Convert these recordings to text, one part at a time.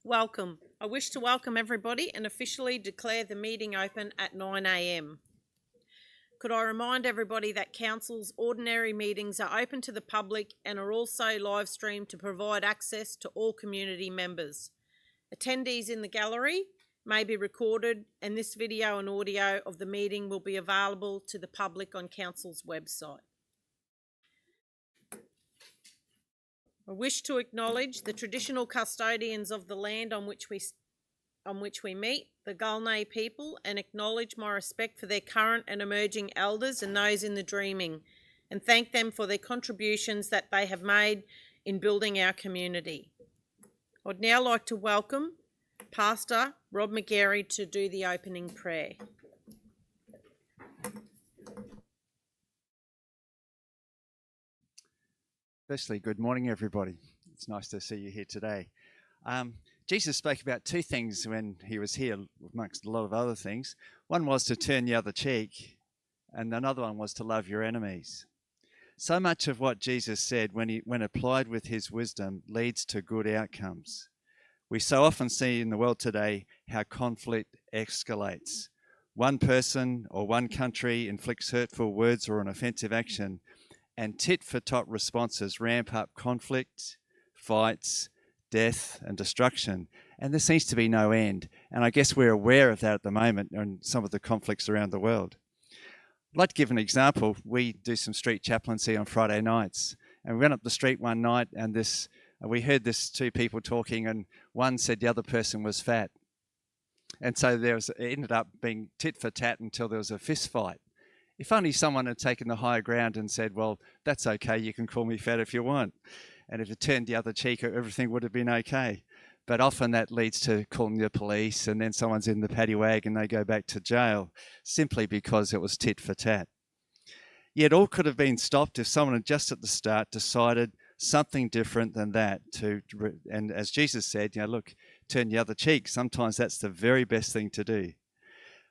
Welcome. I wish to welcome everybody and officially declare the meeting open at 9 a.m. Could I remind everybody that Council's ordinary meetings are open to the public and are also live streamed to provide access to all community members. Attendees in the gallery may be recorded, and this video and audio of the meeting will be available to the public on Council's website. I wish to acknowledge the traditional custodians of the land on which we meet, the Gulnay people, and acknowledge my respect for their current and emerging elders and those in the dreaming, and thank them for their contributions that they have made in building our community. I'd now like to welcome Pastor Rob McGarry to do the opening prayer. Firstly, good morning, everybody. It's nice to see you here today. Jesus spoke about two things when he was here, amongst a lot of other things. One was to turn the other cheek, and another one was to love your enemies. So much of what Jesus said, when applied with his wisdom, leads to good outcomes. We so often see in the world today how conflict escalates. One person or one country inflicts hurtful words or an offensive action, and tit-for-tat responses ramp up conflict, fights, death and destruction. And there seems to be no end. And I guess we're aware of that at the moment in some of the conflicts around the world. I'd like to give an example. We do some street chaplaincy on Friday nights. And we went up the street one night and we heard this two people talking, and one said the other person was fat. And so it ended up being tit for tat until there was a fist fight. If only someone had taken the higher ground and said, well, that's okay, you can call me fat if you want. And if it turned the other cheek, everything would have been okay. But often that leads to calling the police, and then someone's in the paddy wag and they go back to jail simply because it was tit for tat. Yet all could have been stopped if someone had just at the start decided something different than that. And as Jesus said, look, turn the other cheek. Sometimes that's the very best thing to do.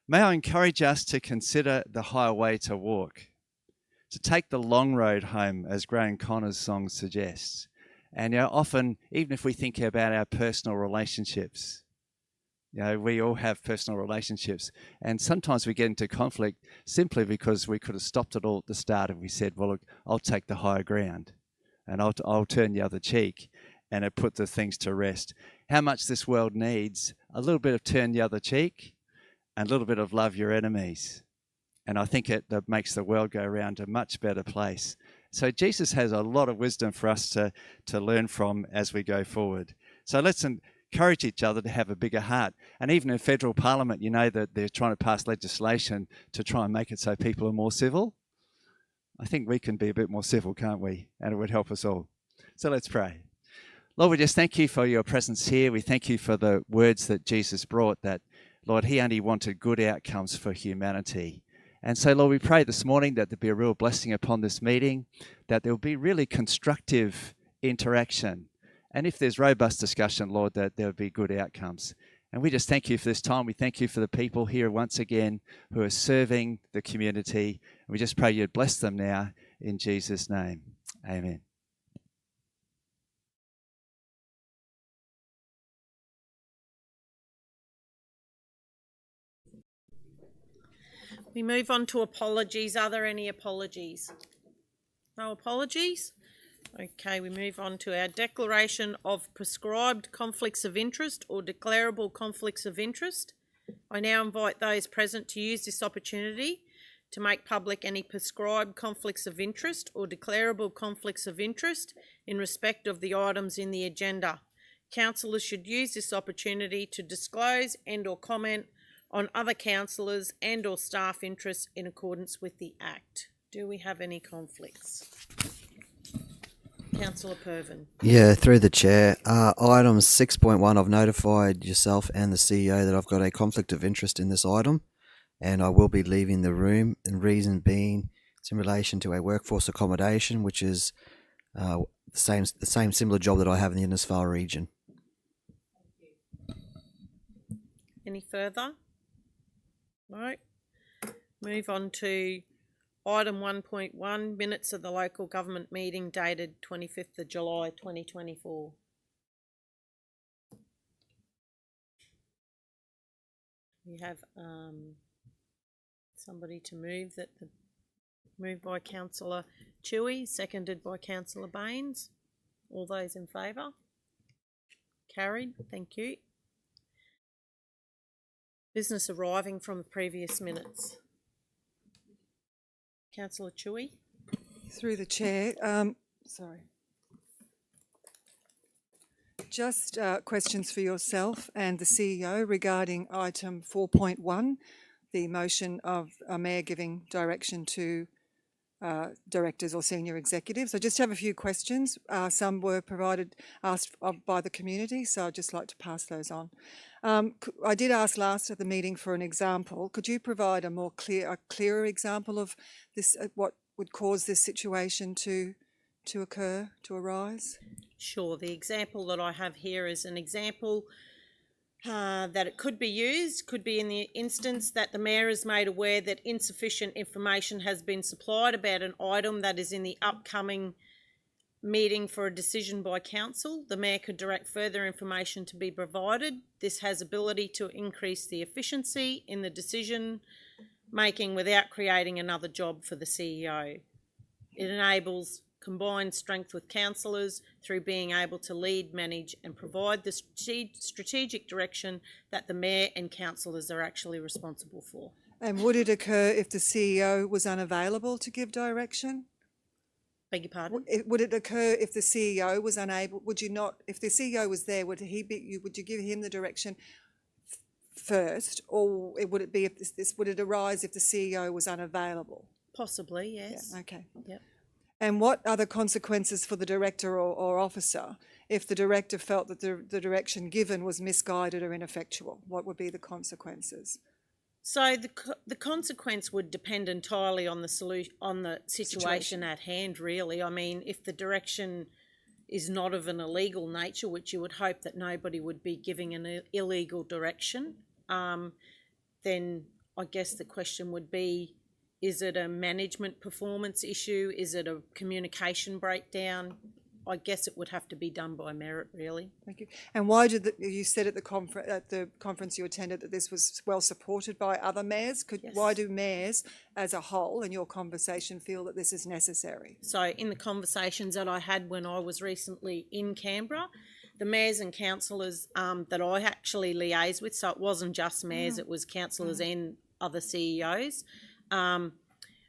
May I encourage us to consider the higher way to walk, to take the long road home, as Graham Connor's song suggests. And often, even if we think about our personal relationships, we all have personal relationships, and sometimes we get into conflict simply because we could have stopped it all at the start and we said, well, look, I'll take the higher ground and I'll turn the other cheek, and it put the things to rest. How much this world needs a little bit of turn the other cheek and a little bit of love your enemies. And I think that makes the world go around a much better place. So Jesus has a lot of wisdom for us to learn from as we go forward. So let's encourage each other to have a bigger heart. And even in federal parliament, that they're trying to pass legislation to try and make it so people are more civil. I think we can be a bit more civil, can't we? And it would help us all. So let's pray. Lord, we just thank you for your presence here. We thank you for the words that Jesus brought, that, Lord, he only wanted good outcomes for humanity. And so, Lord, we pray this morning that there be a real blessing upon this meeting, that there will be really constructive interaction. And if there's robust discussion, Lord, that there will be good outcomes. And we just thank you for this time. We thank you for the people here once again who are serving the community. And we just pray you'd bless them now in Jesus' name. Amen. We move on to apologies. Are there any apologies? No apologies? Okay, we move on to our declaration of prescribed conflicts of interest or declarable conflicts of interest. I now invite those present to use this opportunity to make public any prescribed conflicts of interest or declarable conflicts of interest in respect of the items in the agenda. Councillors should use this opportunity to disclose and or comment on other councillors and or staff interests in accordance with the Act. Do we have any conflicts? Councillor Pervin. Yeah, through the chair. Item 6.1, I've notified yourself and the CEO that I've got a conflict of interest in this item, and I will be leaving the room. And reason being, it's in relation to a workforce accommodation, which is the same similar job that I have in the Innisfail region. Any further? No. Move on to item 1.1, minutes of the local government meeting dated 25th of July 2024. We have somebody to move that moved by Councillor Chewy, seconded by Councillor Baines. All those in favour? Carried. Thank you. Business arriving from the previous minutes. Councillor Chewy. Through the chair, sorry. Just questions for yourself and the CEO regarding item 4.1, the motion of a mayor giving direction to directors or senior executives. I just have a few questions. Some were asked by the community, so I'd just like to pass those on. I did ask last at the meeting for an example. Could you provide a clearer example of this? What would cause this situation to arise? Sure. The example that I have here is an example that it could be used, could be in the instance that the mayor is made aware that insufficient information has been supplied about an item that is in the upcoming meeting for a decision by council. The mayor could direct further information to be provided. This has ability to increase the efficiency in the decision making without creating another job for the CEO. It enables combined strength with councillors through being able to lead, manage and provide the strategic direction that the mayor and councillors are actually responsible for. And would it occur if the CEO was unavailable to give direction? Beg your pardon? Would it occur if the CEO was unable? Would you not, if the CEO was there, would you give him the direction first, or would it be if would it arise if the CEO was unavailable? Possibly, yes. Yeah, okay. Yep. And what are the consequences for the director or officer if the director felt that the direction given was misguided or ineffectual? What would be the consequences? So the consequence would depend entirely on the situation at hand, really. I mean, if the direction is not of an illegal nature, which you would hope that nobody would be giving an illegal direction, then I guess the question would be, is it a management performance issue? Is it a communication breakdown? I guess it would have to be done by merit, really. Thank you. And why did you said at the conference you attended that this was well supported by other mayors? Yes. Why do mayors as a whole in your conversation feel that this is necessary? So in the conversations that I had when I was recently in Canberra, the mayors and councillors that I actually liaised with, so it wasn't just mayors, it was councillors and other CEOs,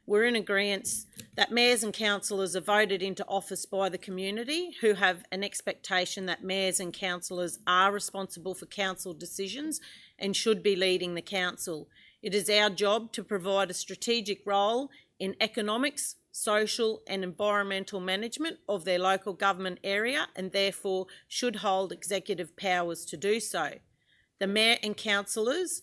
we're in agreement that mayors and councillors are voted into office by the community, who have an expectation that mayors and councillors are responsible for council decisions and should be leading the council. It is our job to provide a strategic role in economics, social and environmental management of their local government area, and therefore should hold executive powers to do so. The mayor and councillors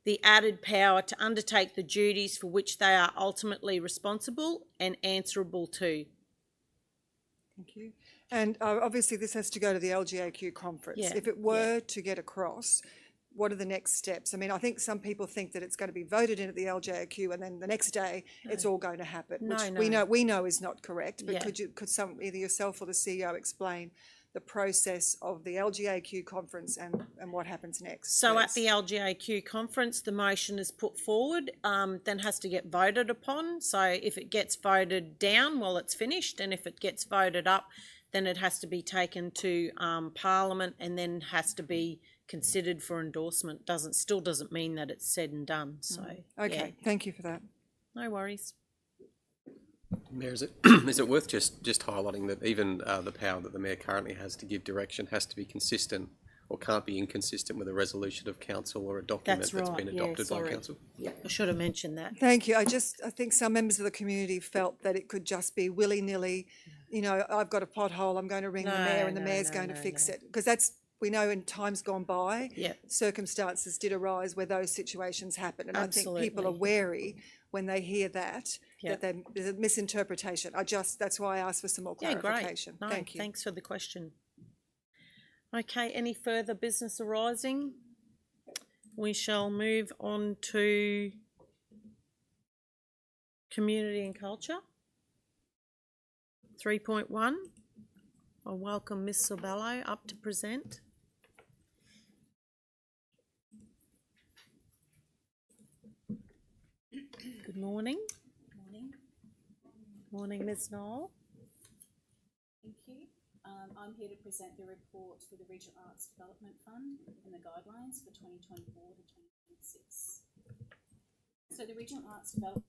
the added power to undertake the duties for which they are ultimately responsible and answerable to. Thank you. And obviously this has to go to the LGAQ conference. Yeah. If it were to get across, what are the next steps? I mean, I think some people think that it's going to be voted in at the LGAQ and then the next day it's all going to happen, which we know is not correct. But could either yourself or the CEO explain the process of the LGAQ conference and what happens next? So please? at the LGAQ conference, the motion is put forward, then has to get voted upon. So if it gets voted down, well, it's finished. And if it gets voted up, then it has to be taken to Parliament and then has to be considered for endorsement. Still doesn't mean that it's said and done. So okay, thank you for that. No worries. Mayor, is it worth just highlighting that even the power that the mayor currently has to give direction has to be consistent or can't be inconsistent with a resolution of council or a document that's been adopted by council? Yeah, I should have mentioned that. Thank you. I think some members of the community felt that it could just be willy-nilly, you know, I've got a pothole, I'm going to ring the mayor and the mayor's going to fix it. Because we know in times gone by, circumstances did arise where those situations happen. And Absolutely. I think people are wary when they hear that there's a misinterpretation. That's why I asked for some more clarification. Great. No, thank you. Thanks for the question. Okay, any further business arising? We shall move on to community and culture. 3.1. I'll welcome Ms. Sorbello up to present. Good morning. Morning. Morning, Ms. Knoll. Thank you. I'm here to present the report for the Regional Arts Development Fund and the guidelines for 2024 to 2026. So the Regional Arts Development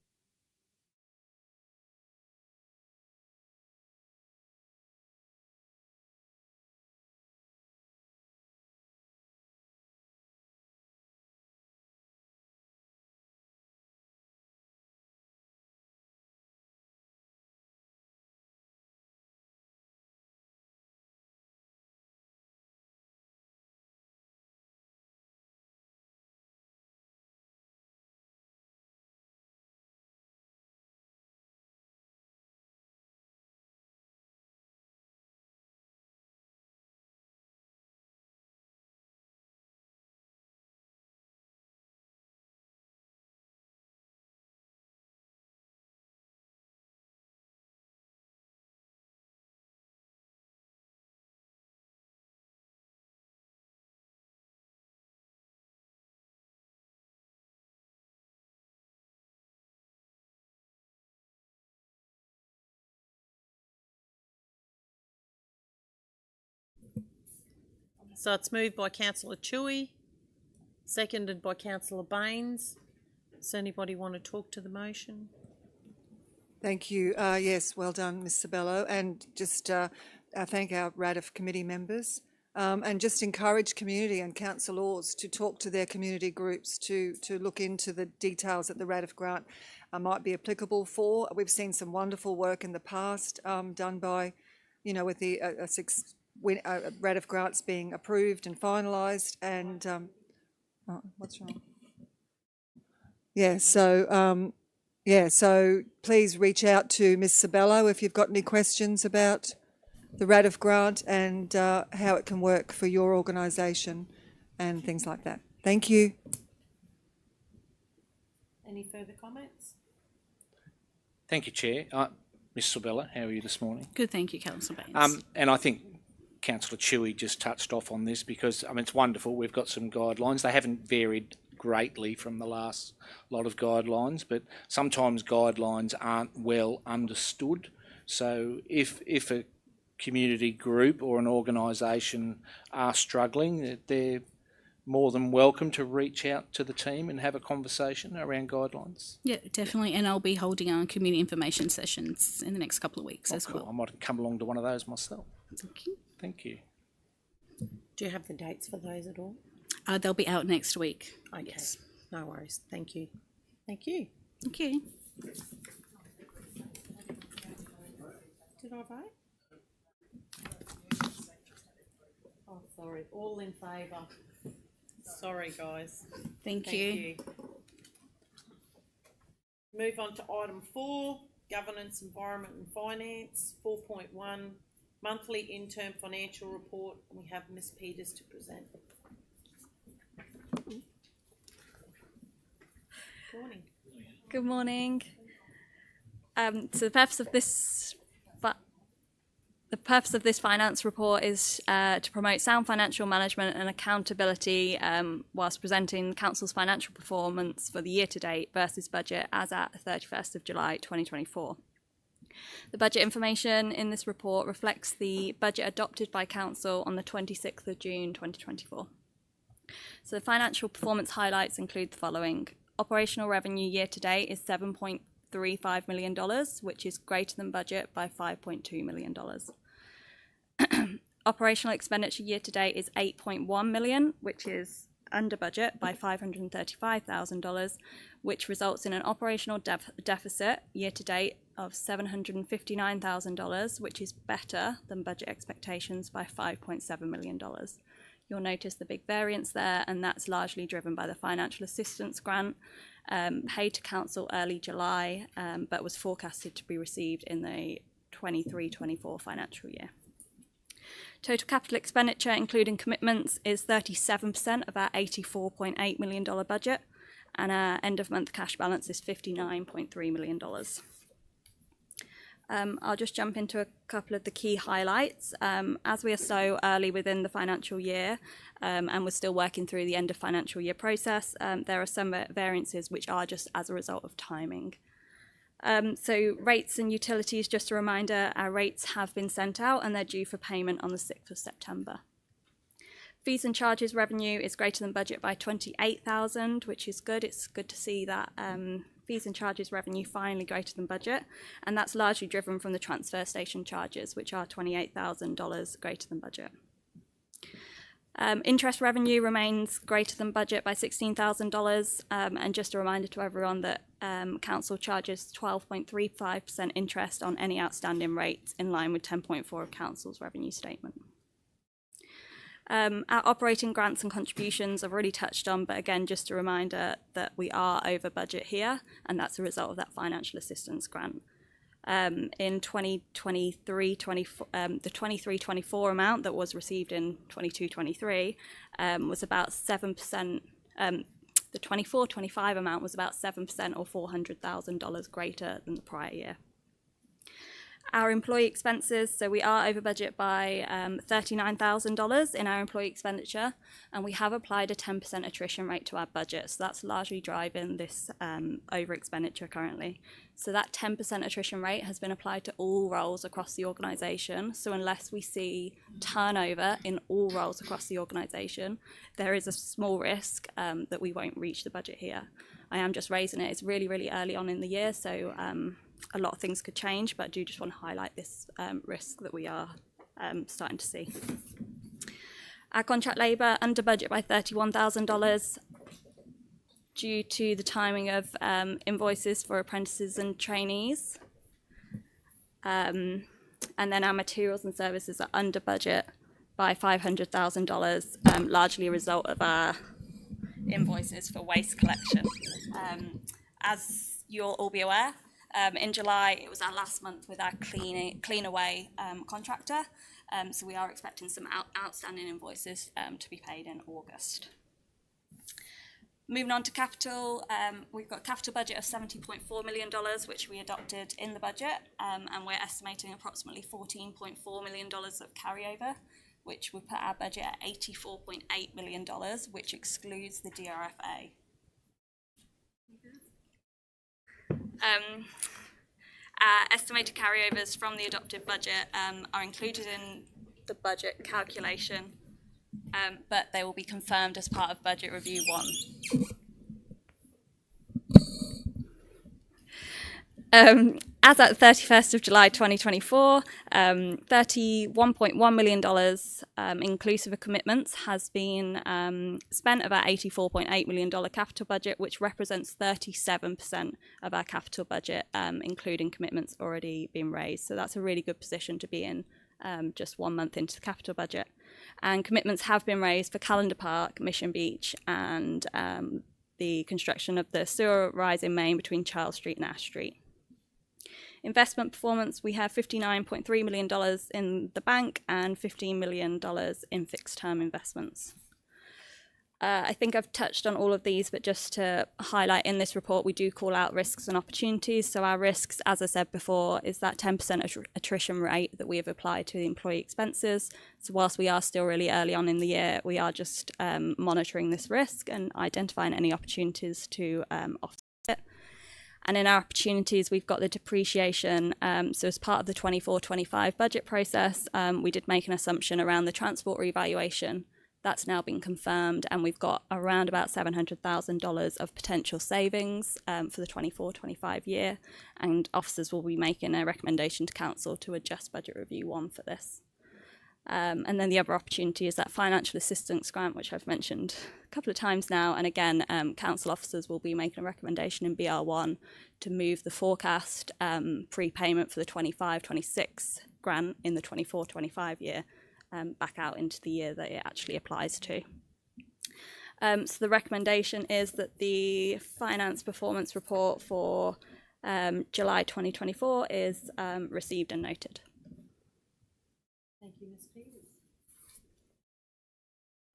So it's moved by Councillor Chewy, seconded by Councillor Baines. Does anybody want to talk to the motion? Thank you. Yes, well done, Ms. Sabello. And just thank our RADF committee members and just encourage community and councillors to talk to their community groups to look into the details that the RADF grant might be applicable for. We've seen some wonderful work in the past done by, you know, with the RADF grants being approved and finalised. And oh, what's wrong? Yeah, so so please reach out to Ms. Sabello if you've got any questions about the RADF grant and how it can work for your organisation and things like that. Thank you. Any further comments? Thank you, Chair. Ms Sabella, how are you this morning? Good, thank you, Councillor Baines. And I think Councillor Chewy just touched off on this because, I mean, it's wonderful. We've got some guidelines. They haven't varied greatly from the last lot of guidelines, but sometimes guidelines aren't well understood. So if a community group or an organisation are struggling, they're more than welcome to reach out to the team and have a conversation around guidelines. Yeah, definitely. And I'll be holding our community information sessions in the next couple of weeks as Cool. well. I might come along to one of those myself. Thank you. Thank you. Do you have the dates for those at all? They'll be out next week. Okay, Yes. no worries. Thank you. Thank you. Thank you. Did I vote? Oh, sorry. All in favour. Sorry, guys. Thank you. Move on to item 4, governance, environment and finance. 4.1, monthly interim financial report. We have Ms. Peters to present. Morning. Good morning. So the purpose of this finance report is to promote sound financial management and accountability whilst presenting Council's financial performance for the year to date versus budget as at 31st of July 2024. The budget information in this report reflects the budget adopted by Council on the 26th of June 2024. So the financial performance highlights include the following. Operational revenue year to date is $7.35 million, which is greater than budget by $5.2 million. Operational expenditure year to date is $8.1 million, which is under budget by $535,000, which results in an operational deficit year to date of $759,000, which is better than budget expectations by $5.7 million. You'll notice the big variance there, and that's largely driven by the financial assistance grant paid to Council early July, but was forecasted to be received in the 23-24 financial year. Total capital expenditure, including commitments, is 37% of our $84.8 million budget, and our end-of-month cash balance is $59.3 million. I'll just jump into a couple of the key highlights. As we are so early within the financial year and we're still working through the end of financial year process, there are some variances which are just as a result of timing. So rates and utilities, just a reminder, our rates have been sent out and they're due for payment on the 6th of September. Fees and charges revenue is greater than budget by 28,000, which is good. It's good to see that fees and charges revenue finally greater than budget, and that's largely driven from the transfer station charges, which are $28,000 greater than budget. Interest revenue remains greater than budget by $16,000, and just a reminder to everyone that Council charges 12.35% interest on any outstanding rates in line with 10.4 of Council's revenue statement. Our operating grants and contributions I've already touched on, but again, just a reminder that we are over budget here, and that's a result of that financial assistance grant. In 2023-24, the 23-24 amount that was received in 22-23 was about 7%. The 24-25 amount was about 7% or $400,000 greater than the prior year. Our employee expenses, so we are over budget by $39,000 in our employee expenditure, and we have applied a 10% attrition rate to our budget, so that's largely driving this over expenditure currently. So that 10% attrition rate has been applied to all roles across the organisation, so unless we see turnover in all roles across the organisation, there is a small risk that we won't reach the budget here. I am just raising it, it's really, really early on in the year, so a lot of things could change, but I do just want to highlight this risk that we are starting to see. Our contract labour under budget by $31,000 due to the timing of invoices for apprentices and trainees. And then our materials and services are under budget by $500,000, largely a result of our invoices for waste collection. As you'll all be aware, in July, it was our last month with our Clean Away contractor, so we are expecting some outstanding invoices to be paid in August. Moving on to capital, we've got a capital budget of $70.4 million, which we adopted in the budget, and we're estimating approximately $14.4 million of carryover, which would put our budget at $84.8 million, which excludes the DRFA. Our estimated carryovers from the adopted budget are included in the budget calculation, but they will be confirmed as part of Budget Review 1. As at 31st of July 2024, $31.1 million inclusive of commitments has been spent of our $84.8 million capital budget, which represents 37% of our capital budget, including commitments already being raised. So that's a really good position to be in just 1 month into the capital budget. And commitments have been raised for Calendar Park, Mission Beach, and the construction of the sewer rise in Main between Charles Street and Ash Street. Investment performance, we have $59.3 million in the bank and $15 million in fixed term investments. I think I've touched on all of these, but just to highlight in this report, we do call out risks and opportunities. So our risks, as I said before, is that 10% attrition rate that we have applied to the employee expenses. So whilst we are still really early on in the year, we are just monitoring this risk and identifying any opportunities to offset it. And in our opportunities, we've got the depreciation. So as part of the 24-25 budget process, we did make an assumption around the transport revaluation. That's now been confirmed, and we've got around about $700,000 of potential savings for the 24-25 year, and officers will be making a recommendation to council to adjust Budget Review 1 for this. And then the other opportunity is that financial assistance grant, which I've mentioned a couple of times now. And again, council officers will be making a recommendation in BR1 to move the forecast prepayment for the 25-26 grant in the 24-25 year back out into the year that it actually applies to. So the recommendation is that the finance performance report for July 2024 is received and noted. Thank you, Ms. Peters.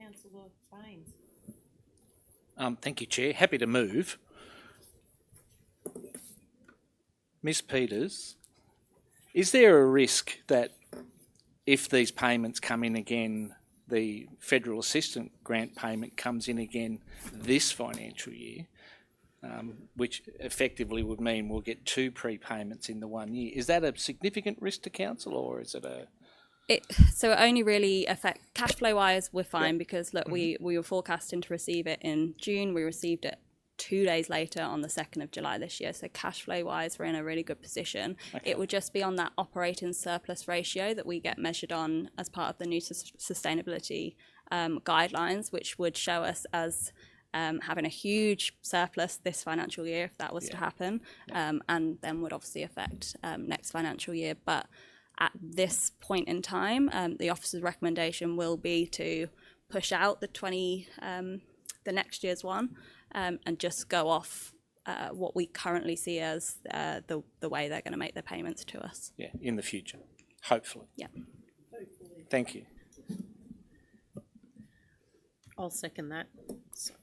Councillor Baines. Thank you, Chair. Happy to move. Ms. Peters, Is there a risk that if these payments come in again, the federal assistant grant payment comes in again this financial year, which effectively would mean we'll get 2 prepayments in the 1 year? Is that a significant risk to council, or is it a... So it only really affect cash flow wise. We're fine because look, we were forecasting to receive it in June. We received it 2 days later on the 2nd of July this year. So cash flow wise, we're in a really good position. Okay. It would just be on that operating surplus ratio that we get measured on as part of the new sustainability guidelines, which would show us as having a huge surplus this financial year if that was to happen, and then would obviously affect next financial year. But at this point in time, the officer's recommendation will be to push out the next year's one, and just go off what we currently see as the way they're going to make their payments to us. Yeah, in the future, hopefully. Yeah. Thank you. I'll second that. So,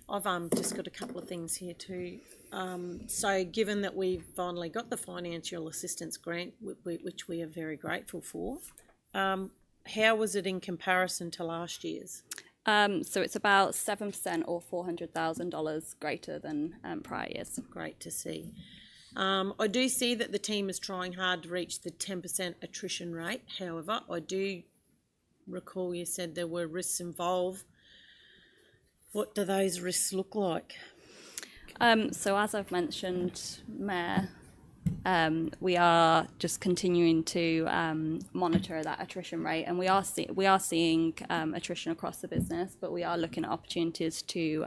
I've just got a couple of things here too. So given that we've finally got the financial assistance grant, which we are very grateful for, how was it in comparison to last year's? So it's about 7% or $400,000 greater than prior years. Great to see. I do see that the team is trying hard to reach the 10% attrition rate. However, I do recall you said there were risks involved. What do those risks look like? So as I've mentioned, Mayor, we are just continuing to monitor that attrition rate, and we are seeing attrition across the business, but we are looking at opportunities to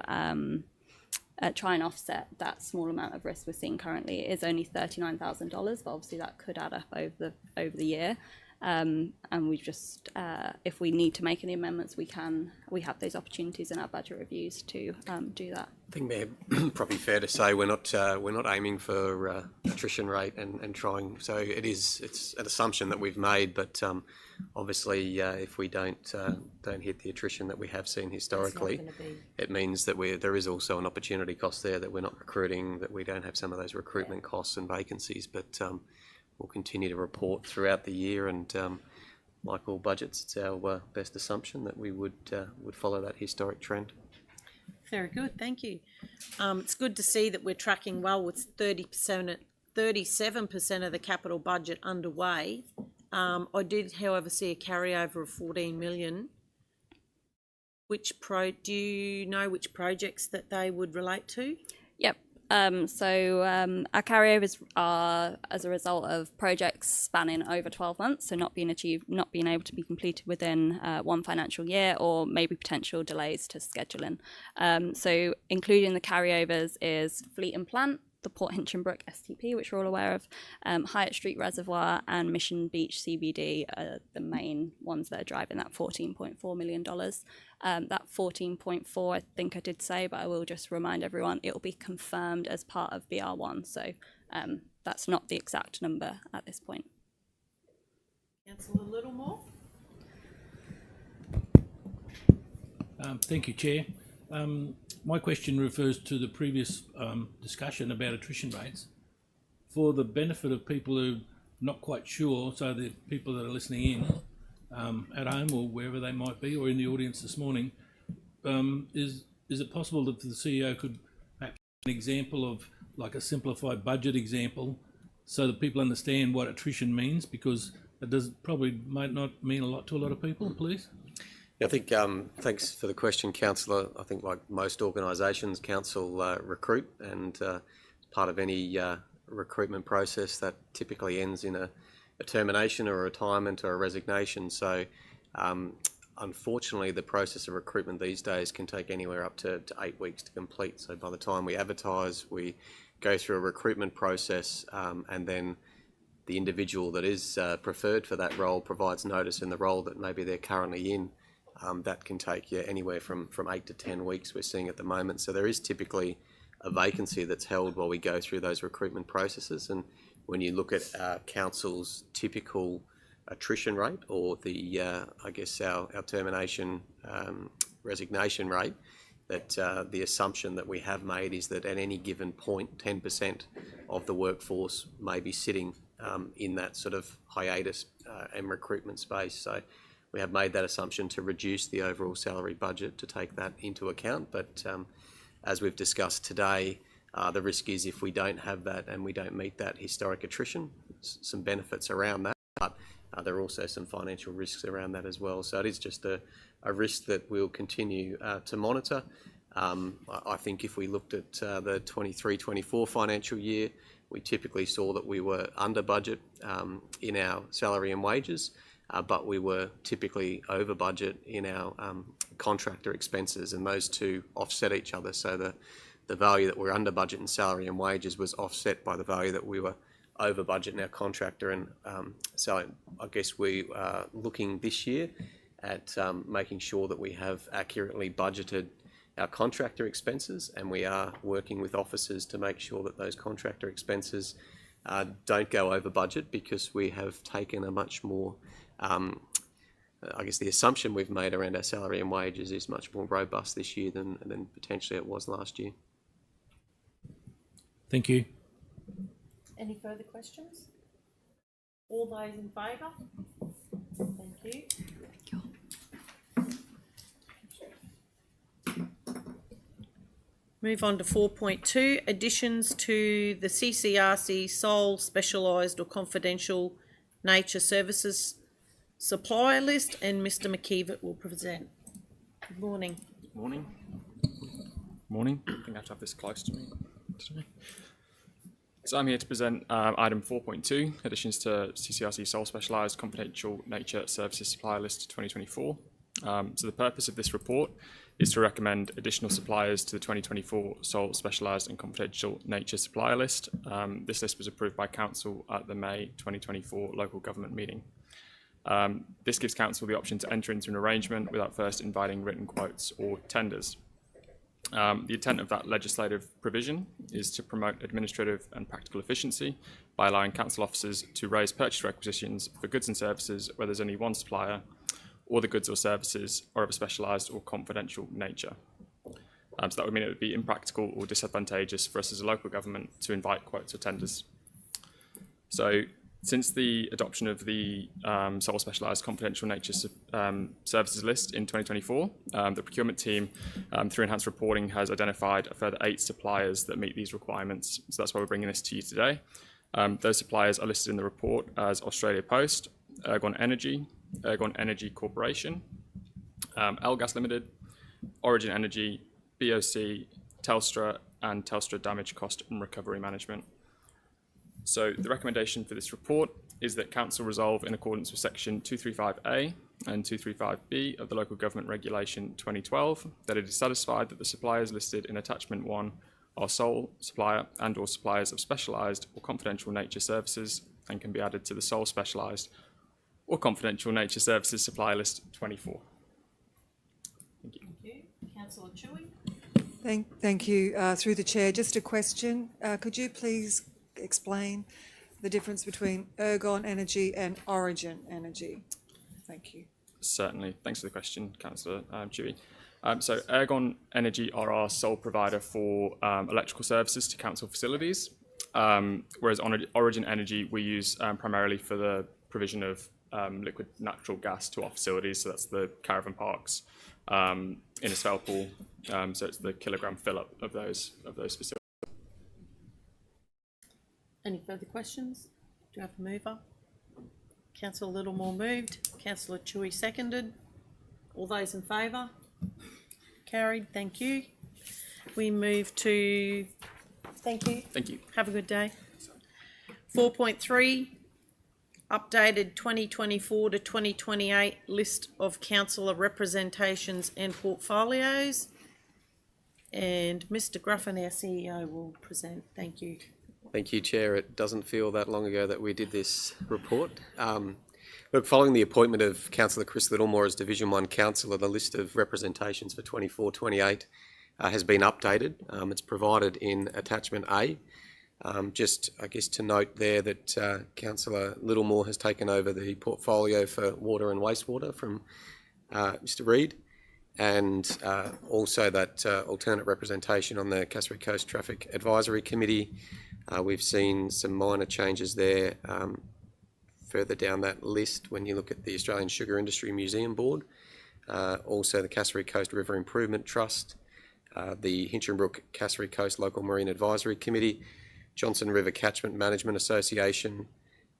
try and offset that small amount of risk we're seeing currently. It is only $39,000, but obviously that could add up over the year. And we just, if we need to make any amendments, we have those opportunities in our budget reviews to do that. I think, Mayor, probably fair to say we're not aiming for attrition rate and trying. So it's an assumption that we've made, but obviously if we don't hit the attrition that we have seen historically, it means that there is also an opportunity cost there, that we're not recruiting, that we don't have some of those recruitment costs and vacancies, but we'll continue to report throughout the year, and like all budgets, it's our best assumption that we would follow that historic trend. Very good, thank you. It's good to see that we're tracking well with 37% of the capital budget underway. I did, however, see a carryover of 14 million. Do you know which projects that they would relate to? Yep. So our carryovers are as a result of projects spanning over 12 months, so not being able to be completed within one financial year, or maybe potential delays to scheduling. So including the carryovers is Fleet and Plant, the Port Hinchinbrook STP, which we're all aware of, Hyatt Street Reservoir and Mission Beach CBD are the main ones that are driving that $14.4 million. That 14.4, I think I did say, but I will just remind everyone, it will be confirmed as part of BR1. So that's not the exact number at this point. Councillor Littlemore. Thank you, Chair. My question refers to the previous discussion about attrition rates. For the benefit of people who are not quite sure, so the people that are listening in at home or wherever they might be, or in the audience this morning, is it possible that the CEO could perhaps give an example of, like a simplified budget example, so that people understand what attrition means, because it might not mean a lot to a lot of people, please? I think, thanks for the question, Councillor. I think like most organisations, council recruit, and part of any recruitment process that typically ends in a termination or a retirement or a resignation. So unfortunately, the process of recruitment these days can take anywhere up to 8 weeks to complete. So by the time we advertise, we go through a recruitment process, and then the individual that is preferred for that role provides notice in the role that maybe they're currently in. That can take anywhere from 8 to 10 weeks we're seeing at the moment. So there is typically a vacancy that's held while we go through those recruitment processes. And when you look at council's typical attrition rate, or the I guess our termination resignation rate, that the assumption that we have made is that at any given point, 10% of the workforce may be sitting in that sort of hiatus and recruitment space. So we have made that assumption to reduce the overall salary budget to take that into account. But as we've discussed today, the risk is if we don't have that and we don't meet that historic attrition, some benefits around that, but there are also some financial risks around that as well. So it is just a risk that we'll continue to monitor. I think if we looked at the 23-24 financial year, we typically saw that we were under budget in our salary and wages, but we were typically over budget in our contractor expenses, and those two offset each other. So the value that we're under budget in salary and wages was offset by the value that we were over budget in our contractor. And so I guess we are looking this year at making sure that we have accurately budgeted our contractor expenses, and we are working with officers to make sure that those contractor expenses don't go over budget, because we have taken a much more, I guess the assumption we've made around our salary and wages is much more robust this year than potentially it was last year. Thank you. Any further questions? All those in favour? Thank you. Move on to 4.2, additions to the CCRC sole specialised or confidential nature services supplier list, and Mr McKeever will present. Good morning. Morning. Morning. I think I have to have this close to me today. So I'm here to present item 4.2, additions to CCRC sole specialised confidential nature services supplier list 2024. So the purpose of this report is to recommend additional suppliers to the 2024 sole specialised and confidential nature supplier list. This list was approved by Council at the May 2024 local government meeting. This gives Council the option to enter into an arrangement without first inviting written quotes or tenders. The intent of that legislative provision is to promote administrative and practical efficiency by allowing council officers to raise purchase requisitions for goods and services where there's only one supplier, or the goods or services are of a specialised or confidential nature. So that would mean it would be impractical or disadvantageous for us as a local government to invite quotes or tenders. So since the adoption of the sole specialised confidential nature services list in 2024, the procurement team, through enhanced reporting, has identified a further 8 suppliers that meet these requirements. So that's why we're bringing this to you today. Those suppliers are listed in the report as Australia Post, Ergon Energy Corporation, Elgas Limited, Origin Energy, BOC, Telstra, and Telstra Damage Cost and Recovery Management. So the recommendation for this report is that Council resolve in accordance with section 235A and 235B of the Local Government Regulation 2012 that it is satisfied that the suppliers listed in attachment 1 are sole supplier and or suppliers of specialised or confidential nature services and can be added to the sole specialised or confidential nature services supply list 24. Thank you. Thank you. Councillor Chewy. Thank you. Through the chair, just a question. Could you please explain the difference between Ergon Energy and Origin Energy? Thank you. Certainly. Thanks for the question, Councillor Chewy. So Ergon Energy are our sole provider for electrical services to council facilities, whereas Origin Energy we use primarily for the provision of liquid natural gas to our facilities. So that's the caravan parks in a Svelpool. So it's the kilogram fill up of those facilities. Any further questions? Do you have a mover? Councillor Littlemore moved. Councillor Chewy seconded. All those in favour? Carried. Thank you. We move to... Thank you. Thank you. Have a good day. 4.3, updated 2024 to 2028 list of councillor representations and portfolios. And Mr Gruffin, our CEO, will present. Thank you. Thank you, Chair. It doesn't feel that long ago that we did this report. Look, following the appointment of Councillor Chris Littlemore as Division 1 Councillor, the list of representations for 24-28 has been updated. It's provided in Attachment A. Just, I guess, to note there that Councillor Littlemore has taken over the portfolio for water and wastewater from Mr Reid, and also that alternate representation on the Cassowary Coast Traffic Advisory Committee We've seen some minor changes there further down that list when you look at the Australian Sugar Industry Museum Board, also the Cassowary Coast River Improvement Trust, the Hinchinbrook Cassowary Coast Local Marine Advisory Committee, Johnson River Catchment Management Association,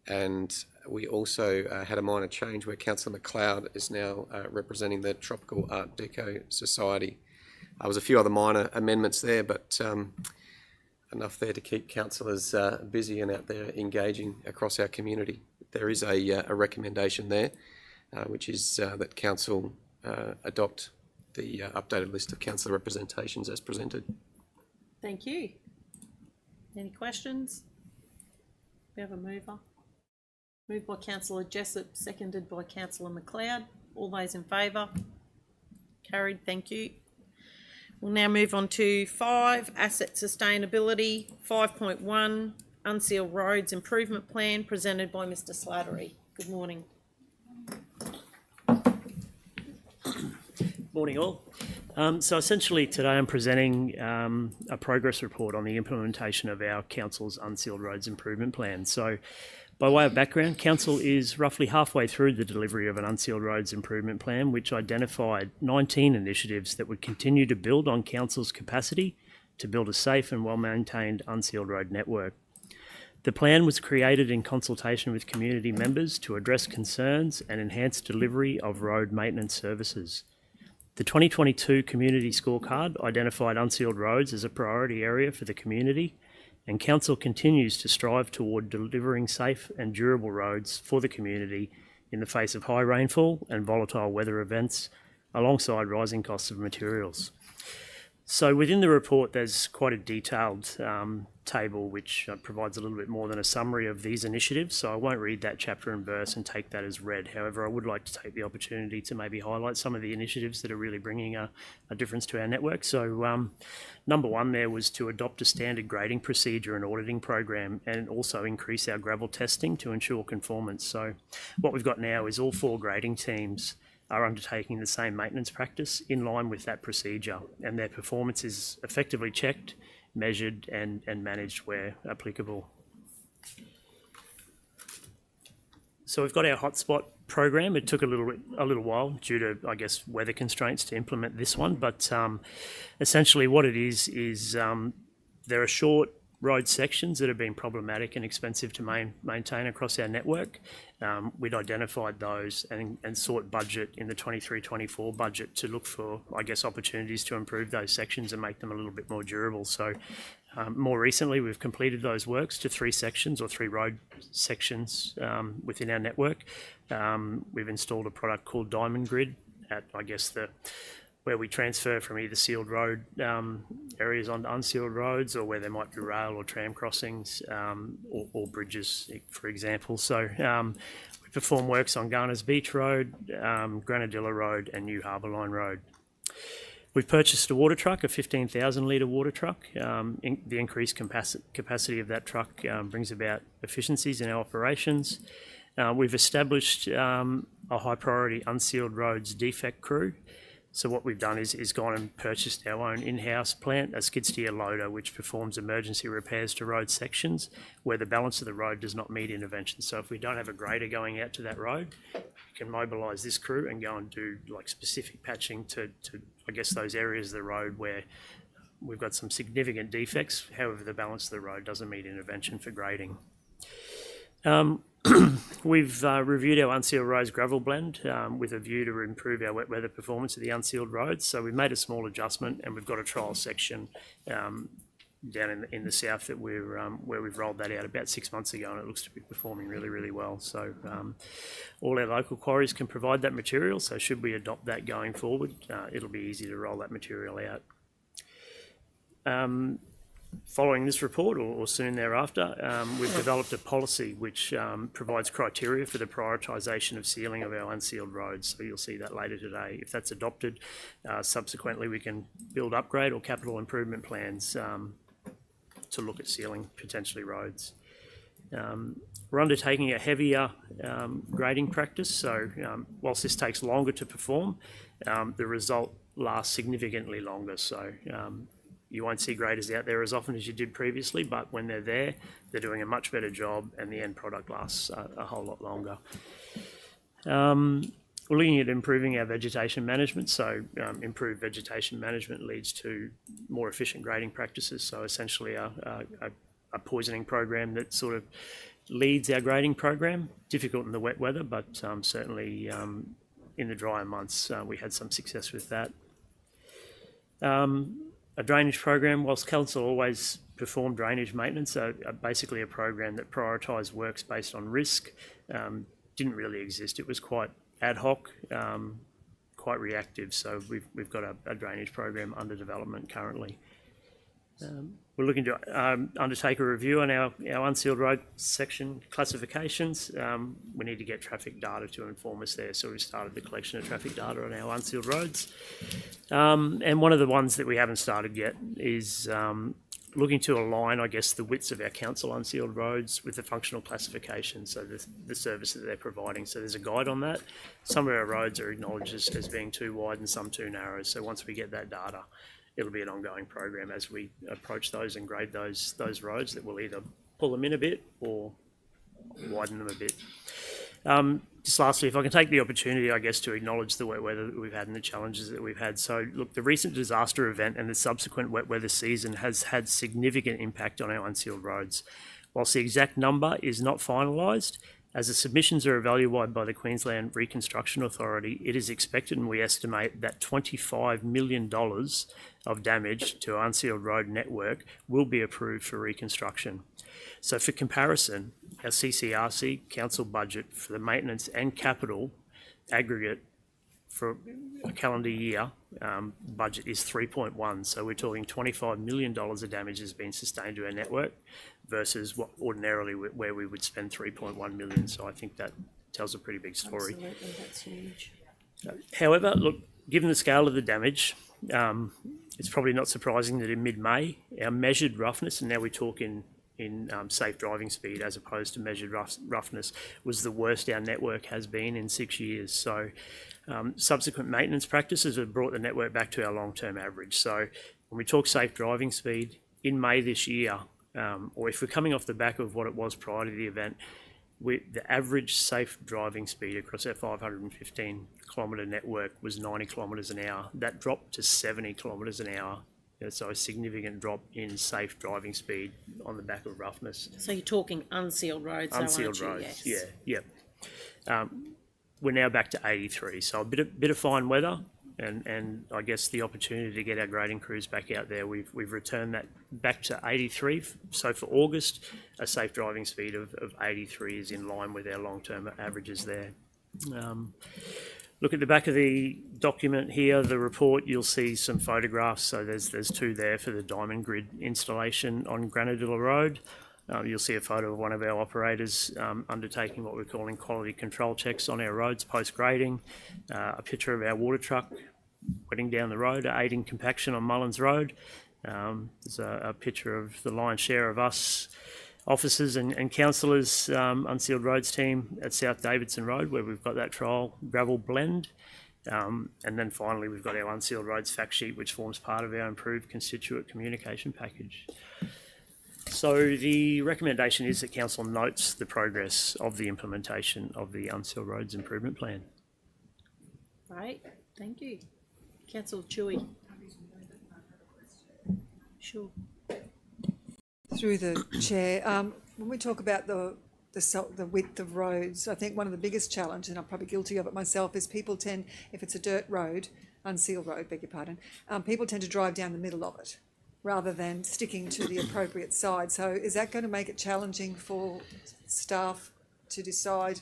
and we also had a minor change where Councillor McLeod is now representing the Tropical Art Deco Society. There was a few other minor amendments there, but enough there to keep councillors busy and out there engaging across our community. There is a recommendation there, which is that Council adopt the updated list of councillor representations as presented. Thank you. Any questions? We have a mover. Moved by Councillor Jessup, seconded by Councillor McLeod. All those in favour? Carried, thank you. We'll now move on to 5, Asset Sustainability, 5.1, Unsealed Roads Improvement Plan, presented by Mr Slattery. Good morning. Morning all. So essentially today I'm presenting a progress report on the implementation of our Council's Unsealed Roads Improvement Plan. So by way of background, Council is roughly halfway through the delivery of an Unsealed Roads Improvement Plan, which identified 19 initiatives that would continue to build on Council's capacity to build a safe and well-maintained unsealed road network. The plan was created in consultation with community members to address concerns and enhance delivery of road maintenance services. The 2022 Community Scorecard identified unsealed roads as a priority area for the community, and Council continues to strive toward delivering safe and durable roads for the community in the face of high rainfall and volatile weather events, alongside rising costs of materials. So within the report, there's quite a detailed table which provides a little bit more than a summary of these initiatives, so I won't read that chapter and verse and take that as read. However, I would like to take the opportunity to maybe highlight some of the initiatives that are really bringing a difference to our network. So number one there was to adopt a standard grading procedure and auditing program, and also increase our gravel testing to ensure conformance. So what we've got now is all 4 grading teams are undertaking the same maintenance practice in line with that procedure, and their performance is effectively checked, measured and managed where applicable. So we've got our hotspot program. It took a little while due to, I guess, weather constraints to implement this one, but essentially what it is there are short road sections that have been problematic and expensive to maintain across our network. We'd identified those and sought budget in the 23-24 budget to look for, I guess, opportunities to improve those sections and make them a little bit more durable. So more recently, we've completed those works to 3 sections or 3 road sections within our network. We've installed a product called Diamond Grid at, I guess, where we transfer from either sealed road areas onto unsealed roads, or where there might be rail or tram crossings, or bridges, for example. So we perform works on Garners Beach Road, Granadilla Road and New Harbour Line Road. We've purchased a water truck, a 15,000 litre water truck. The increased capacity of that truck brings about efficiencies in our operations. We've established a high priority unsealed roads defect crew. So what we've done is gone and purchased our own in-house plant, a skid steer loader, which performs emergency repairs to road sections where the balance of the road does not meet intervention. So if we don't have a grader going out to that road, we can mobilise this crew and go and do like specific patching to I guess those areas of the road where we've got some significant defects. However, the balance of the road doesn't meet intervention for grading. We've reviewed our unsealed roads gravel blend with a view to improve our wet weather performance of the unsealed roads. So we've made a small adjustment, and we've got a trial section down in the south that where we've rolled that out about 6 months ago, and it looks to be performing really, really well. So all our local quarries can provide that material. So should we adopt that going forward, it'll be easy to roll that material out. Following this report, or soon thereafter, we've developed a policy which provides criteria for the prioritisation of sealing of our unsealed roads. So you'll see that later today. If that's adopted, subsequently we can build upgrade or capital improvement plans to look at sealing potentially roads. We're undertaking a heavier grading practice. So whilst this takes longer to perform, the result lasts significantly longer. So You won't see graders out there as often as you did previously, but when they're there, they're doing a much better job, and the end product lasts a whole lot longer. We're looking at improving our vegetation management. So improved vegetation management leads to more efficient grading practices. So essentially a poisoning program that sort of leads our grading program. Difficult in the wet weather, but certainly in the drier months we had some success with that. A drainage program, whilst council always performed drainage maintenance, basically a program that prioritised works based on risk, didn't really exist. It was quite ad hoc, quite reactive. So we've got a drainage program under development currently. We're looking to undertake a review on our unsealed road section classifications. We need to get traffic data to inform us there, so we've started the collection of traffic data on our unsealed roads. And one of the ones that we haven't started yet is looking to align, I guess, the widths of our council unsealed roads with the functional classification, so the services they're providing. So there's a guide on that. Some of our roads are acknowledged as being too wide and some too narrow. So once we get that data, it'll be an ongoing program as we approach those and grade those roads, that will either pull them in a bit or widen them a bit. Just lastly, if I can take the opportunity, I guess, to acknowledge the wet weather that we've had and the challenges that we've had. So look, the recent disaster event and the subsequent wet weather season has had significant impact on our unsealed roads. Whilst the exact number is not finalised, as the submissions are evaluated by the Queensland Reconstruction Authority, it is expected, and we estimate, that $25 million of damage to our unsealed road network will be approved for reconstruction. So for comparison, our CCRC council budget for the maintenance and capital aggregate for a calendar year budget is 3.1. So we're talking $25 million of damage has been sustained to our network versus what ordinarily where we would spend 3.1 million. So I think that tells a pretty big story. Absolutely, that's huge. However, look, given the scale of the damage, it's probably not surprising that in mid-May, our measured roughness, and now we talk in safe driving speed as opposed to measured roughness, was the worst our network has been in 6 years. So subsequent maintenance practices have brought the network back to our long-term average. So when we talk safe driving speed, in May this year, or if we're coming off the back of what it was prior to the event, the average safe driving speed across our 515 kilometre network was 90 kilometres an hour. That dropped to 70 kilometres an hour. So a significant drop in safe driving speed on the back of roughness. So you're talking unsealed roads, Unsealed though, aren't you? roads, Yes. yeah. We're now back to 83, so a bit of fine weather, and I guess the opportunity to get our grading crews back out there. We've returned that back to 83. So for August, a safe driving speed of 83 is in line with our long-term averages there. Look at the back of the document here, the report, you'll see some photographs. So there's two there for the diamond grid installation on Granadilla Road. You'll see a photo of one of our operators undertaking what we're calling quality control checks on our roads post-grading. A picture of our water truck wetting down the road, aiding compaction on Mullins Road. There's a picture of the lion's share of us officers and councillors, unsealed roads team at South Davidson Road, where we've got that trial gravel blend. And then finally, we've got our unsealed roads fact sheet, which forms part of our improved constituent communication package. So the recommendation is that council notes the progress of the implementation of the unsealed roads improvement plan. Right, thank you. Councillor Chewy. Sure. Through the chair, when we talk about the width of roads, I think one of the biggest challenges, and I'm probably guilty of it myself, is people tend, if it's a dirt road, unsealed road, beg your pardon, people tend to drive down the middle of it rather than sticking to the appropriate side. So is that going to make it challenging for staff to decide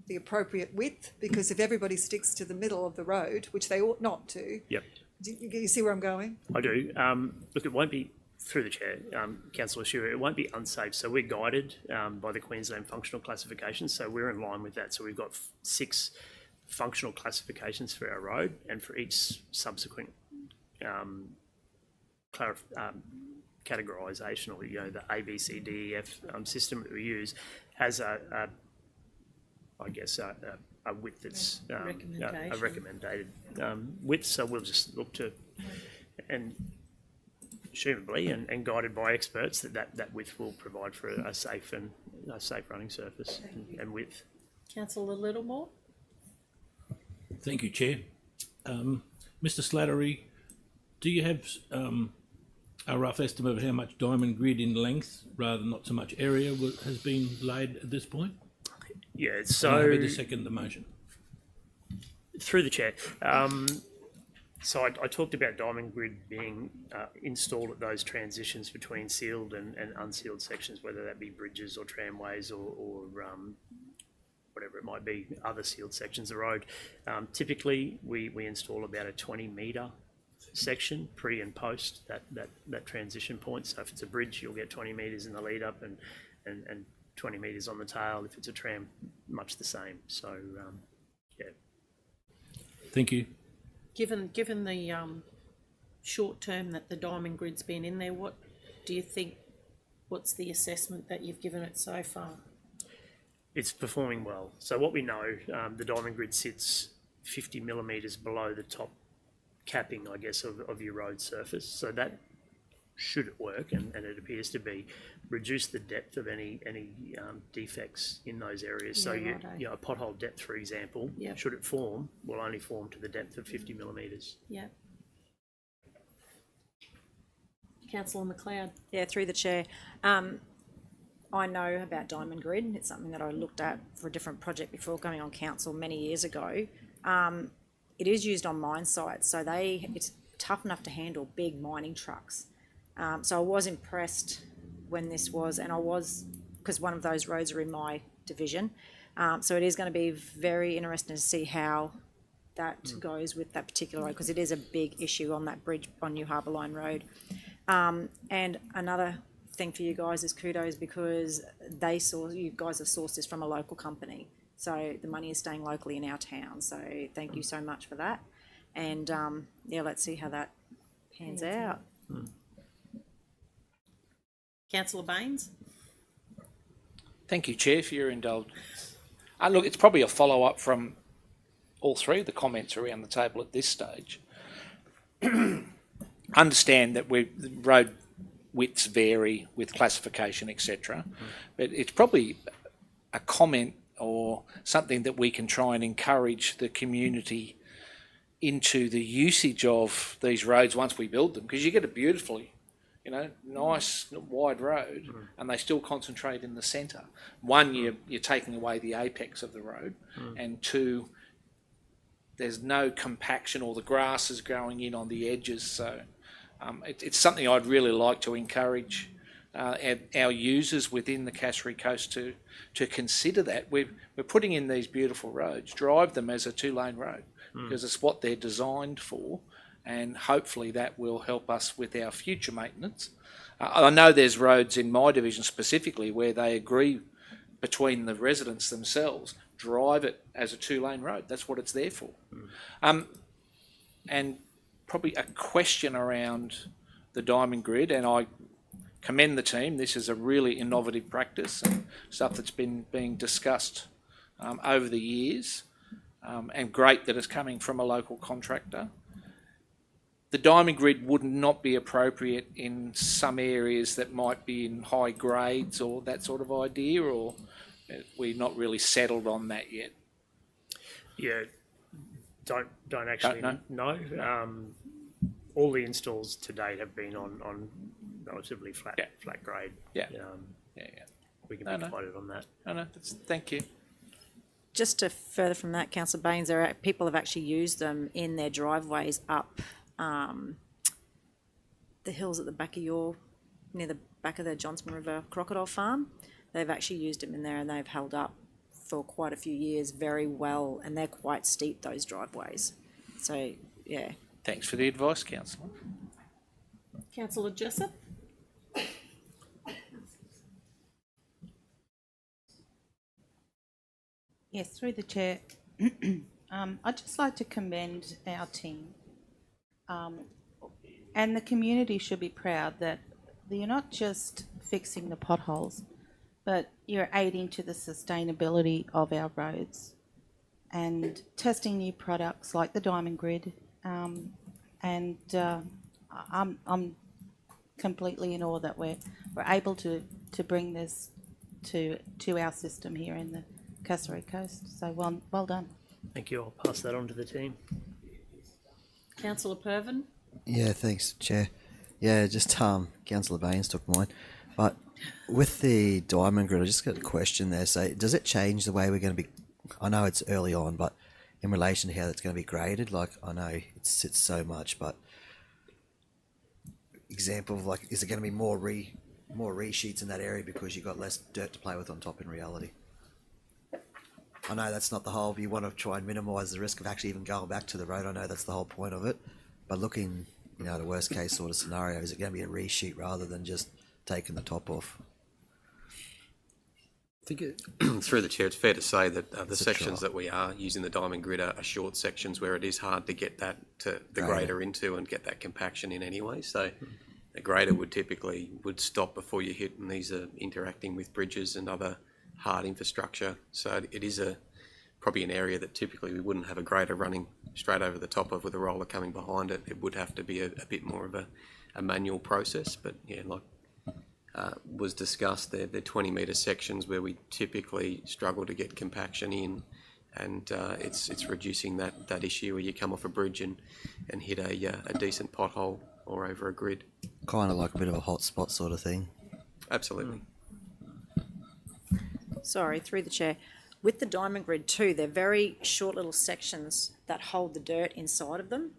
the appropriate width? Because if everybody sticks to the middle of the road, which they ought not to, Yep. do you see where I'm going? I do. Look, it won't be, through the chair, Councillor Shearer, it won't be unsafe. So we're guided by the Queensland functional classifications, so we're in line with that. So we've got 6 functional classifications for our road, and for each subsequent categorisation, or the A, B, C, D, E, F system that we use has a width that's a recommended width. So we'll just look to, and presumably, and guided by experts, that width will provide for a safe running surface and width. Councillor Littlemore? Thank you, Chair. Mr. Slattery, do you have a rough estimate of how much diamond grid in length, rather than not so much area, has been laid at this point? Yeah, I'm so happy to second the motion. through the chair. So I talked about diamond grid being installed at those transitions between sealed and unsealed sections, whether that be bridges or tramways or whatever it might be, other sealed sections of the road. Typically, we install about a 20-metre section pre and post that transition point. So if it's a bridge, you'll get 20 metres in the lead up and 20 metres on the tail. If it's a tram, much the same. So yeah. Thank you. Given the short term that the diamond grid's been in there, what do you think? What's the assessment that you've given it so far? It's performing well. So what we know, the diamond grid sits 50 millimetres below the top capping, I guess, of your road surface. So that, should it work, and it appears to be, reduce the depth of any defects in those areas. So a pothole depth, for example, should it form, will only form to the depth of 50 millimetres. Yeah. Councillor McLeod. Yeah, through the chair. I know about diamond grid. It's something that I looked at for a different project before going on council many years ago. It is used on mine sites, so it's tough enough to handle big mining trucks. So I was impressed when this was, and I was, because one of those roads are in my division. So it is going to be very interesting to see how that goes with that particular road, because it is a big issue on that bridge on New Harbour Line Road. And another thing for you guys is kudos, because you guys have sourced this from a local company. So the money is staying locally in our town. So thank you so much for that. And let's see how that pans out. Councillor Baines. Thank you, Chair, for your indulgence. Look, it's probably a follow-up from all three of the comments around the table at this stage. Understand that the road widths vary with classification, etc. But it's probably a comment or something that we can try and encourage the community into the usage of these roads once we build them, because you get a beautifully, nice wide road, and they still concentrate in the centre. One, you're taking away the apex of the road, and two, there's no compaction, or the grass is growing in on the edges. So it's something I'd really like to encourage our users within the Cassowary Coast to consider that. We're putting in these beautiful roads, drive them as a two-lane road, because it's what they're designed for, and hopefully that will help us with our future maintenance. I know there's roads in my division specifically where they agree between the residents themselves, drive it as a two-lane road. That's what it's there for. And probably a question around the diamond grid, and I commend the team. This is a really innovative practice and stuff that's been being discussed over the years, and great that it's coming from a local contractor. The diamond grid would not be appropriate in some areas that might be in high grades or that sort of idea, or we're not really settled on that yet? Yeah, don't actually know. All the installs to date have been on relatively flat grade. We can be provided on that. Thank you. Just to further from that, Councillor Baines, people have actually used them in their driveways up the hills at the back of near the back of the Johnson River Crocodile Farm. They've actually used them in there, and they've held up for quite a few years very well, and they're quite steep, those driveways. So, yeah. Thanks for the advice, Councillor. Councillor Jessup. Yes, through the chair. I'd just like to commend our team. And the community should be proud that you're not just fixing the potholes, but you're aiding to the sustainability of our roads and testing new products like the diamond grid. I'm completely in awe that we're able to bring this to our system here in the Cassowary Coast. So well done. Thank you. I'll pass that on to the team. Councillor Pervin? Yeah, thanks, Chair. Yeah, just Councillor Baines took mine. But with the diamond grid, I just got a question there. So does it change the way we're going to be, I know it's early on, but in relation to how it's going to be graded, like I know it sits so much, but example of like, is it going to be more resheets in that area because you've got less dirt to play with on top in reality? I know that's not the whole, you want to try and minimise the risk of actually even going back to the road. I know that's the whole point of it. But looking, you know, the worst case sort of scenario, is it going to be a resheet rather than just taking the top off? I think through the chair, it's fair to say that the sections that we are using the diamond grid are short sections where it is hard to get that to the grader into and get that compaction in anyway. So a grader would stop before you hit, and these are interacting with bridges and other hard infrastructure. So it is probably an area that typically we wouldn't have a grader running straight over the top of with a roller coming behind it. It would have to be a bit more of a manual process. But yeah, like was discussed, they're 20-metre sections where we typically struggle to get compaction in, and it's reducing that issue where you come off a bridge and hit a decent pothole or over a grid. Kind of like a bit of a hot spot sort of thing. Absolutely. Sorry, through the chair. With the diamond grid too, they're very short little sections that hold the dirt inside of them.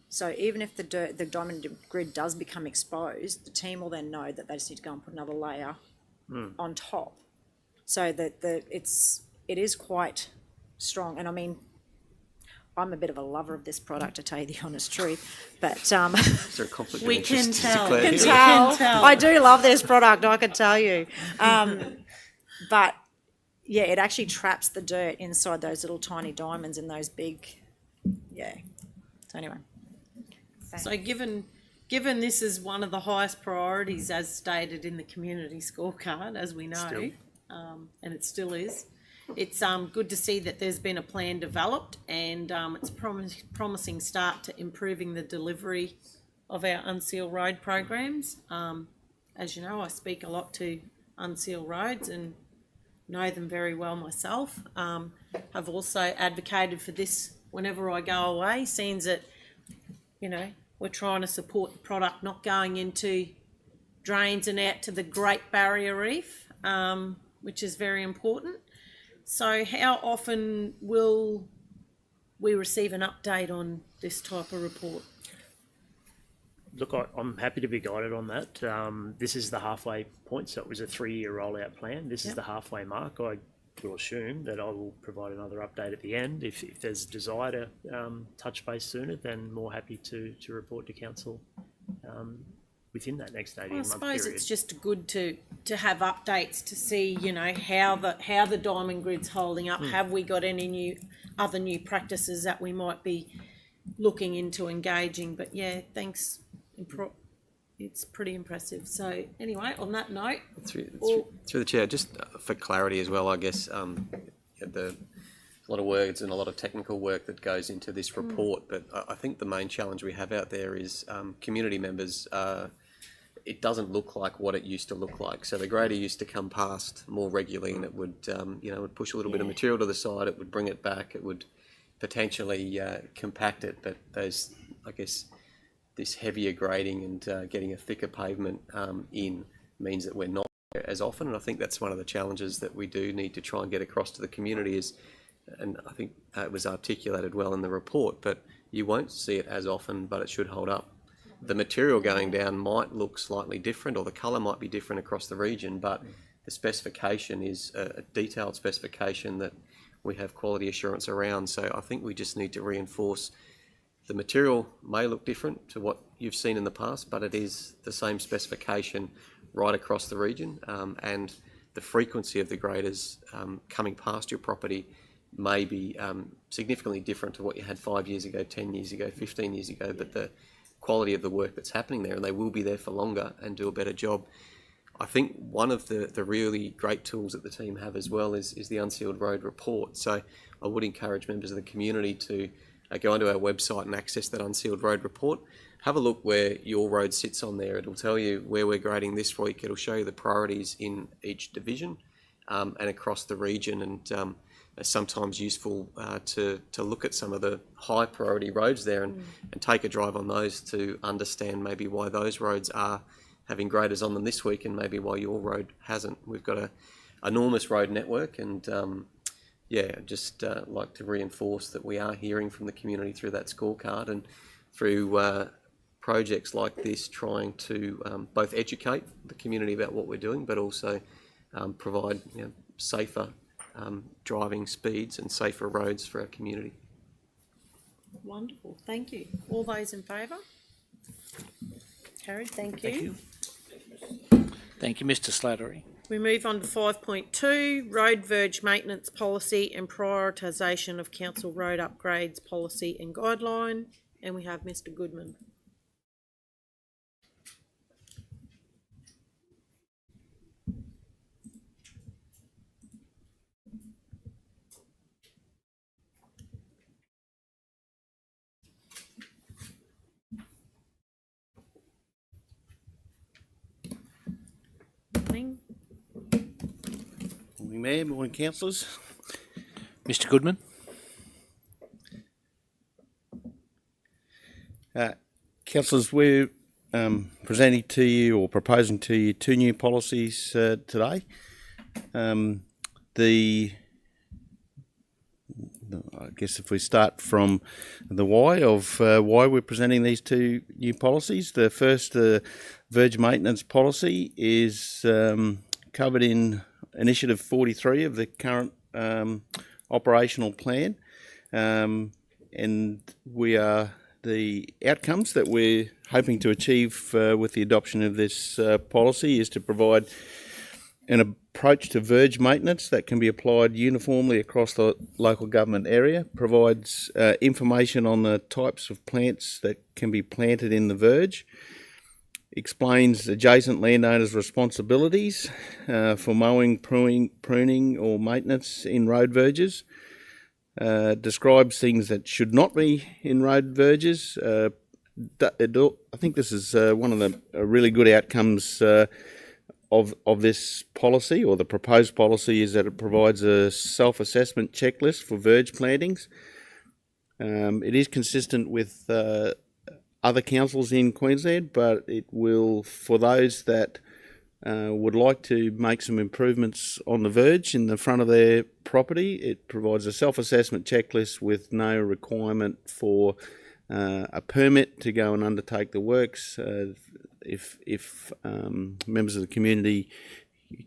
So even if the diamond grid does become exposed, the team will then know that they just need to go and put another layer on top. So that it is quite strong. And I mean, I'm a bit of a lover of this product, to tell you the honest truth. But Is there a conflict of we interest can tell. declared? We can tell. I do love this product, I can tell you. But yeah, it actually traps the dirt inside those little tiny diamonds in those big, yeah. So anyway. Thanks. So given this is one of the highest priorities as stated in the community scorecard, as we know, Still. And it still is, it's good to see that there's been a plan developed, and it's promising start to improving the delivery of our unsealed road programs. As you know, I speak a lot to unsealed roads and know them very well myself. I've also advocated for this whenever I go away, seeing that, you know, we're trying to support the product not going into drains and out to the Great Barrier Reef, which is very important. So how often will we receive an update on this type of report? Look, I'm happy to be guided on that. This is the halfway point, so it was a 3-year rollout plan. This is the halfway mark. I will assume that I will provide another update at the end. If there's a desire to touch base sooner, then more happy to report to council within that next 18-month period. I suppose it's just good to have updates to see, you know, how the diamond grid's holding up. Have we got any other new practices that we might be looking into engaging? But yeah, thanks. It's pretty impressive. So anyway, on that note, Through the chair, just for clarity as well, I guess a lot of words and a lot of technical work that goes into this report, but I think the main challenge we have out there is community members. It doesn't look like what it used to look like. So the grader used to come past more regularly, and it would would push a little bit of material to the side. It would bring it back. It would potentially compact it, but those, I guess, this heavier grading and getting a thicker pavement in means that we're not as often, and I think that's one of the challenges that we do need to try and get across to the community is, and I think it was articulated well in the report, but you won't see it as often, but it should hold up. The material going down might look slightly different, or the colour might be different across the region, but the specification is a detailed specification that we have quality assurance around. So I think we just need to reinforce the material may look different to what you've seen in the past, but it is the same specification right across the region, and the frequency of the graders coming past your property may be significantly different to what you had 5 years ago, 10 years ago, 15 years ago, but the quality of the work that's happening there, and they will be there for longer and do a better job. I think one of the really great tools that the team have as well is the Unsealed Road report. So I would encourage members of the community to go onto our website and access that unsealed road report. Have a look where your road sits on there. It'll tell you where we're grading this week. It'll show you the priorities in each division and across the region, and it's sometimes useful to look at some of the high priority roads there and take a drive on those to understand maybe why those roads are having graders on them this week and maybe why your road hasn't. We've got an enormous road network, and just like to reinforce that we are hearing from the community through that scorecard and through projects like this, trying to both educate the community about what we're doing, but also provide safer driving speeds and safer roads for our community. Wonderful, thank you. All those in favour? Carried, thank you. Thank you, Mr. Slattery. We move on to 5.2, road verge maintenance policy and prioritisation of council road upgrades policy and guideline, and we have Mr. Goodman. Morning. Morning, Mayor. Morning, councillors. Mr. Goodman. Councillors, we're presenting to you or proposing to you two new policies today. I guess if we start from the why of why we're presenting these two new policies, the first, the verge maintenance policy, is covered in Initiative 43 of the current operational plan, and the outcomes that we're hoping to achieve with the adoption of this policy is to provide an approach to verge maintenance that can be applied uniformly across the local government area, provides information on the types of plants that can be planted in the verge, explains adjacent landowners' responsibilities for mowing, pruning or maintenance in road verges, describes things that should not be in road verges. I think this is one of the really good outcomes of this policy, or the proposed policy, is that it provides a self-assessment checklist for verge plantings. It is consistent with other councils in Queensland, but it will, for those that would like to make some improvements on the verge in the front of their property, it provides a self-assessment checklist with no requirement for a permit to go and undertake the works. If members of the community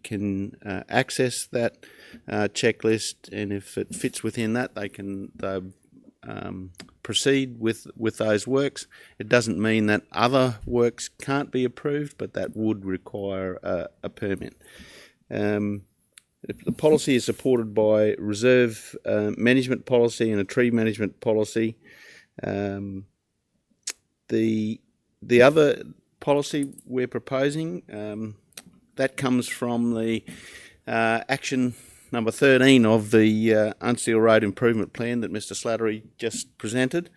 can access that checklist, and if it fits within that, they can proceed with those works. It doesn't mean that other works can't be approved, but that would require a permit. The policy is supported by reserve management policy and a tree management policy. The other policy we're proposing, that comes from the action number 13 of the Unsealed Road Improvement Plan that Mr. Slattery just presented.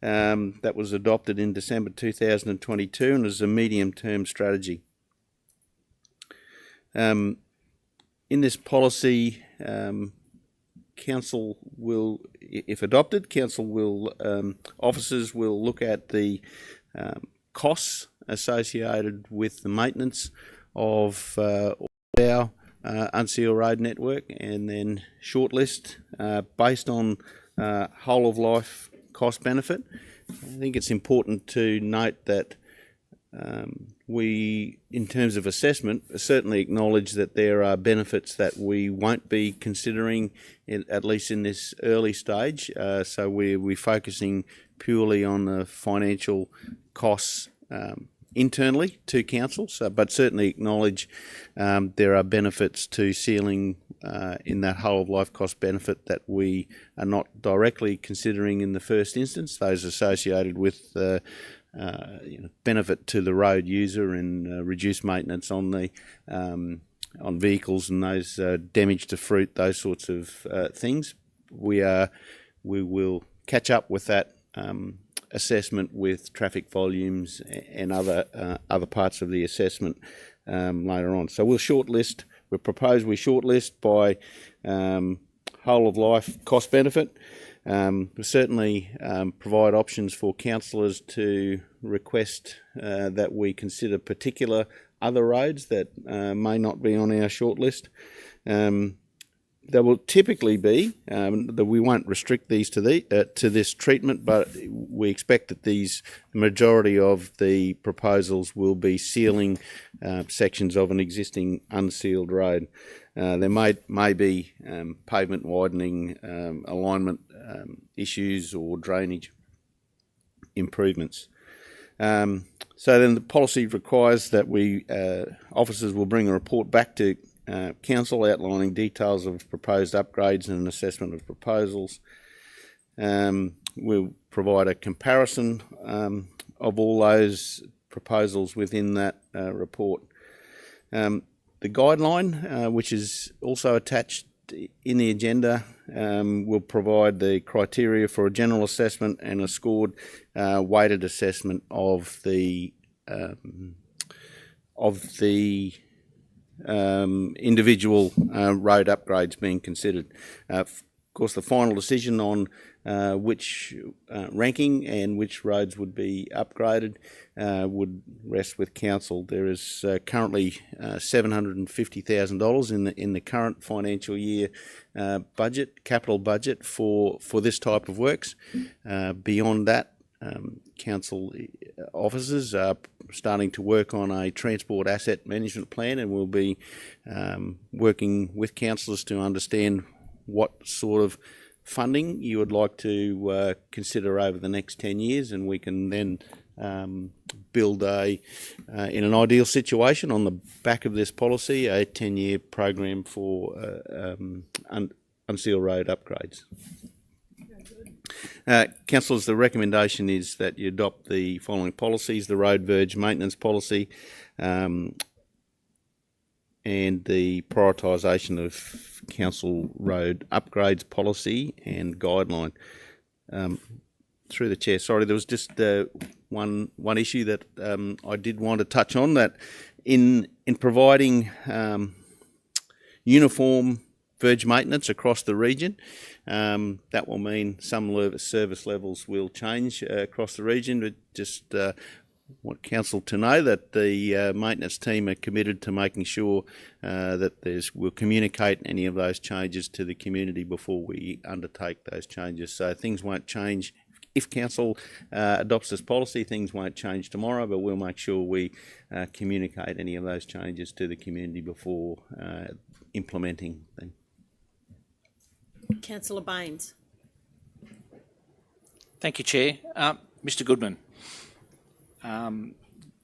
That was adopted in December 2022 and is a medium-term strategy. In this policy, council will, if adopted, officers will look at the costs associated with the maintenance of our unsealed road network, and then shortlist based on whole of life cost benefit. I think it's important to note that we, in terms of assessment, certainly acknowledge that there are benefits that we won't be considering, at least in this early stage. So we're focusing purely on the financial costs internally to council, but certainly acknowledge there are benefits to sealing in that whole of life cost benefit that we are not directly considering in the first instance, those associated with benefit to the road user and reduced maintenance on the on vehicles and those damage to fruit, those sorts of things. We will catch up with that assessment with traffic volumes and other parts of the assessment later on. So we'll shortlist. We propose we shortlist by whole of life cost benefit. We'll certainly provide options for councillors to request that we consider particular other roads that may not be on our shortlist. There will typically be that we won't restrict these to this treatment, but we expect that the majority of the proposals will be sealing sections of an existing unsealed road. There may be pavement widening, alignment issues, or drainage improvements. So then the policy requires that officers will bring a report back to Council outlining details of proposed upgrades and an assessment of proposals. We'll provide a comparison of all those proposals within that report. The guideline, which is also attached in the agenda, will provide the criteria for a general assessment and a scored weighted assessment of the individual road upgrades being considered. Of course, the final decision on which ranking and which roads would be upgraded would rest with council. There is currently $750,000 in the current financial year capital budget for this type of works. Beyond that, council officers are starting to work on a transport asset management plan, and we'll be working with councillors to understand what sort of funding you would like to consider over the next 10 years, and we can then build in an ideal situation on the back of this policy, a 10-year program for unsealed road upgrades. Councillors, the recommendation is that you adopt the following policies: the road verge maintenance policy and the prioritisation of council road upgrades policy and guideline. Through the chair, sorry, there was just one issue that I did want to touch on, that in providing uniform verge maintenance across the region, that will mean some service levels will change across the region. But just want council to know that the maintenance team are committed to making sure that we'll communicate any of those changes to the community before we undertake those changes. So things won't change. If council adopts this policy, things won't change tomorrow, but we'll make sure we communicate any of those changes to the community before implementing them. Councillor Baines. Thank you, Chair. Mr Goodman,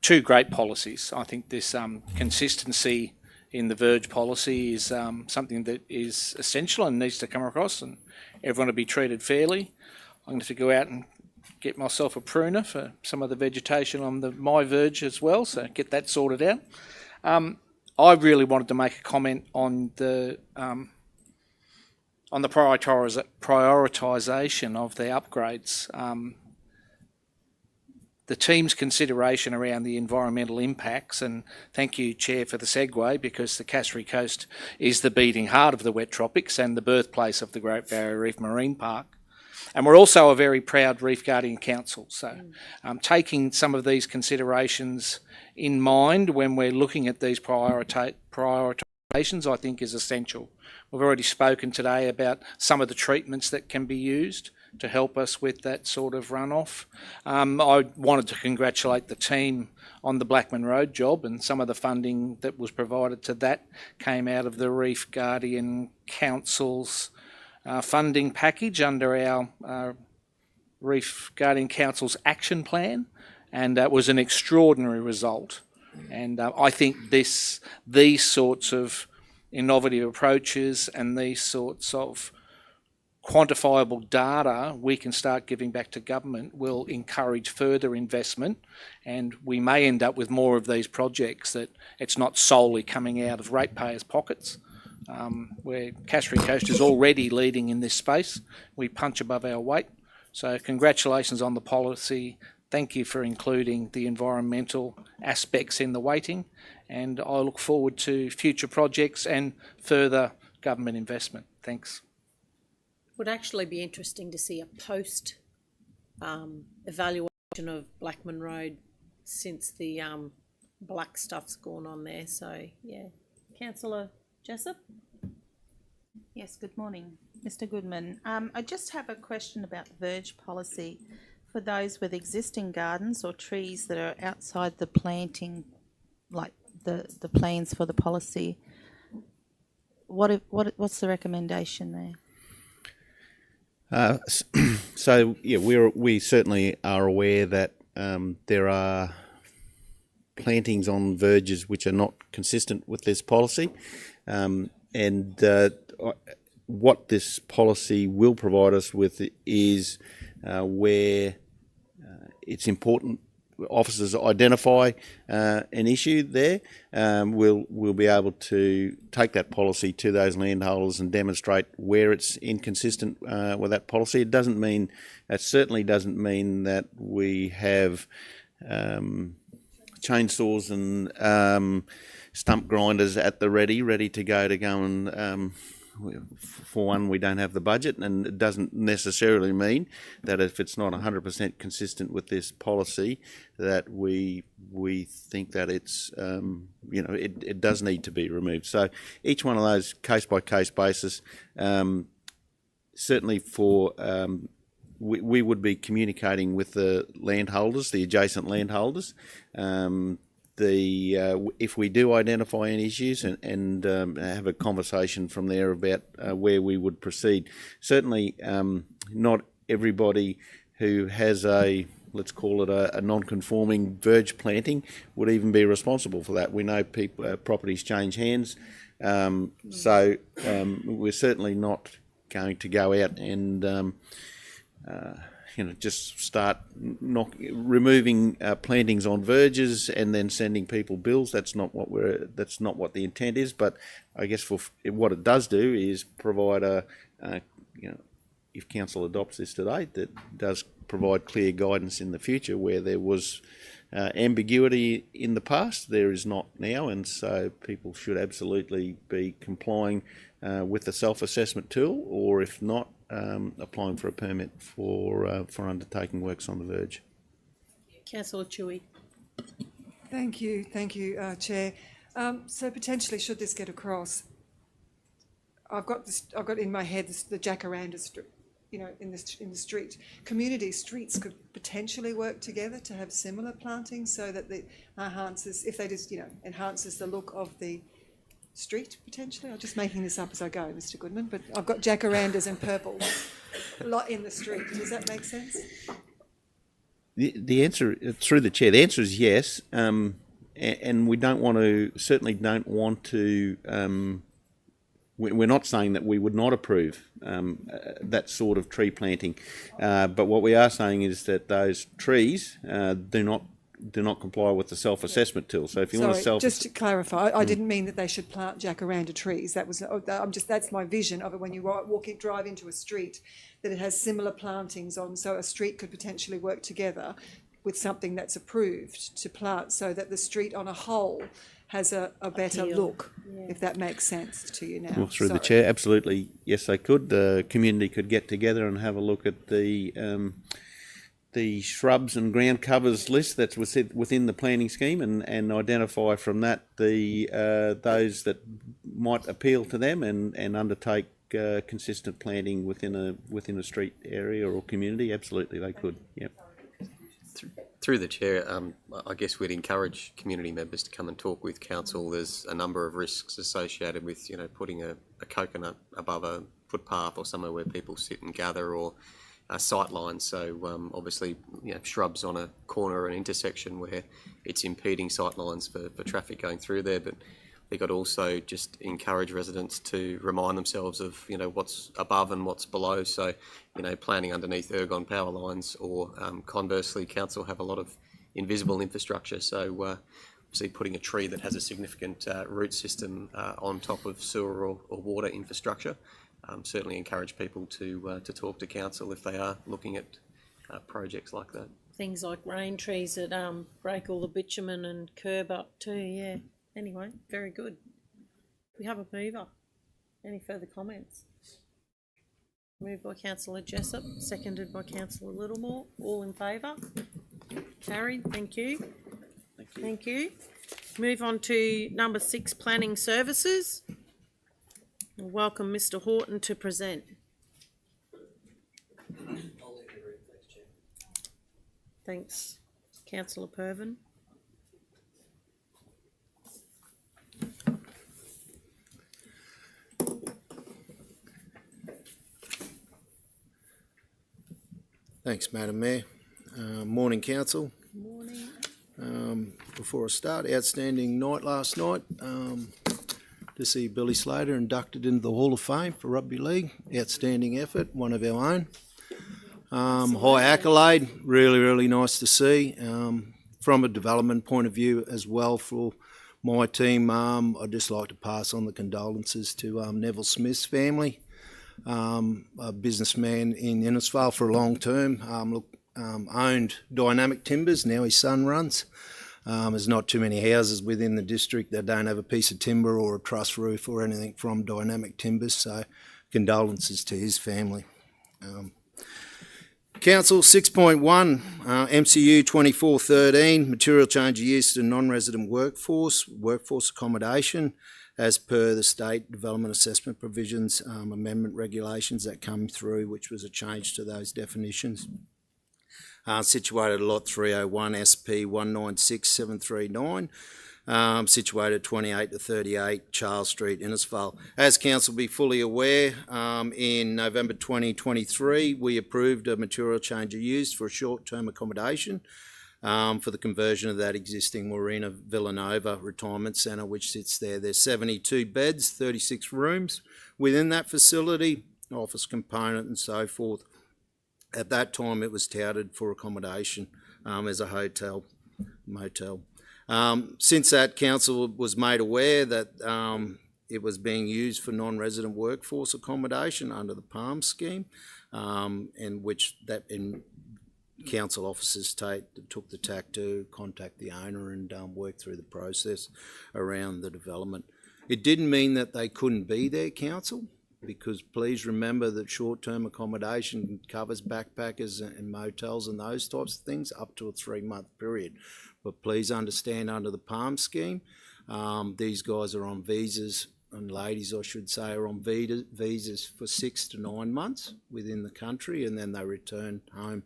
two great policies. I think this consistency in the verge policy is something that is essential and needs to come across, and everyone will be treated fairly. I'm going to have to go out and get myself a pruner for some of the vegetation on my verge as well, so get that sorted out. I really wanted to make a comment on the prioritisation of the upgrades. The team's consideration around the environmental impacts, and thank you, Chair, for the segue, because the Cassowary Coast is the beating heart of the wet tropics and the birthplace of the Great Barrier Reef Marine Park. And we're also a very proud Reef Guardian Council. So taking some of these considerations in mind when we're looking at these prioritisations, I think is essential. We've already spoken today about some of the treatments that can be used to help us with that sort of runoff. I wanted to congratulate the team on the Blackman Road job, and some of the funding that was provided to that came out of the Reef Guardian Council's funding package under our Reef Guardian Council's action plan, and that was an extraordinary result. And I think these sorts of innovative approaches and these sorts of quantifiable data we can start giving back to government will encourage further investment, and we may end up with more of these projects that it's not solely coming out of ratepayers' pockets. Where Cassowary Coast is already leading in this space, we punch above our weight. So congratulations on the policy. Thank you for including the environmental aspects in the weighting, and I look forward to future projects and further government investment. Thanks. Would actually be interesting to see a post evaluation of Blackman Road since the black stuff's gone on there. So yeah, Councillor Jessup. Yes, good morning, Mr. Goodman. I just have a question about the verge policy for those with existing gardens or trees that are outside the planting, like the plans for the policy. What's the recommendation there? So yeah, we certainly are aware that there are plantings on verges which are not consistent with this policy, and what this policy will provide us with is where it's important officers identify an issue there, we'll be able to take that policy to those landholders and demonstrate where it's inconsistent with that policy. It certainly doesn't mean that we have chainsaws and stump grinders at the ready to go and for one, we don't have the budget, and it doesn't necessarily mean that if it's not 100% consistent with this policy, that we think that it's it does need to be removed. So each one of those case by case basis, certainly for we would be communicating with the landholders, the adjacent landholders. If we do identify any issues and have a conversation from there about where we would proceed. Certainly not everybody who has let's call it a non-conforming verge planting would even be responsible for that. We know properties change hands, so we're certainly not going to go out and just start removing plantings on verges and then sending people bills. That's not what the intent is. But I guess what it does do is provide if council adopts this today, that does provide clear guidance in the future where there was ambiguity in the past. There is not now, and so people should absolutely be complying with the self-assessment tool, or if not, applying for a permit for undertaking works on the verge. Councillor Chewy. Thank you, Chair. So potentially, should this get across, I've got in my head the jacaranda, in the street. Community streets could potentially work together to have similar planting, so that it enhances the look of the street potentially. I'm just making this up as I go, Mr. Goodman, but I've got jacarandas and purple a lot in the street. Does that make sense? The answer, through the chair, the answer is yes, and we certainly don't want to. We're not saying that we would not approve that sort of tree planting, but what we are saying is that those trees do not comply with the self-assessment tool. So if you want to just to clarify, I didn't mean that they should plant jacaranda trees. That's my vision of it when you drive into a street, that it has similar plantings on, so a street could potentially work together with something that's approved to plant, so that the street on a whole has a better look, if that makes sense to you now. Well, through the chair, absolutely, yes, they could. The community could get together and have a look at the shrubs and ground covers list that's within the planning scheme, and identify from that those that might appeal to them, and undertake consistent planting within a street area or community. Absolutely, they could. Yep. Through the chair, I guess we'd encourage community members to come and talk with council. There's a number of risks associated with putting a coconut above a footpath or somewhere where people sit and gather, or sight lines. So obviously, shrubs on a corner or an intersection where it's impeding sight lines for traffic going through there. But we've got to also just encourage residents to remind themselves of what's above and what's below. So planting underneath ergon power lines, or conversely, council have a lot of invisible infrastructure. So obviously, putting a tree that has a significant root system on top of sewer or water infrastructure certainly encourage people to talk to council if they are looking at projects like that. Things like rain trees that break all the bitumen and curb up too, yeah. Anyway, very good. We have a mover. Any further comments? Moved by Councillor Jessup, seconded by Councillor Littlemore. All in favour? Carried, thank you. Thank you. Move on to number 6, Planning Services. We'll welcome Mr Horton to present. Thanks, Councillor Purvin. Thanks, Madam Mayor. Morning, Council. Morning. Before I start, outstanding night last night to see Billy Slater inducted into the Hall of Fame for Rugby League. Outstanding effort, one of our own. High accolade, really, really nice to see. From a development point of view as well for my team, I'd just like to pass on the condolences to Neville Smith's family. A businessman in Innisfail for a long term, owned Dynamic Timbers, now his son runs. There's not too many houses within the district that don't have a piece of timber or a truss roof or anything from Dynamic Timbers, so condolences to his family. Council 6.1, MCU 2413, material change of use to non-resident workforce accommodation, as per the State Development Assessment Provisions amendment regulations that come through, which was a change to those definitions. Situated at Lot 301 SP 196739, situated 28 to 38 Charles Street, Innisfail. As Council be fully aware, in November 2023, we approved a material change of use for a short-term accommodation for the conversion of that existing Marina Villanova Retirement Centre, which sits there. There's 72 beds, 36 rooms within that facility, office component and so forth. At that time, it was touted for accommodation as a hotel, motel. Since that, Council was made aware that it was being used for non-resident workforce accommodation under the PALM scheme, in which council officers took the tack to contact the owner and work through the process around the development. It didn't mean that they couldn't be there, Council, because please remember that short-term accommodation covers backpackers and motels and those types of things up to a 3-month period. But please understand, under the PALM scheme, these guys are on visas, and ladies I should say are on visas for 6 to 9 months within the country, and then they return home.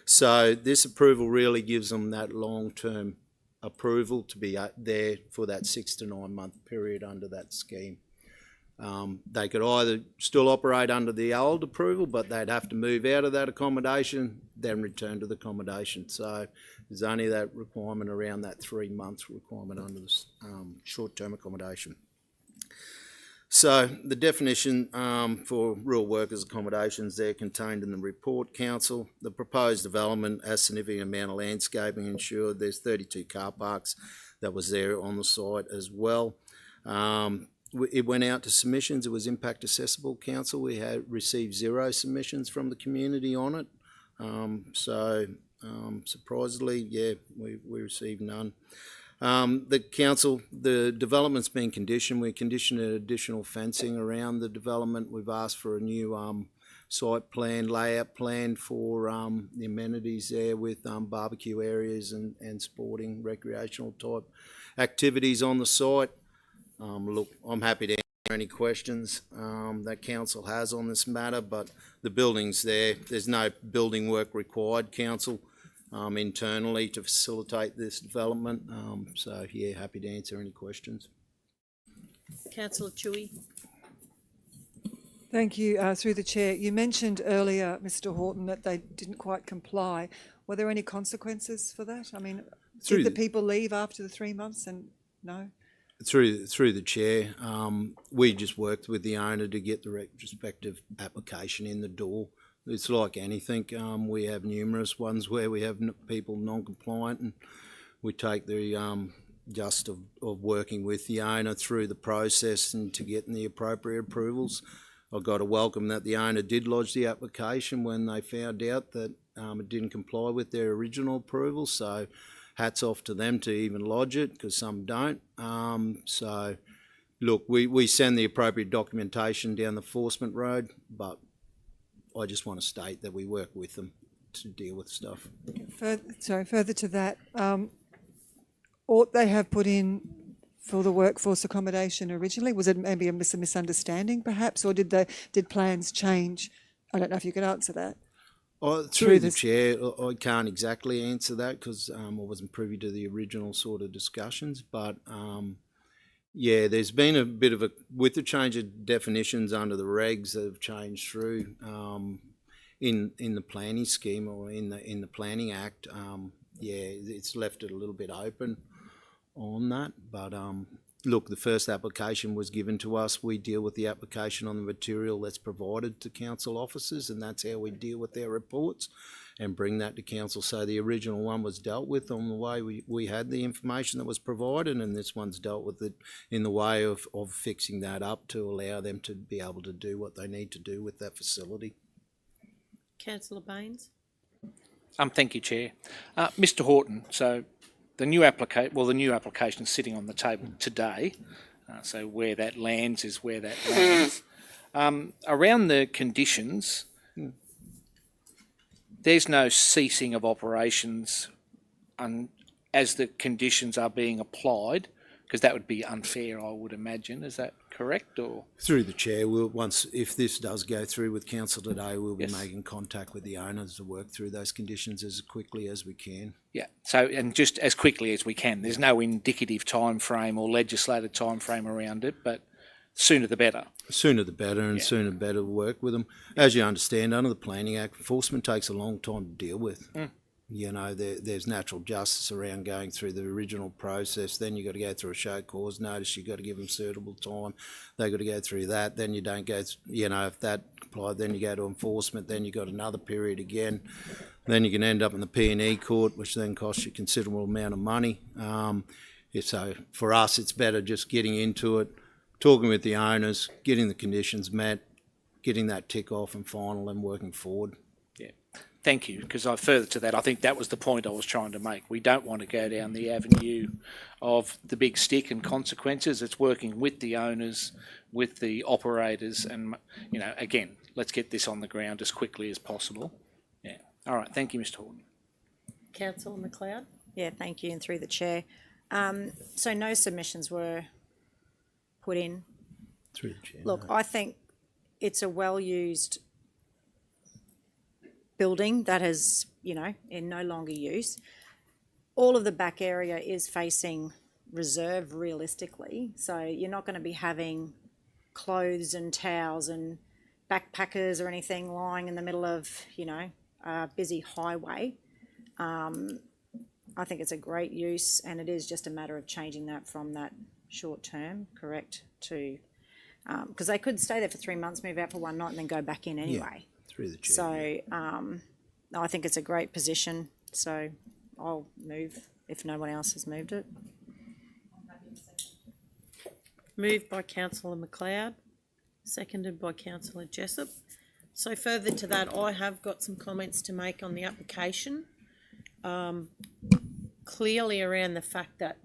So this approval really gives them that long-term approval to be there for that 6 to 9 month period under that scheme. They could either still operate under the old approval, but they'd have to move out of that accommodation, then return to the accommodation. So there's only that requirement around that 3 months requirement under the short-term accommodation. So the definition for rural workers accommodations there contained in the report, Council. The proposed development has significant amount of landscaping ensured. There's 32 car parks that was there on the site as well. It went out to submissions. It was impact accessible, Council. We had received 0 submissions from the community on it. Surprisingly, yeah, we received none. The council, the development's been conditioned. We conditioned additional fencing around the development. We've asked for a new site plan, layout plan for the amenities there with barbecue areas and sporting, recreational type activities on the site. Look, I'm happy to answer any questions that council has on this matter, but the building's there. There's no building work required, Council, internally to facilitate this development. So, yeah, happy to answer any questions. Councillor Chewy. Thank you. Through the chair, you mentioned earlier, Mr. Horton, that they didn't quite comply. Were there any consequences for that? I mean, did the people leave after the 3 months and no? Through the chair, we just worked with the owner to get the retrospective application in the door. It's like anything. We have numerous ones where we have people non-compliant, and we take the of working with the owner through the process and to getting the appropriate approvals. I've got to welcome that the owner did lodge the application when they found out that it didn't comply with their original approval. So hats off to them to even lodge it, because some don't. So look, we send the appropriate documentation down the enforcement road, but I just want to state that we work with them to deal with stuff. Further to that, ought they have put in for the workforce accommodation originally? Was it maybe a misunderstanding perhaps, or did plans change? I don't know if you could answer that. Through the chair, I can't exactly answer that because I wasn't privy to the original sort of discussions, but yeah, there's been a bit of with the change of definitions under the regs that have changed through in the planning scheme or in the Planning Act. Yeah, it's left it a little bit open on that, but look, the first application was given to us. We deal with the application on the material that's provided to council officers, and that's how we deal with their reports and bring that to council. So the original one was dealt with on the way we had the information that was provided, and this one's dealt with it in the way of fixing that up to allow them to be able to do what they need to do with that facility. Councillor Baines. Thank you, Chair. Mr. Horton, so the new application is sitting on the table today. So where that lands is where that lands. Around the conditions, there's no ceasing of operations as the conditions are being applied, because that would be unfair, I would imagine. Is that correct? Or through the chair, if this does go through with council today, we'll be making contact with the owners to work through those conditions as quickly as we can. Yeah. So, and just as quickly as we can. There's no indicative time frame or legislated time frame around it, but sooner the better. Sooner the better, and sooner the better to work with them. As you understand, under the Planning Act, enforcement takes a long time to deal with. You know, there's natural justice around going through the original process. Then you've got to go through a show cause notice. You've got to give them suitable time. They've got to go through that. Then you don't go, if that applied, then you go to enforcement. Then you've got another period again. Then you can end up in the P&E court, which then costs you a considerable amount of money. So for us, it's better just getting into it, talking with the owners, getting the conditions met, getting that tick off and final, and working forward. Thank you, because further to that, I think that was the point I was trying to make. We don't want to go down the avenue of the big stick and consequences. It's working with the owners, with the operators, and, again, let's get this on the ground as quickly as possible. Yeah. All right. Thank you, Mr. Horton. Councillor McLeod. Yeah, thank you, and through the chair. So no submissions were put in. Through the chair. Look, I think it's a well-used building that is, in no longer use. All of the back area is facing reserve realistically, so you're not going to be having clothes and towels and backpackers or anything lying in the middle of, a busy highway. I think it's a great use, and it is just a matter of changing that from that short term, correct, to, because they could stay there for 3 months, move out for one night and then go back in anyway. Through the chair. So I think it's a great position. So I'll move if no one else has moved it. Moved by Councillor McLeod, seconded by Councillor Jessup. So further to that, I have got some comments to make on the application. Clearly around the fact that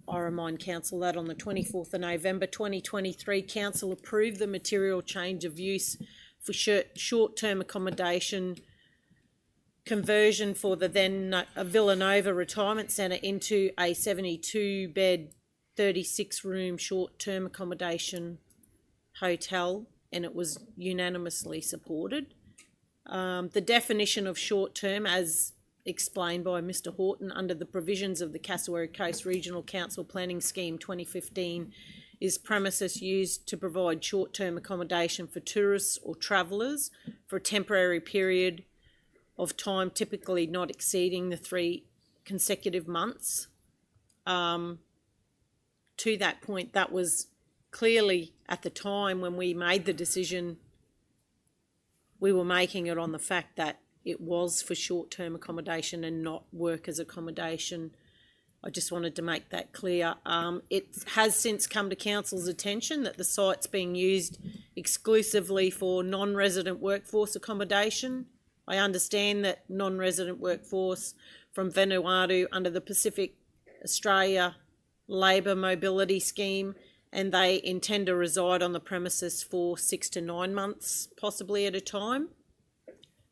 I remind Council that on the 24th of November 2023, Council approved the material change of use for short-term accommodation conversion for the then Villanova Retirement Centre into a 72-bed, 36-room short-term accommodation hotel, and it was unanimously supported. The definition of short-term, as explained by Mr. Horton, under the provisions of the Cassowary Coast Regional Council Planning Scheme 2015, is premises used to provide short-term accommodation for tourists or travellers for a temporary period of time, typically not exceeding the 3 consecutive months. To that point, that was clearly at the time when we made the decision, we were making it on the fact that it was for short-term accommodation and not workers' accommodation. I just wanted to make that clear. It has since come to council's attention that the site's being used exclusively for non-resident workforce accommodation. I understand that non-resident workforce from Vanuatu under the Pacific Australia Labour Mobility Scheme, and they intend to reside on the premises for 6 to 9 months, possibly at a time.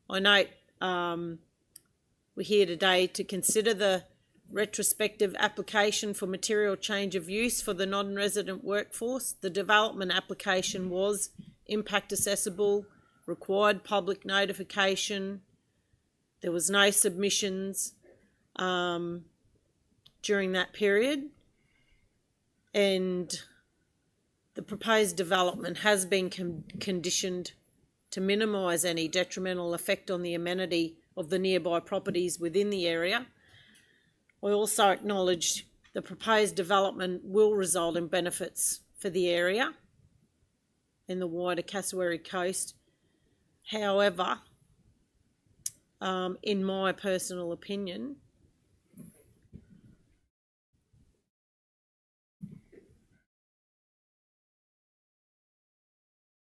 I note we're here today to consider the retrospective application for material change of use for the non-resident workforce. The development application was impact accessible, required public notification. There was no submissions during that period, and the proposed development has been conditioned to minimise any detrimental effect on the amenity of the nearby properties within the area. I also acknowledge the proposed development will result in benefits for the area and the wider Cassowary coast. However, in my personal opinion,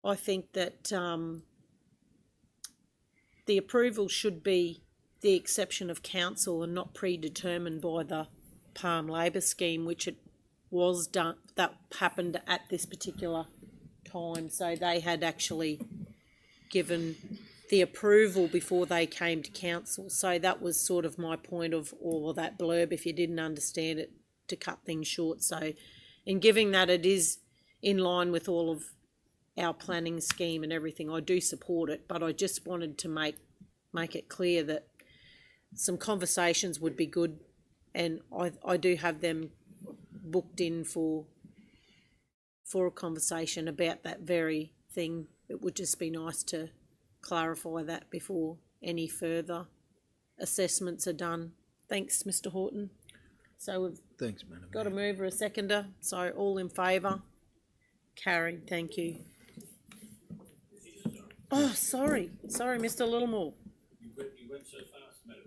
I think that the approval should be the exception of council and not predetermined by the Palm Labour Scheme, which it was done, that happened at this particular time. So they had actually given the approval before they came to council. So that was sort of my point of all of that blurb, if you didn't understand it, to cut things short. So in giving that it is in line with all of our planning scheme and everything, I do support it, but I just wanted to make it clear that some conversations would be good, and I do have them booked in for a conversation about that very thing. It would just be nice to clarify that before any further assessments are done. Thanks, Mr. Horton. So we've got a mover, a seconder. So all in favour? Carried. Thank you. Oh, sorry, Mr. Littlemore. You went so fast, madam.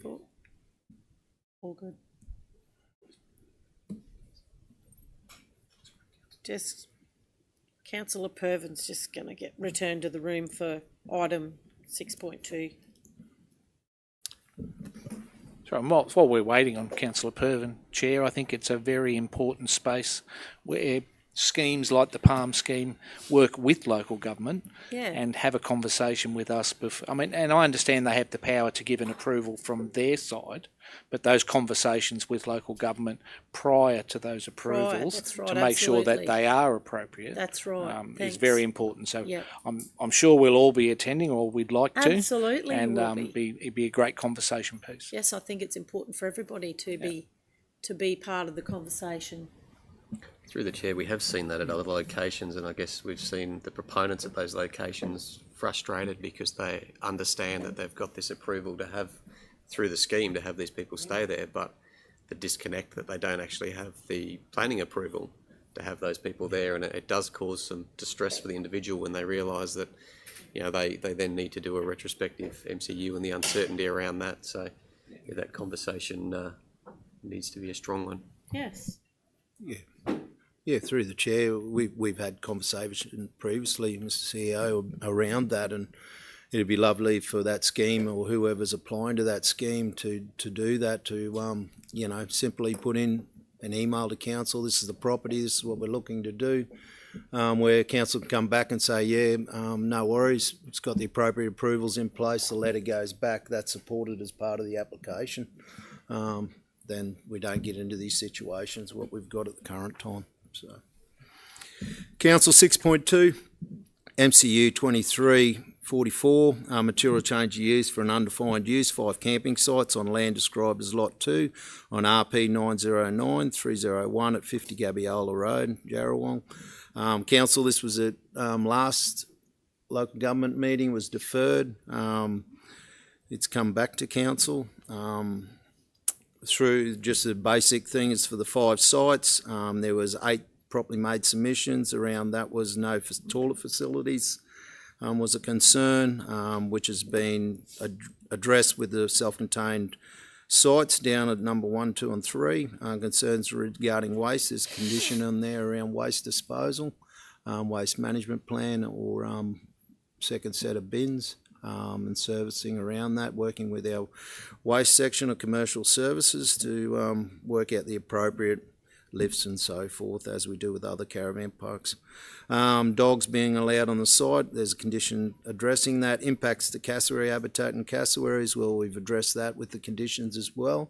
Four. All good. Just Councillor Pervin's just going to get returned to the room for item 6.2. So while we're waiting on Councillor Pervin, Chair, I think it's a very important space where schemes like the Palm scheme work with local government and have a conversation with us. And I understand they have the power to give an approval from their side, but those conversations with local government prior to those approvals to make sure that they are appropriate. That's right. Is very important. So I'm sure we'll all be attending, or we'd like to. Absolutely, and it'd be a great conversation piece. Yes, I think it's important for everybody to be part of the conversation. Through the chair, we have seen that at other locations, and I guess we've seen the proponents at those locations frustrated because they understand that they've got this approval to have, through the scheme, to have these people stay there, but the disconnect that they don't actually have the planning approval to have those people there, and it does cause some distress for the individual when they realise that, you know, they then need to do a retrospective MCU and the uncertainty around that. So that conversation needs to be a strong one. Yes. Yeah, through the chair, we've had conversation previously, Mr. CEO, around that, and it'd be lovely for that scheme or whoever's applying to that scheme to do that, to simply put in an email to council. This is the property. This is what we're looking to do. Where council can come back and say, no worries, it's got the appropriate approvals in place. The letter goes back. That's supported as part of the application. Then we don't get into these situations, what we've got at the current time. So, Council 6.2, MCU 2344, material change of use for an undefined use, 5 camping sites on land described as Lot 2 on RP 909 301 at 50 Gabiola Road, Jarrawong. Council, this was at last local government meeting, was deferred. It's come back to council. Through just the basic thing is for the 5 sites. There was 8 properly made submissions. Around that was no toilet facilities. was a concern, which has been addressed with the self-contained sites down at number 1, 2 and 3. Concerns regarding waste, there's a condition on there around waste disposal, waste management plan, or second set of bins, and servicing around that, working with our waste section of commercial services to work out the appropriate lifts and so forth, as we do with other caravan parks. Dogs being allowed on the site, there's a condition addressing that. Impacts to cassowary habitat and cassowaries, well, we've addressed that with the conditions as well.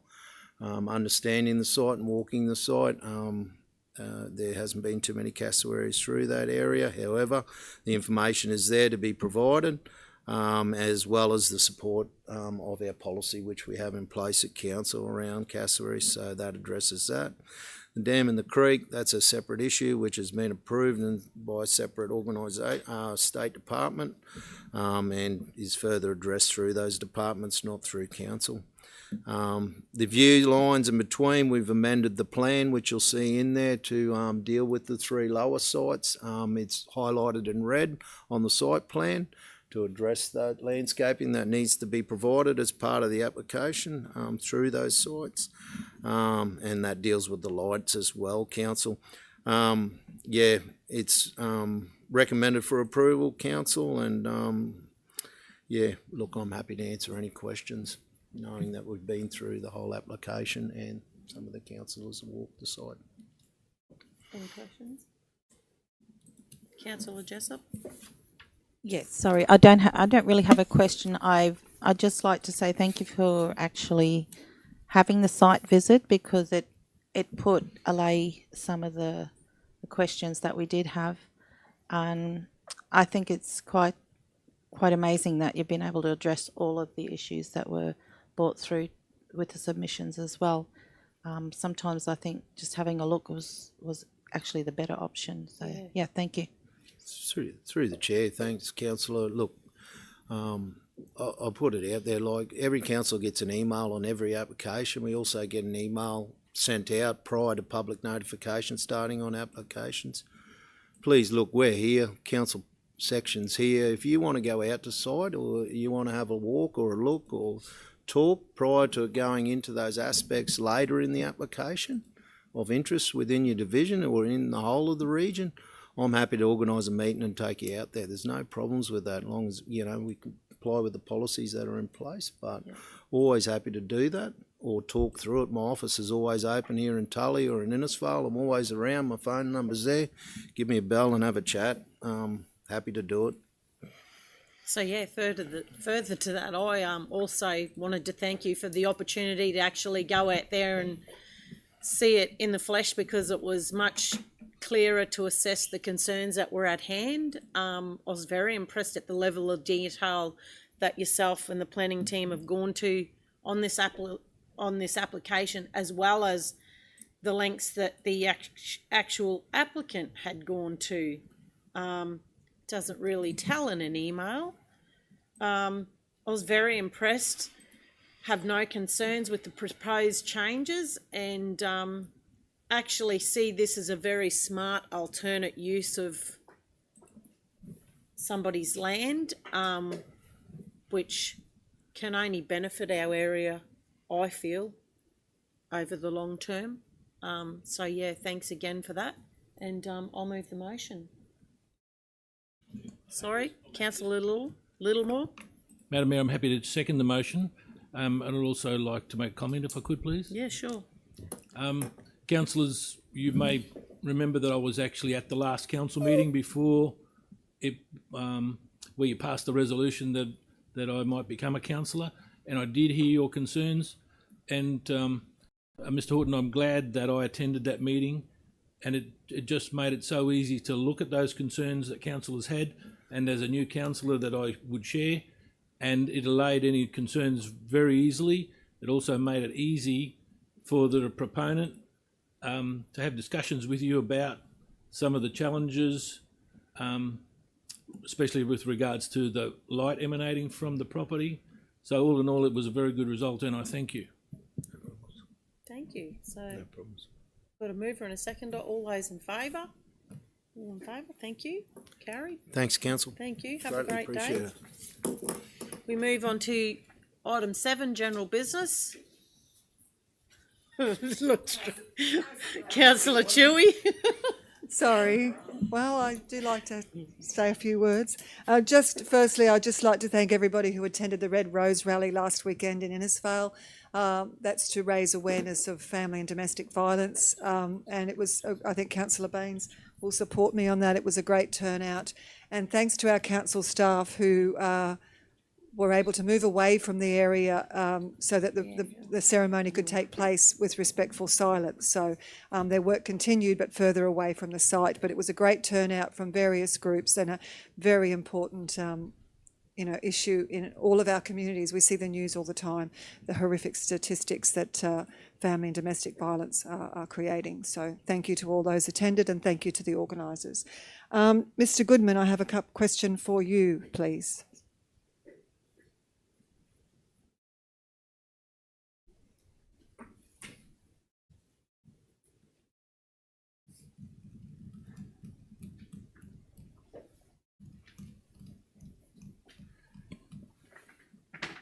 Understanding the site and walking the site, there hasn't been too many cassowaries through that area. However, the information is there to be provided, as well as the support of our policy, which we have in place at council around cassowaries, so that addresses that. The dam in the creek, that's a separate issue which has been approved by a separate state department, and is further addressed through those departments, not through council. The view lines in between, we've amended the plan, which you'll see in there, to deal with the 3 lower sites. It's highlighted in red on the site plan to address that landscaping that needs to be provided as part of the application through those sites, and that deals with the lights as well, council. Yeah, it's recommended for approval, council, and yeah, look, I'm happy to answer any questions, knowing that we've been through the whole application and some of the councillors have walked the site. Any questions? Councillor Jessup? Yes, sorry, I don't really have a question. I'd just like to say thank you for actually having the site visit, because it put allay some of the questions that we did have, and I think it's quite amazing that you've been able to address all of the issues that were brought through with the submissions as well. Sometimes I think just having a look was actually the better option. So yeah, thank you. Through the chair, thanks, councillor. Look, I'll put it out there, like every council gets an email on every application. We also get an email sent out prior to public notification starting on applications. Please look, we're here, council sections here. If you want to go out to site, or you want to have a walk or a look or talk prior to going into those aspects later in the application of interest within your division or in the whole of the region, I'm happy to organise a meeting and take you out there. There's no problems with that, as long as, you know, we comply with the policies that are in place. But always happy to do that or talk through it. My office is always open here in Tully or in Innisfail. I'm always around. My phone number's there. Give me a bell and have a chat. Happy to do it. So yeah, further to that, I also wanted to thank you for the opportunity to actually go out there and see it in the flesh, because it was much clearer to assess the concerns that were at hand. I was very impressed at the level of detail that yourself and the planning team have gone to on this application, as well as the lengths that the actual applicant had gone to. Doesn't really tell in an email. I was very impressed, have no concerns with the proposed changes, and actually see this as a very smart alternate use of somebody's land, which can only benefit our area, I feel, over the long term. So yeah, thanks again for that, and I'll move the motion. Sorry, Councillor Littlemore. Madam Mayor, I'm happy to second the motion, and I'd also like to make a comment if I could, please. Yeah, sure. Councillors, you may remember that I was actually at the last council meeting before it, where you passed the resolution that I might become a councillor, and I did hear your concerns. And Mr. Horton, I'm glad that I attended that meeting, and it just made it so easy to look at those concerns that councillors had, and as a new councillor that I would share, and it allayed any concerns very easily. It also made it easy for the proponent to have discussions with you about some of the challenges, especially with regards to the light emanating from the property. So all in all, it was a very good result, and I thank you. Thank you. So, no problems. Got a mover and a seconder. All those in favour? All in favour? Thank you. Carried. Thanks, Council. Thank you. Have Greatly a great appreciate day. it. We move on to item 7, general business. Councillor Chewy. Sorry. Well, I do like to say a few words. Just firstly, I'd just like to thank everybody who attended the Red Rose Rally last weekend in Innisfail. That's to raise awareness of family and domestic violence. And it was, I think Councillor Baines will support me on that. It was a great turnout. And thanks to our council staff who were able to move away from the area so that the ceremony could take place with respectful silence. So their work continued but further away from the site. But it was a great turnout from various groups and a very important issue in all of our communities. We see the news all the time, the horrific statistics that family and domestic violence are creating. So thank you to all those attended and thank you to the organisers. Mr Goodman, I have a question for you, please.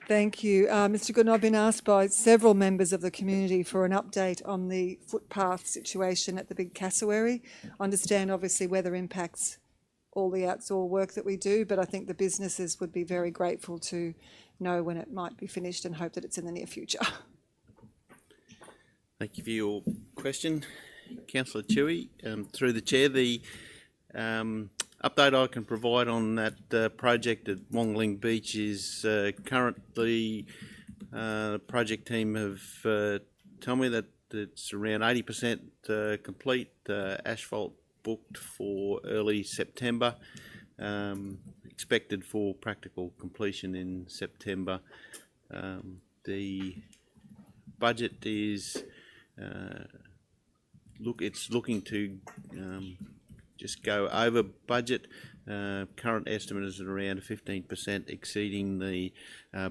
Thank you. Mr Goodman, I've been asked by several members of the community for an update on the footpath situation at the big Cassowary. I understand obviously weather impacts all the outdoor work that we do, but I think the businesses would be very grateful to know when it might be finished and hope that it's in the near future. Thank you for your question, Councillor Chewy. Through the chair, the update I can provide on that project at Wongling Beach is currently the project team have told me that it's around 80% complete, asphalt booked for early September, expected for practical completion in September. The budget is it's looking to just go over budget. Current estimate is at around 15% exceeding the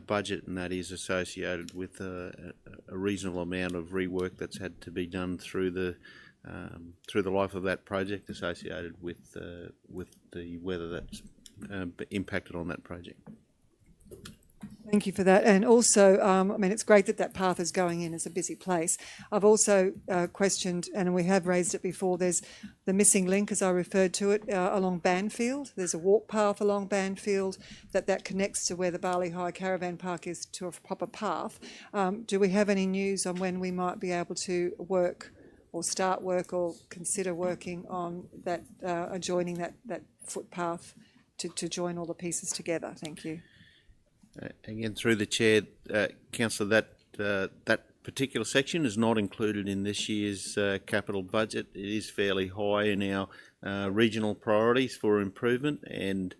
budget, and that is associated with a reasonable amount of rework that's had to be done through the life of that project, associated with the weather that's impacted on that project. Thank you for that. And also, I mean, it's great that that path is going in. It's a busy place. I've also questioned, and we have raised it before, there's the missing link, as I referred to it, along Banfield. There's a walk path along Banfield that connects to where the Barley High Caravan Park is to a proper path. Do we have any news on when we might be able to work or start work or consider working on that, adjoining that footpath to join all the pieces together? Thank you. Again, through the chair, Councillor, that particular section is not included in this year's capital budget. It is fairly high in our regional priorities for improvement, and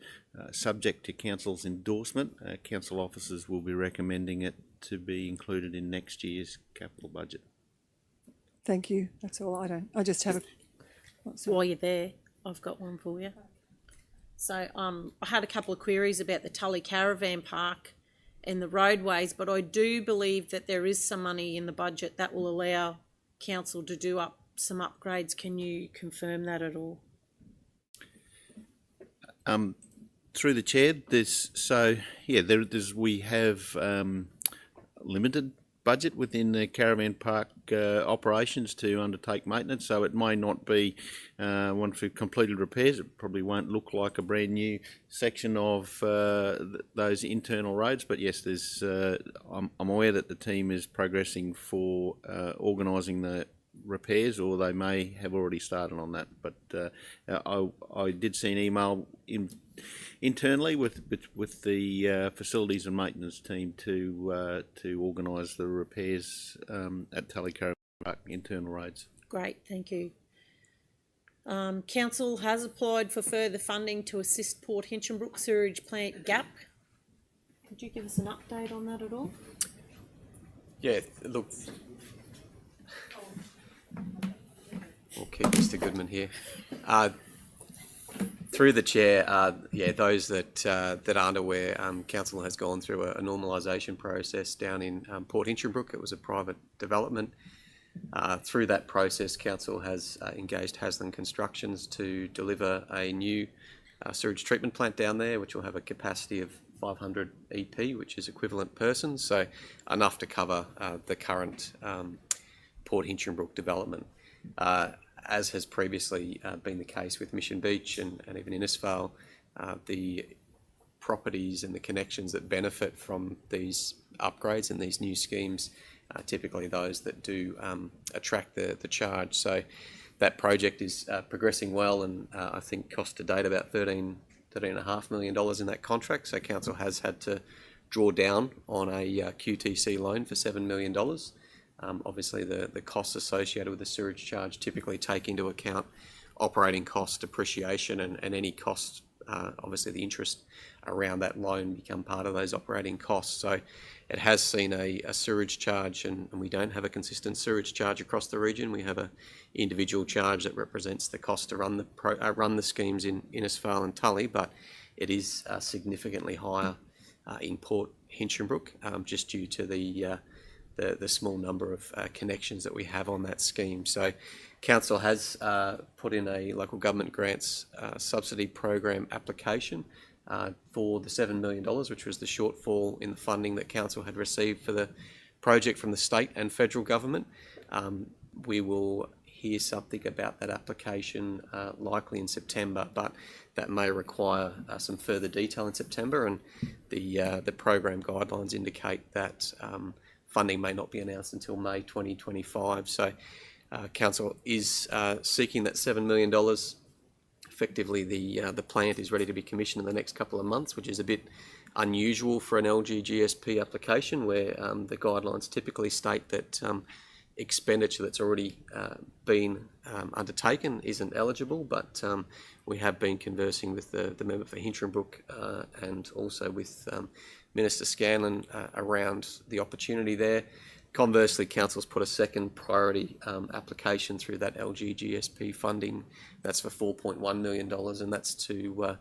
subject to council's endorsement, council officers will be recommending it to be included in next year's capital budget. Thank you. That's all. I just have a... While you're there, I've got one for you. So I had a couple of queries about the Tully Caravan Park and the roadways, but I do believe that there is some money in the budget that will allow council to do some upgrades. Can you confirm that at all? Through the chair, we have limited budget within the caravan park operations to undertake maintenance, so it may not be once we've completed repairs, it probably won't look like a brand new section of those internal roads. But yes, there's I'm aware that the team is progressing for organising the repairs, or they may have already started on that. But I did see an email internally with the facilities and maintenance team to organise the repairs at Tully Caravan Park internal roads. Great, thank you. Council has applied for further funding to assist Port Hinchinbrook Sewerage Plant Gap. Could you give us an update on that at all? Yeah, look. We'll keep Mr. Goodman here. Through the chair, those that aren't aware, council has gone through a normalisation process down in Port Hinchinbrook. It was a private development. Through that process, Council has engaged Haslam Constructions to deliver a new sewage treatment plant down there, which will have a capacity of 500 EP, which is equivalent persons, so enough to cover the current Port Hinchinbrook development. As has previously been the case with Mission Beach and even Innisfail, the properties and the connections that benefit from these upgrades and these new schemes are typically those that do attract the charge. So that project is progressing well, and I think cost to date about $13.5 million in that contract. So Council has had to draw down on a QTC loan for $7 million. Obviously, the costs associated with the sewage charge typically take into account operating costs, depreciation, and any costs. Obviously, the interest around that loan become part of those operating costs. So it has seen a sewage charge, and we don't have a consistent sewage charge across the region. We have an individual charge that represents the cost to run the schemes in Innisfail and Tully, but it is significantly higher in Port Hinchinbrook, just due to the small number of connections that we have on that scheme. So Council has put in a local government grants subsidy program application for the $7 million, which was the shortfall in the funding that Council had received for the project from the state and federal government. We will hear something about that application likely in September, but that may require some further detail in September, and the program guidelines indicate that funding may not be announced until May 2025. So Council is seeking that $7 million. Effectively, the plant is ready to be commissioned in the next couple of months, which is a bit unusual for an LGGSP application, where the guidelines typically state that expenditure that's already been undertaken isn't eligible. But we have been conversing with the member for Hinchinbrook and also with Minister Scanlon around the opportunity there. Conversely, Council's put a second priority application through that LGGSP funding. That's for $4.1 million, and that's to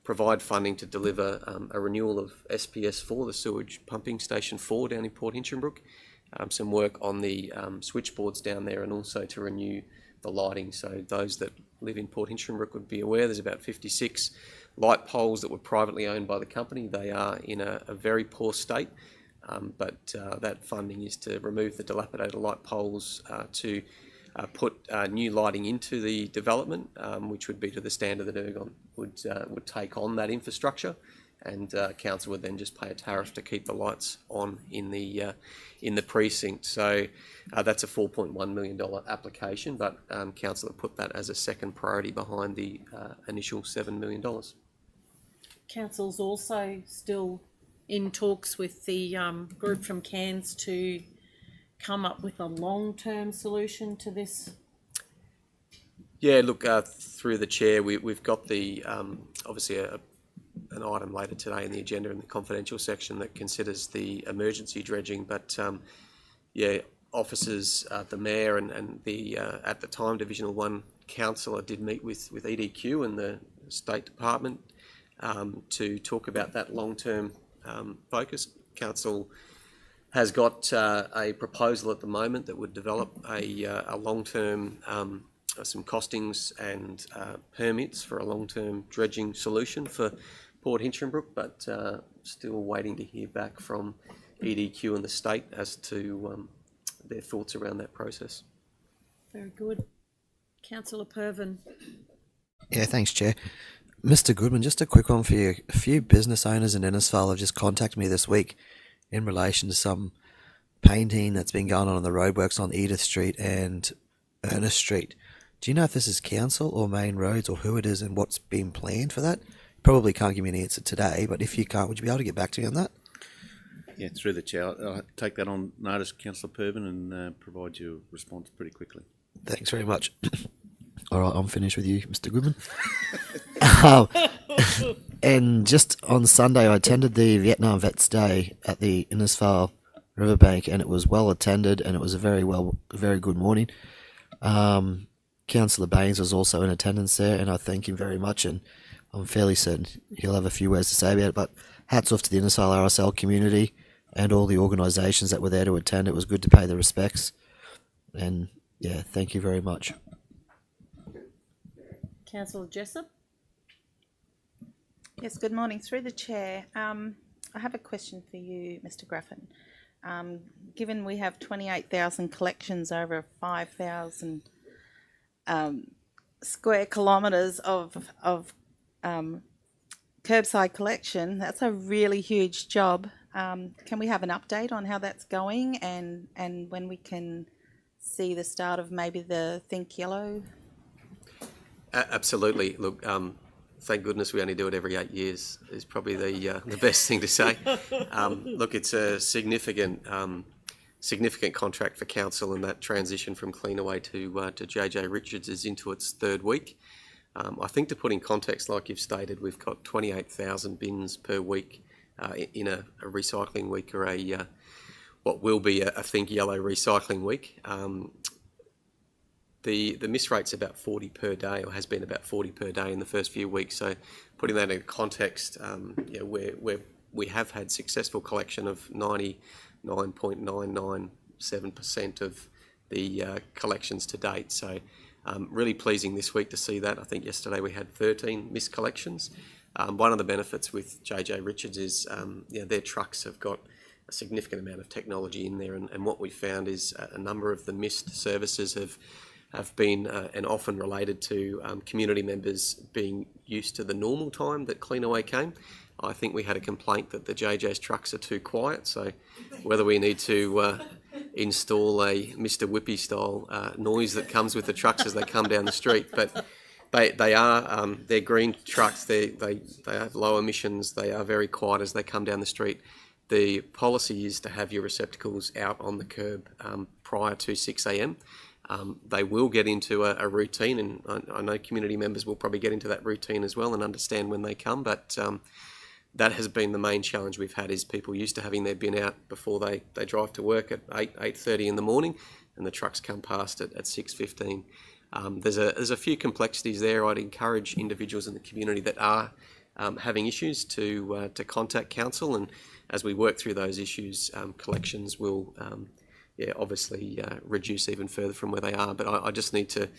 provide funding to deliver a renewal of SPS 4, the sewage pumping station 4 down in Port Hinchinbrook, some work on the switchboards down there, and also to renew the lighting. So those that live in Port Hinchinbrook would be aware there's about 56 light poles that were privately owned by the company. They are in a very poor state. But that funding is to remove the dilapidated light poles, to put new lighting into the development, which would be to the standard that Ergon would take on that infrastructure, and Council would then just pay a tariff to keep the lights on in the precinct. So that's a $4.1 million application, but Council have put that as a second priority behind the initial $7 million. Council's also still in talks with the group from Cairns to come up with a long-term solution to this? Yeah, look, through the chair, we've got the obviously an item later today in the agenda in the confidential section that considers the emergency dredging, but yeah, officers, the mayor and the at the time Divisional 1 councillor did meet with EDQ and the State Department to talk about that long-term focus. Council has got a proposal at the moment that would develop a long-term, some costings and permits for a long-term dredging solution for Port Hinchinbrook, but still waiting to hear back from EDQ and the state as to their thoughts around that process. Very good. Councillor Pervin. Yeah, thanks, Chair. Mr. Goodman, just a quick one for you. A few business owners in Innisfail have just contacted me this week in relation to some painting that's been going on the roadworks on Edith Street and Ernest Street. Do you know if this is council or main roads or who it is and what's been planned for that? Probably can't give me an answer today, but if you can't, would you be able to get back to me on that? Yeah, through the chair. I'll take that on notice, Councillor Pervin, and provide you a response pretty quickly. Thanks very much. All right, I'm finished with you, Mr. Goodman. And just on Sunday, I attended the Vietnam Vets Day at the Innisfail Riverbank, and it was well attended, and it was a very good morning. Councillor Baines was also in attendance there, and I thank him very much, and I'm fairly certain he'll have a few words to say about it. But hats off to the Innisfail RSL community and all the organisations that were there to attend. It was good to pay the respects. And yeah, thank you very much. Councillor Jessup? Yes, good morning. Through the chair, I have a question for you, Mr. Graffin. Given we have 28,000 collections over 5,000 square kilometres of curbside collection, that's a really huge job. Can we have an update on how that's going and when we can see the start of maybe the Think Yellow? Absolutely. Look, thank goodness we only do it every 8 years is probably the best thing to say. Look, it's a significant contract for council, and that transition from Cleanaway to JJ Richards is into its third week. I think to put in context, like you've stated, we've got 28,000 bins per week in a recycling week, or what will be a Think Yellow recycling week. The miss rate's about 40 per day, or has been about 40 per day in the first few weeks. So putting that in context, we have had successful collection of 99.997% of the collections to date. So really pleasing this week to see that. I think yesterday we had 13 missed collections. One of the benefits with JJ Richards is their trucks have got a significant amount of technology in there, and what we found is a number of the missed services have been and often related to community members being used to the normal time that Cleanaway came. I think we had a complaint that the JJ's trucks are too quiet, so whether we need to install a Mr. Whippy style noise that comes with the trucks as they come down the street. But they're green trucks, they have low emissions, they are very quiet as they come down the street. The policy is to have your receptacles out on the curb prior to 6 a.m. They will get into a routine, and I know community members will probably get into that routine as well and understand when they come, but that has been the main challenge we've had, is people used to having their bin out before they drive to work at 8:30 in the morning, and the trucks come past at 6:15. There's a few complexities there. I'd encourage individuals in the community that are having issues to contact council, and as we work through those issues, collections will obviously reduce even further from where they are. But I just need to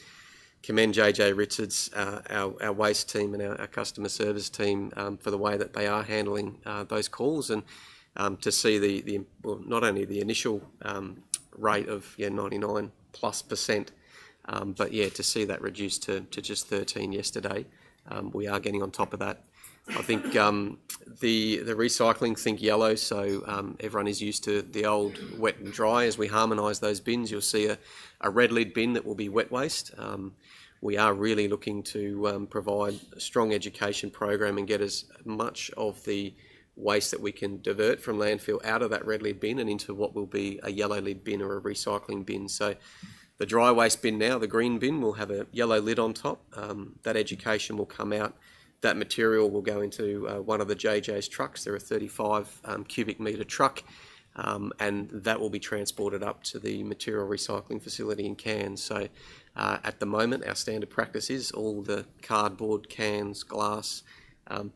commend JJ Richards, our waste team and our customer service team for the way that they are handling those calls, and to see not only the initial rate of 99+%, but to see that reduced to just 13 yesterday. We are getting on top of that. I think the recycling Think Yellow, so everyone is used to the old wet and dry. As we harmonise those bins, you'll see a red lid bin that will be wet waste. We are really looking to provide a strong education program and get as much of the waste that we can divert from landfill out of that red lid bin and into what will be a yellow lid bin or a recycling bin. So the dry waste bin now, the green bin, will have a yellow lid on top. That education will come out. That material will go into one of the JJ's trucks. They're a 35 cubic metre truck, and that will be transported up to the material recycling facility in Cairns. So at the moment, our standard practice is all the cardboard, cans, glass,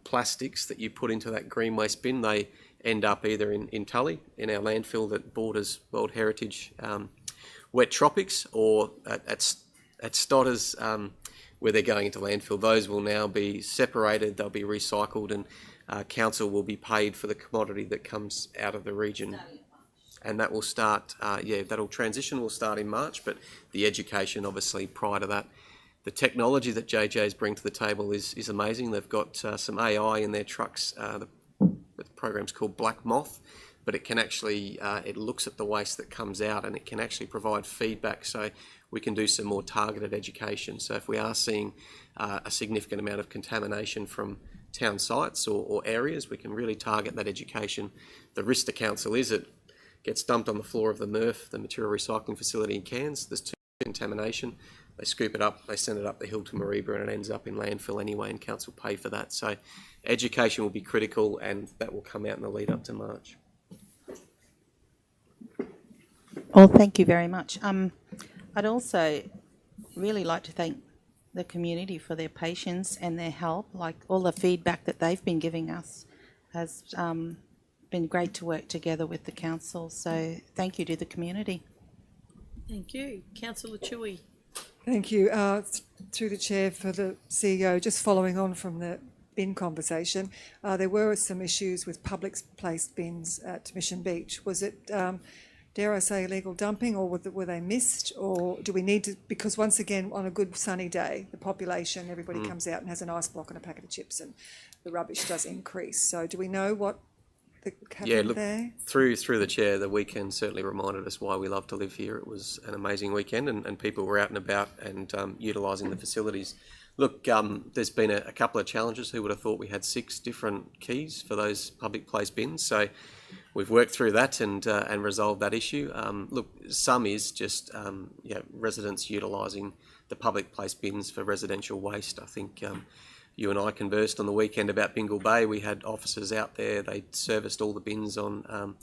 plastics that you put into that green waste bin, they end up either in Tully, in our landfill that borders World Heritage wet tropics, or at Stodders, where they're going into landfill. Those will now be separated, they'll be recycled, and council will be paid for the commodity that comes out of the region. And that will start, transition will start in March, but the education obviously prior to that. The technology that JJ's bring to the table is amazing. They've got some AI in their trucks. The program's called Black Moth, but it can actually, it looks at the waste that comes out, and it can actually provide feedback, so we can do some more targeted education. So if we are seeing a significant amount of contamination from town sites or areas, we can really target that education. The risk to council is it gets dumped on the floor of the MRF, the material recycling facility in Cairns. There's too much contamination. They scoop it up, they send it up the hill to Mareeba, and it ends up in landfill anyway, and council pay for that. So education will be critical, and that will come out in the lead up to March. Well, thank you very much. I'd also really like to thank the community for their patience and their help. Like, all the feedback that they've been giving us has been great to work together with the council. So thank you to the community. Thank you. Councillor Chewy. Thank you. Through the chair for the CEO, just following on from the bin conversation, there were some issues with public placed bins at Mission Beach. Was it, dare I say, illegal dumping, or were they missed, or do we need to, because once again, on a good sunny day, the population, everybody comes out and has an ice block and a packet of chips, and the rubbish does increase. So do we know what happened there? Through the chair, the weekend certainly reminded us why we love to live here. It was an amazing weekend, and people were out and about and utilising the facilities. Look, there's been a couple of challenges. Who would have thought we had 6 different keys for those public place bins? So we've worked through that and resolved that issue. Look, some is just residents utilising the public place bins for residential waste. I think you and I conversed on the weekend about Bingle Bay. We had officers out there. They serviced all the bins on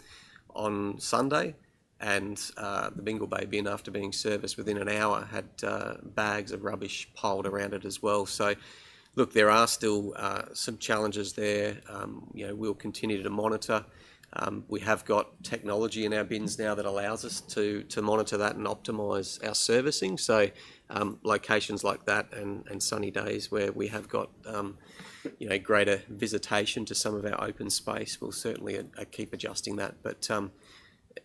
Sunday. And the Bingle Bay bin, after being serviced within an hour, had bags of rubbish piled around it as well. So, look, there are still some challenges there. We'll continue to monitor. We have got technology in our bins now that allows us to monitor that and optimise our servicing. So, locations like that and sunny days where we have got greater visitation to some of our open space, we'll certainly keep adjusting that. But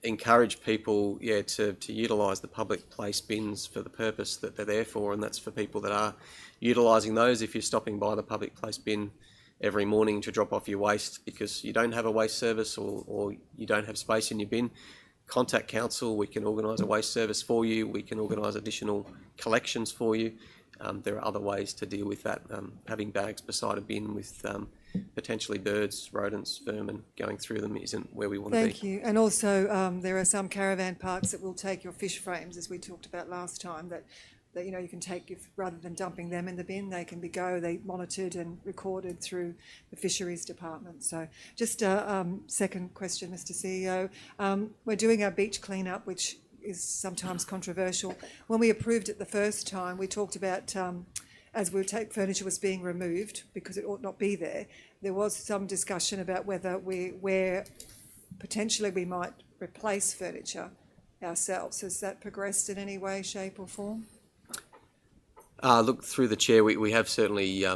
encourage people to utilise the public place bins for the purpose that they're there for, and that's for people that are utilising those. If you're stopping by the public place bin every morning to drop off your waste because you don't have a waste service or you don't have space in your bin, contact council. We can organise a waste service for you. We can organise additional collections for you. There are other ways to deal with that. Having bags beside a bin with potentially birds, rodents, vermin going through them isn't where we want to be. Thank you. And also there are some caravan parks that will take your fish frames, as we talked about last time, that you can take, rather than dumping them in the bin, they can they monitored and recorded through the fisheries department. So just a second question, Mr. CEO. We're doing our beach cleanup, which is sometimes controversial. When we approved it the first time, we talked about furniture was being removed because it ought not be there. There was some discussion about where potentially we might replace furniture ourselves. Has that progressed in any way, shape or form? Look, through the chair, we have certainly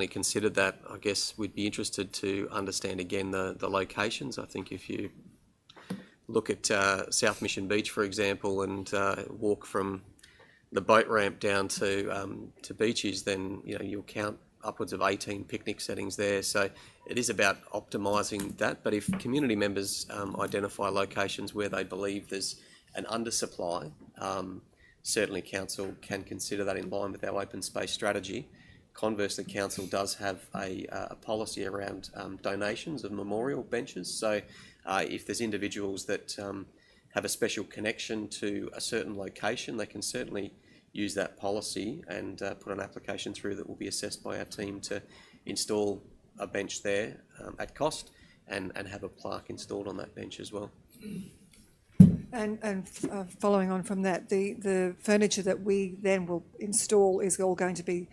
considered that. I guess we'd be interested to understand again the locations. I think if you look at South Mission Beach, for example, and walk from the boat ramp down to beaches, then you'll count upwards of 18 picnic settings there. So it is about optimising that. But if community members identify locations where they believe there's an undersupply, certainly council can consider that in line with our open space strategy. Conversely, council does have a policy around donations of memorial benches. So if there's individuals that have a special connection to a certain location, they can certainly use that policy and put an application through that will be assessed by our team to install a bench there at cost and have a plaque installed on that bench as well. And following on from that, the furniture that we then will install is all going to be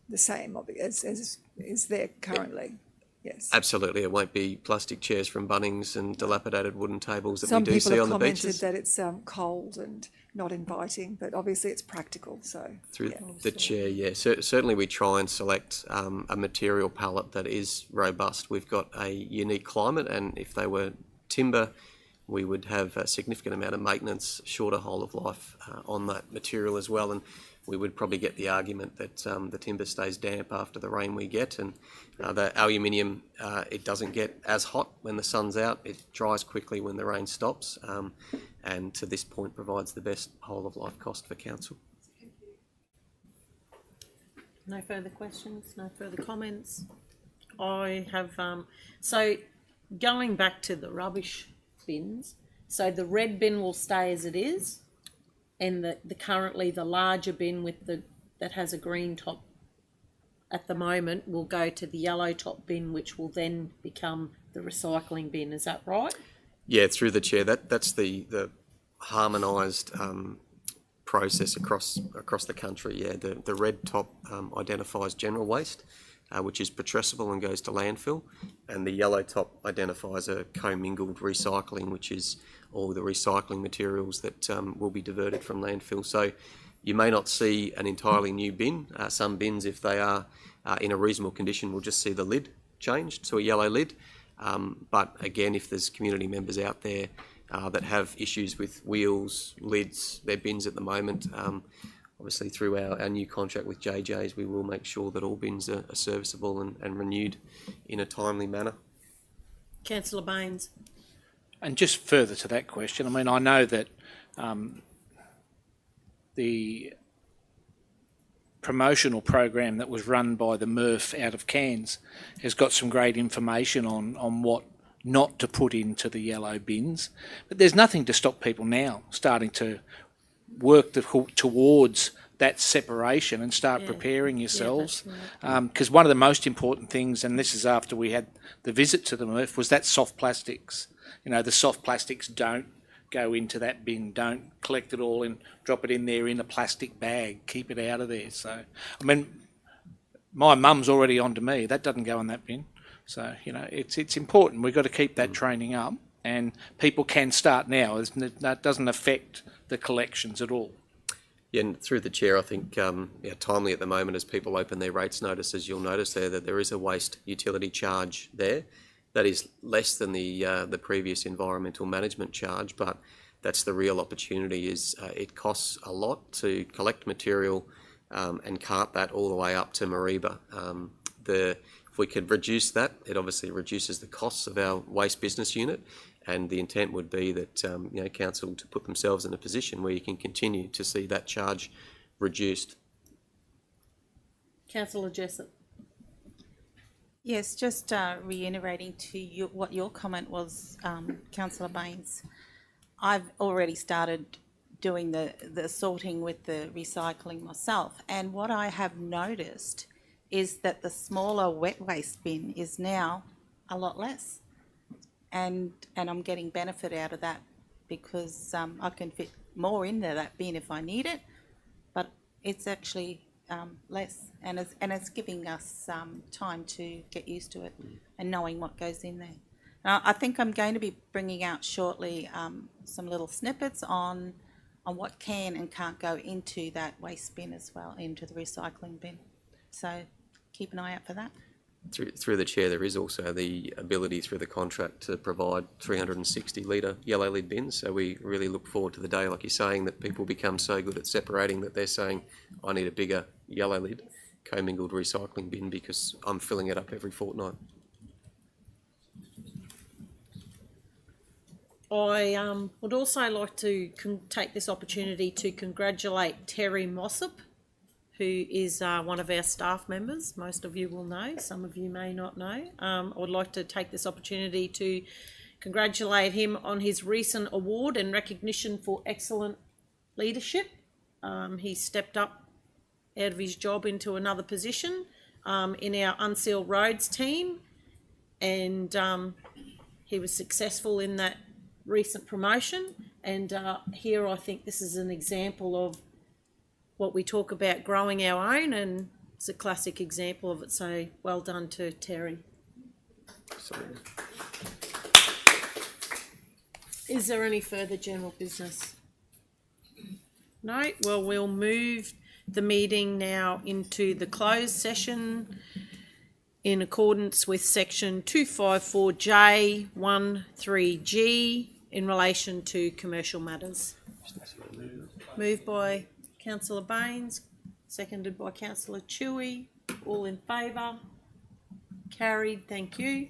the same as is there currently? Yes. Absolutely. It won't be plastic chairs from Bunnings and dilapidated wooden tables that we do see on the beaches. Some people have commented that it's cold and not inviting, but obviously it's practical. So through the chair, certainly we try and select a material palette that is robust. We've got a unique climate, and if they were timber, we would have a significant amount of maintenance, shorter whole of life on that material as well. And we would probably get the argument that the timber stays damp after the rain we get, and the aluminium, it doesn't get as hot when the sun's out. It dries quickly when the rain stops, and to this point provides the best whole of life cost for council. No further questions, no further comments. I have, so going back to the rubbish bins, so the red bin will stay as it is, and the currently the larger bin with that has a green top at the moment will go to the yellow top bin, which will then become the recycling bin. Is that right? Yeah, through the chair. That's the harmonised process across the country. Yeah, the red top identifies general waste. which is putrescible and goes to landfill, and the yellow top identifies a commingled recycling, which is all the recycling materials that will be diverted from landfill. So you may not see an entirely new bin. Some bins, if they are in a reasonable condition, will just see the lid changed to a yellow lid. But again, if there's community members out there that have issues with wheels, lids, their bins at the moment, obviously through our new contract with JJ's, we will make sure that all bins are serviceable and renewed in a timely manner. Councillor Baines. And just further to that question, I mean, I know that the promotional program that was run by the MRF out of Cairns has got some great information on what not to put into the yellow bins. But there's nothing to stop people now starting to work towards that separation and start preparing yourselves. Because one of the most important things, and this is after we had the visit to the MRF, was that soft plastics. You know, the soft plastics don't go into that bin. Don't collect it all and drop it in there in a plastic bag. Keep it out of there. So, I mean, my mum's already on to me. That doesn't go in that bin. So, you know, it's important. We've got to keep that training up, and people can start now. That doesn't affect the collections at all. Yeah, and through the chair, I think timely at the moment as people open their rates notices, you'll notice there that there is a waste utility charge there. That is less than the previous environmental management charge, but that's the real opportunity. Is it costs a lot to collect material and cart that all the way up to Mareeba. If we could reduce that, it obviously reduces the costs of our waste business unit, and the intent would be that council to put themselves in a position where you can continue to see that charge reduced. Councillor Jessup. Yes, just reiterating to you what your comment was, Councillor Baines. I've already started doing the sorting with the recycling myself, and what I have noticed is that the smaller wet waste bin is now a lot less, and I'm getting benefit out of that because I can fit more in that bin if I need it, but it's actually less, and it's giving us time to get used to it and knowing what goes in there. Now, I think I'm going to be bringing out shortly some little snippets on what can and can't go into that waste bin as well, into the recycling bin. So keep an eye out for that. Through the chair, there is also the ability through the contract to provide 360 litre yellow lid bins. So we really look forward to the day, like you're saying, that people become so good at separating that they're saying, I need a bigger yellow lid commingled recycling bin because I'm filling it up every fortnight. I would also like to take this opportunity to congratulate Terry Mossop, who is one of our staff members. Most of you will know, some of you may not know. I would like to take this opportunity to congratulate him on his recent award and recognition for excellent leadership. He stepped up out of his job into another position in our unsealed roads team, and he was successful in that recent promotion. And here I think this is an example of what we talk about, growing our own, and it's a classic example of it. So well done to Terry. Sorry. Is there any further general business? No? Well, we'll move the meeting now into the closed session in accordance with section 254J13G in relation to commercial matters. Moved by Councillor Baines, seconded by Councillor Chewy. All in favour? Carried. Thank you.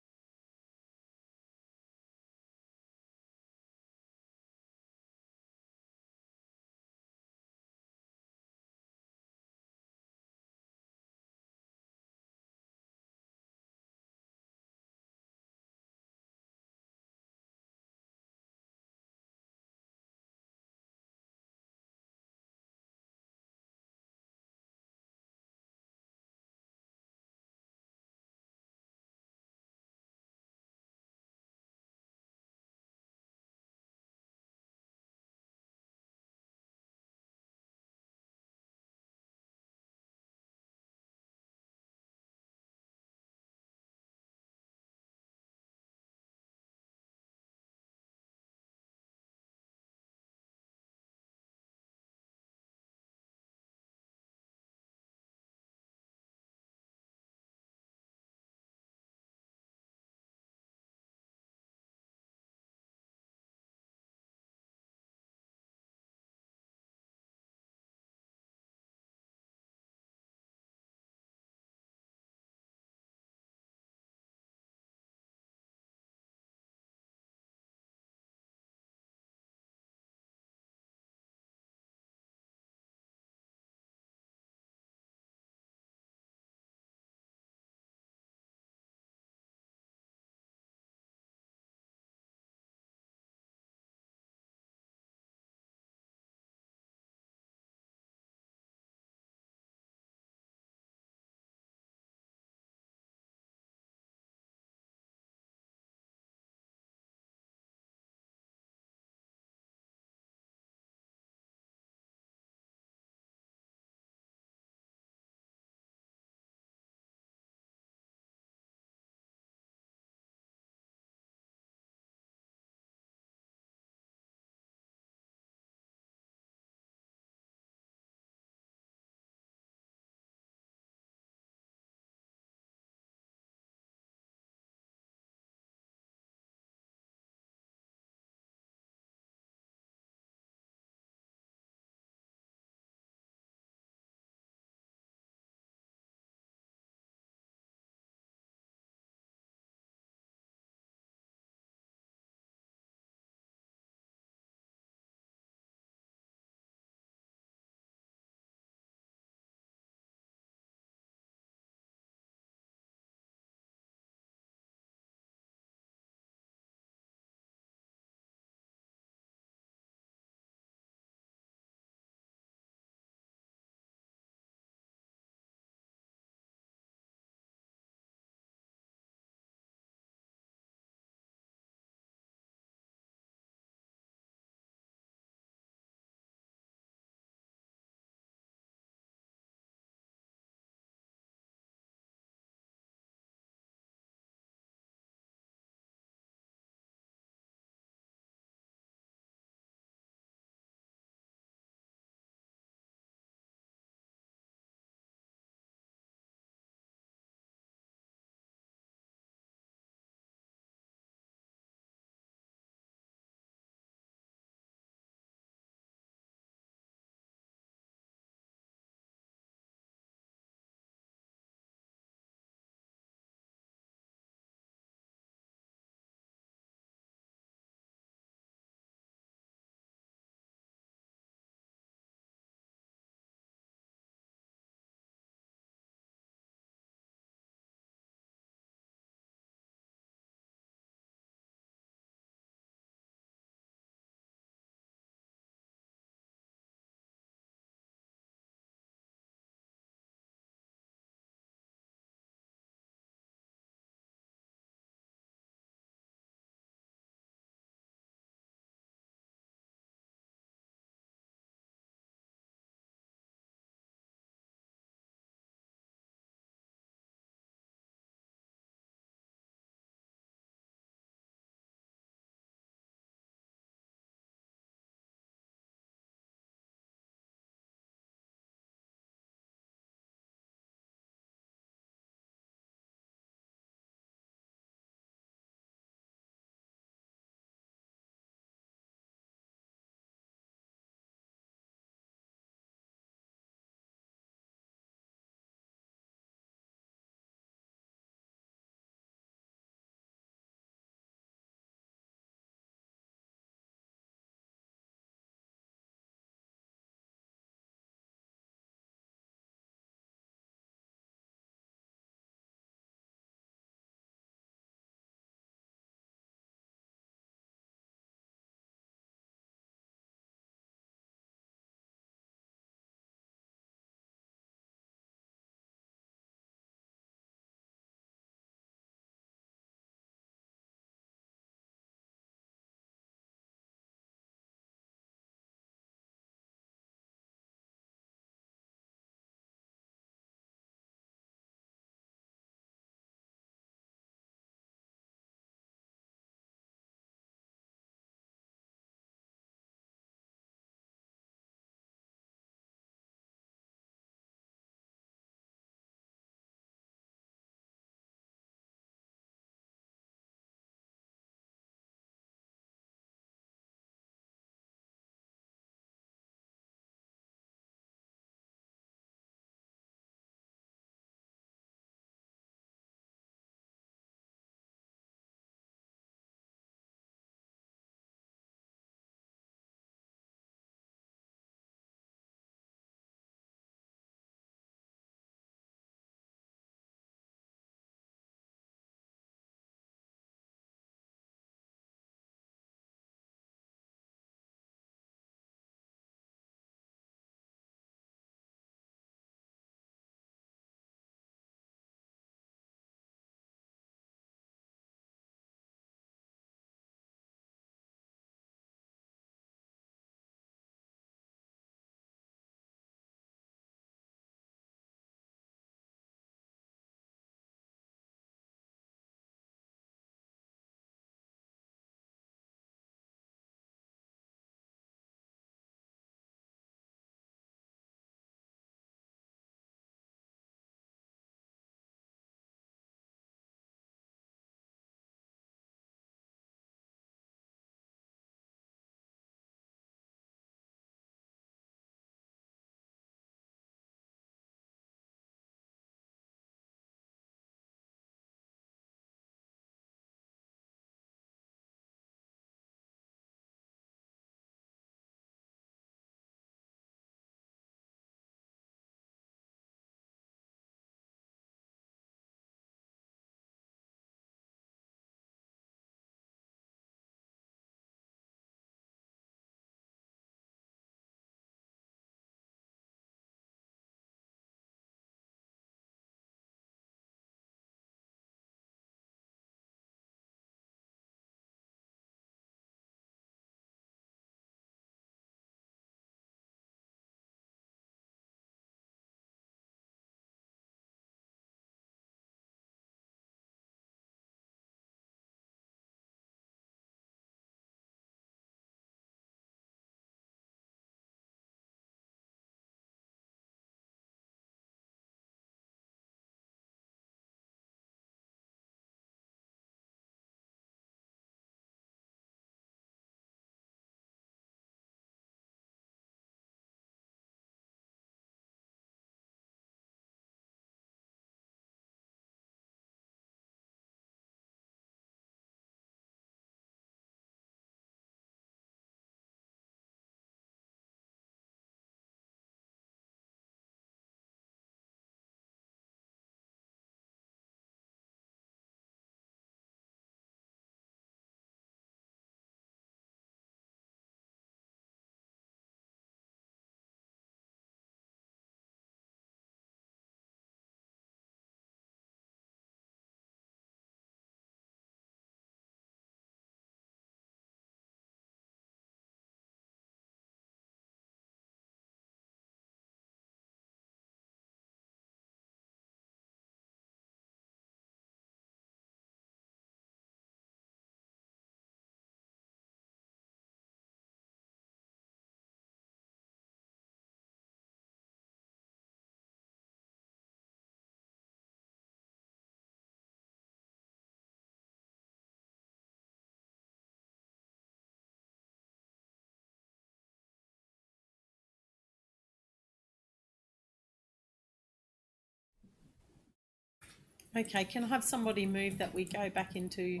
Okay, can I have somebody move that we go back into,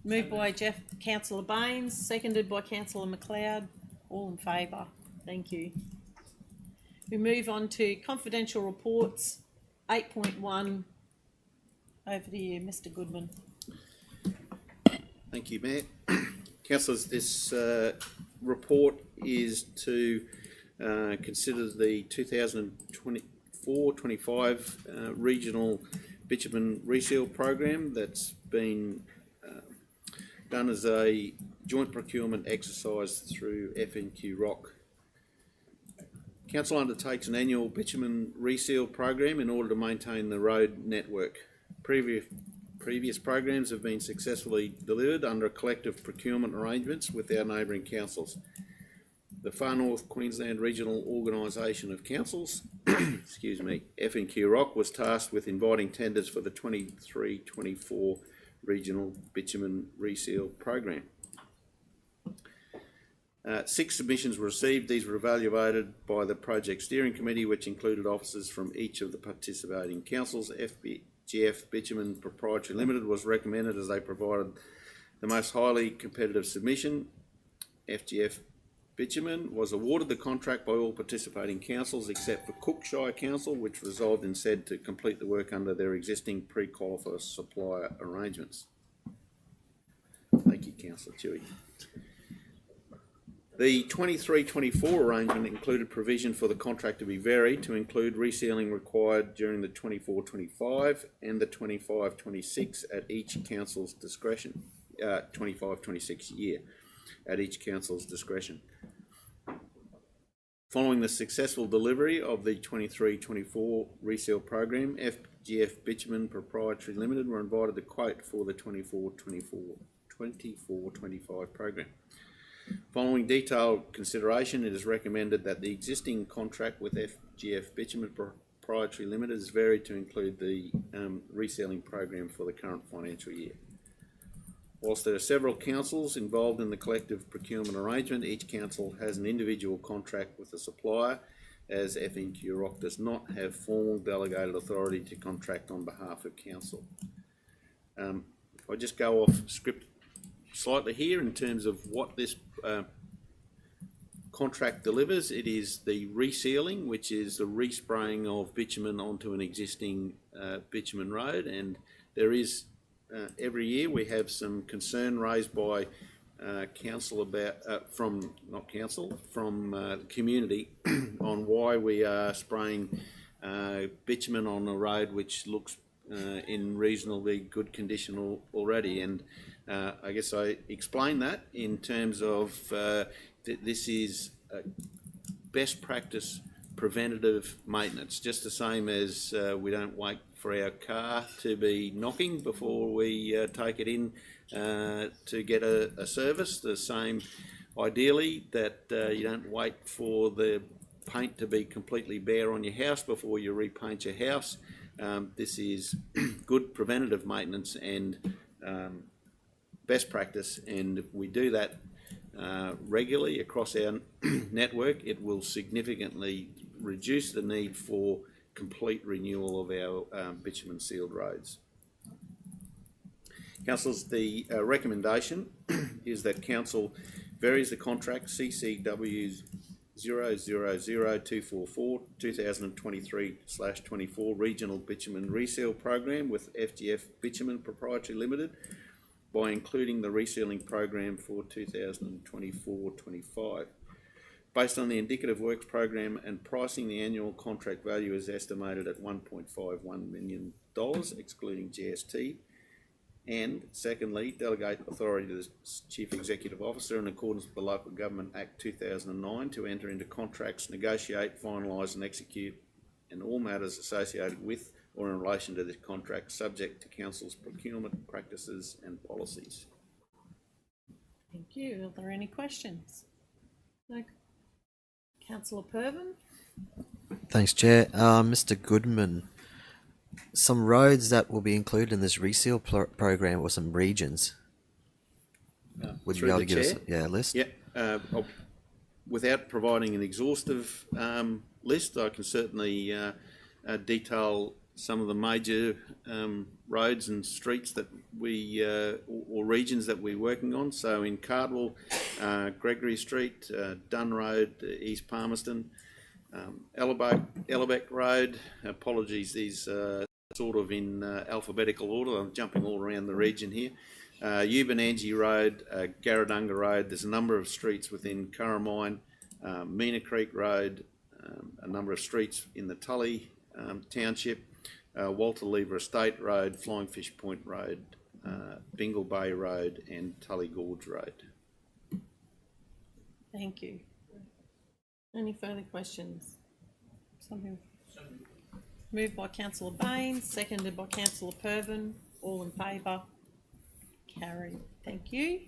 moved by Councillor Baines, seconded by Councillor McLeod, all in favour, thank you. We move on to confidential reports, 8.1, over to you, Mr Goodman. Thank you, Mayor. Councillors, this report is to consider the 2024-25 regional bitumen reseal program that's been done as a joint procurement exercise through FNQ Rock. Council undertakes an annual bitumen reseal program in order to maintain the road network. Previous programs have been successfully delivered under collective procurement arrangements with our neighbouring councils. The Far North Queensland Regional Organisation of Councils, excuse me, FNQ Rock, was tasked with inviting tenders for the 23-24 regional bitumen reseal program. 6 submissions were received. These were evaluated by the Project Steering Committee, which included officers from each of the participating councils. FGF Bitumen Proprietary Limited was recommended as they provided the most highly competitive submission. FGF Bitumen was awarded the contract by all participating councils except for Cookshire Council, which resolved instead to complete the work under their existing pre-qualified supplier arrangements. Thank you, Councillor Chewy. The 23-24 arrangement included provision for the contract to be varied to include resealing required during the 24-25 and the 25-26 at each council's discretion, 25-26 year at each council's discretion. Following the successful delivery of the 23-24 reseal program, FGF Bitumen Proprietary Limited were invited to quote for the 24-25 program. Following detailed consideration, it is recommended that the existing contract with FGF Bitumen Proprietary Limited is varied to include the reselling program for the current financial year. Whilst there are several councils involved in the collective procurement arrangement, each council has an individual contract with the supplier, as FNQ Rock does not have formal delegated authority to contract on behalf of council. If I just go off script slightly here in terms of what this contract delivers, it is the resealing, which is the respraying of bitumen onto an existing bitumen road, and there is every year we have some concern raised by council about from the community on why we are spraying bitumen on a road which looks in reasonably good condition already. And I guess I explained that in terms of this is best practice preventative maintenance, just the same as we don't wait for our car to be knocking before we take it in to get a service. The same, ideally, that you don't wait for the paint to be completely bare on your house before you repaint your house. This is good preventative maintenance and best practice, and if we do that regularly across our network, it will significantly reduce the need for complete renewal of our bitumen sealed roads. Councillors, the recommendation is that Council varies the contract CCW 000244 2023/24 Regional Bitumen Reseal Program with FGF Bitumen Proprietary Limited by including the resealing program for 2024-25. Based on the indicative works program and pricing, the annual contract value is estimated at $1.51 million, excluding GST. And secondly, delegate authority to the Chief Executive Officer in accordance with the Local Government Act 2009 to enter into contracts, negotiate, finalise and execute in all matters associated with or in relation to this contract, subject to Council's procurement practices and policies. Thank you. Are there any questions? No. Councillor Purban? Thanks, Chair. Mr. Goodman, some roads that will be included in this reseal program or some regions. Would you be able to give us a list? Yeah. Without providing an exhaustive list, I can certainly detail some of the major roads and streets that we or regions that we're working on. So in Cardwell, Gregory Street, Dunn Road, East Palmerston, Ellerbeck Road. Apologies, these sort of in alphabetical order. I'm jumping all around the region here. Eubanangi Road, Garradunga Road. There's a number of streets within Curramine, Meena Creek Road, a number of streets in the Tully Township, Walter Lever Estate Road, Flying Fish Point Road, Bingle Bay Road and Tully Gorge Road. Thank you. Any further questions? Something. Moved by Councillor Bain, seconded by Councillor Pervin. All in favour? Carried. Thank you.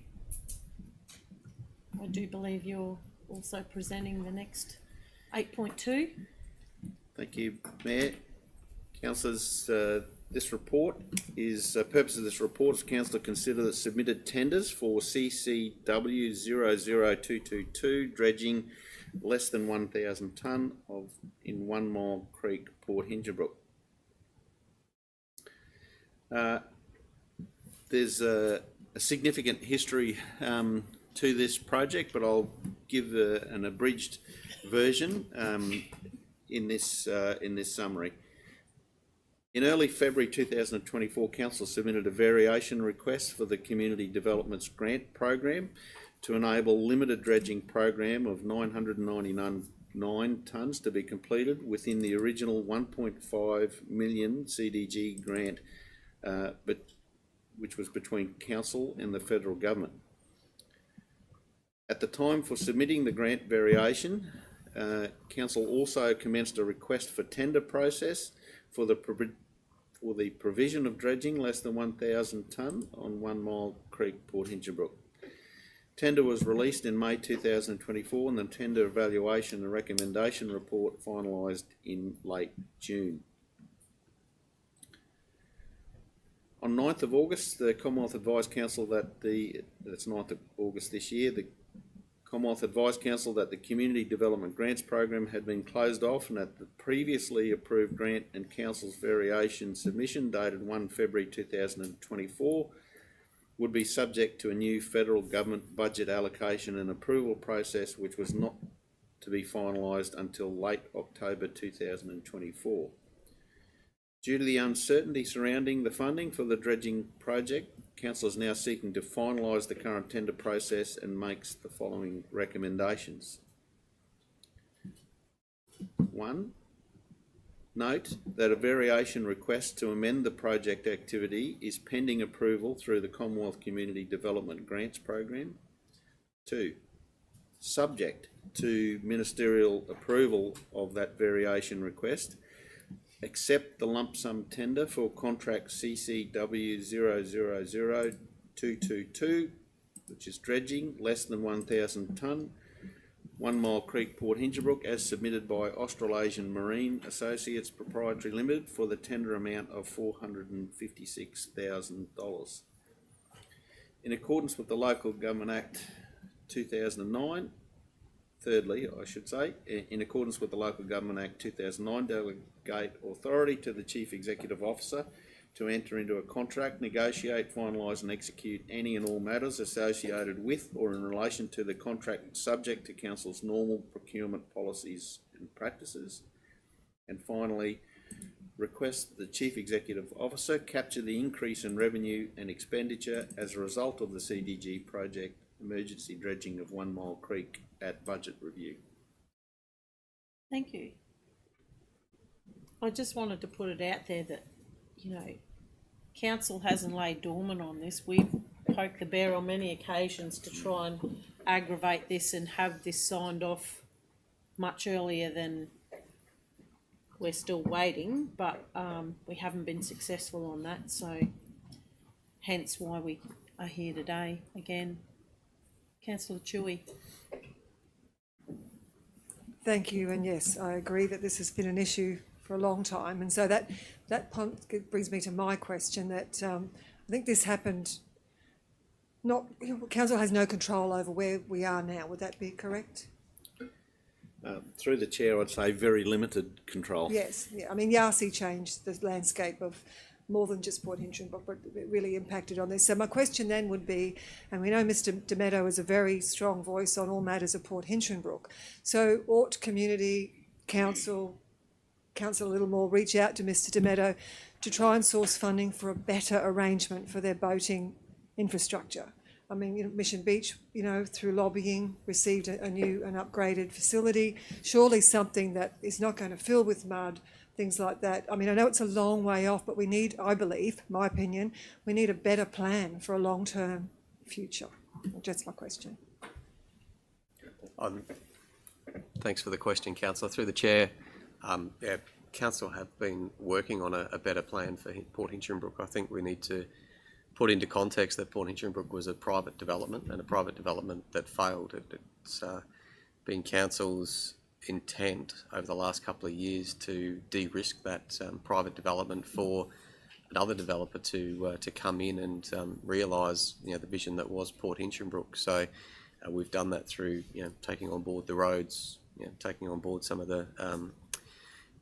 I do believe you're also presenting the next 8.2. Thank you, Mayor. Councillors, this report is, purpose of this report is Council to consider the submitted tenders for CCW 00222 dredging less than 1,000 tonne in 1 Mile Creek, Port Hingebrook. There's a significant history to this project, but I'll give an abridged version in this summary. In early February 2024, Council submitted a variation request for the Community Developments Grant Program to enable limited dredging program of 999 tonnes to be completed within the original 1.5 million CDG grant, which was between Council and the Federal Government. At the time for submitting the grant variation, Council also commenced a request for tender process for the provision of dredging less than 1,000 tonne on 1 Mile Creek, Port Hingebrook. Tender was released in May 2024 and the tender evaluation and recommendation report finalised in late June. On 9th of August, the Commonwealth advised Council that that's 9th of August this year, the Commonwealth advised Council that the Community Development Grants Program had been closed off and that the previously approved grant and Council's variation submission dated 1 February 2024 would be subject to a new federal government budget allocation and approval process which was not to be finalised until late October 2024. Due to the uncertainty surrounding the funding for the dredging project, Council is now seeking to finalise the current tender process and makes the following recommendations. 1. Note that a variation request to amend the project activity is pending approval through the Commonwealth Community Development Grants Program. 2. Subject to ministerial approval of that variation request, accept the lump sum tender for contract CCW 00222, which is dredging less than 1,000 tonne, 1 Mile Creek, Port Hingebrook, as submitted by Australasian Marine Associates Proprietary Limited for the tender amount of $456,000. In accordance with the Local Government Act 2009, thirdly, I should say, in accordance with the Local Government Act 2009, delegate authority to the Chief Executive Officer to enter into a contract, negotiate, finalise and execute any and all matters associated with or in relation to the contract subject to Council's normal procurement policies and practices. And finally, request the Chief Executive Officer capture the increase in revenue and expenditure as a result of the CDG project emergency dredging of 1 Mile Creek at budget review. Thank you. I just wanted to put it out there that, you know, Council hasn't laid dormant on this. We've poked the bear on many occasions to try and aggravate this and have this signed off much earlier than we're still waiting, but we haven't been successful on that, so hence why we are here today again. Councillor Chewy. Thank you, and yes, I agree that this has been an issue for a long time, and so that brings me to my question that I think this happened. Council has no control over where we are now. Would that be correct? Through the chair, I'd say very limited control. Yes, yeah. I mean, Yasi changed the landscape of more than just Port Hinchinbrook, but it really impacted on this. So my question then would be, and we know Mr. Demeto is a very strong voice on all matters of Port Hinchinbrook, so ought community council a little more reach out to Mr. Demeto to try and source funding for a better arrangement for their boating infrastructure? I mean, Mission Beach, through lobbying, received a new and upgraded facility. Surely something that is not going to fill with mud, things like that. I mean, I know it's a long way off, but we need, I believe, my opinion, we need a better plan for a long-term future. That's my question. Thanks for the question, Councillor. Through the chair, Council have been working on a better plan for Port Hinchinbrook. I think we need to put into context that Port Hinchinbrook was a private development and a private development that failed. It's been Council's intent over the last couple of years to de-risk that private development for another developer to come in and realise the vision that was Port Hinchinbrook. So we've done that through taking on board the roads, taking on board some of the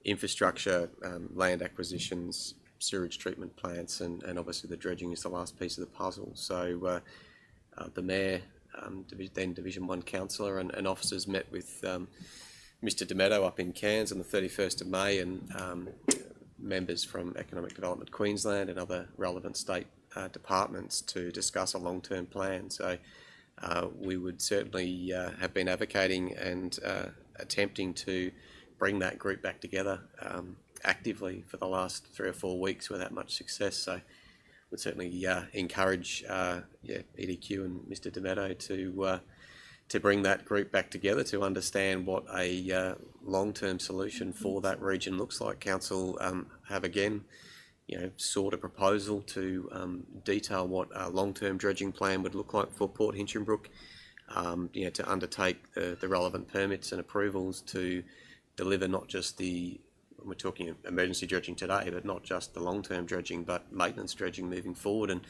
infrastructure, land acquisitions, sewage treatment plants, and obviously the dredging is the last piece of the puzzle. So the Mayor, then Division 1 Councillor and officers met with Mr. Demeto up in Cairns on the 31st of May, and members from Economic Development Queensland and other relevant state departments to discuss a long-term plan. So we would certainly have been advocating and attempting to bring that group back together actively for the last 3 or 4 weeks without much success. So would certainly encourage EDQ and Mr. Demeto to bring that group back together to understand what a long-term solution for that region looks like. Council have again sought a proposal to detail what a long-term dredging plan would look like for Port Hinchinbrook, to undertake the relevant permits and approvals to deliver not just we're talking emergency dredging today, but not just the long-term dredging, but maintenance dredging moving forward, and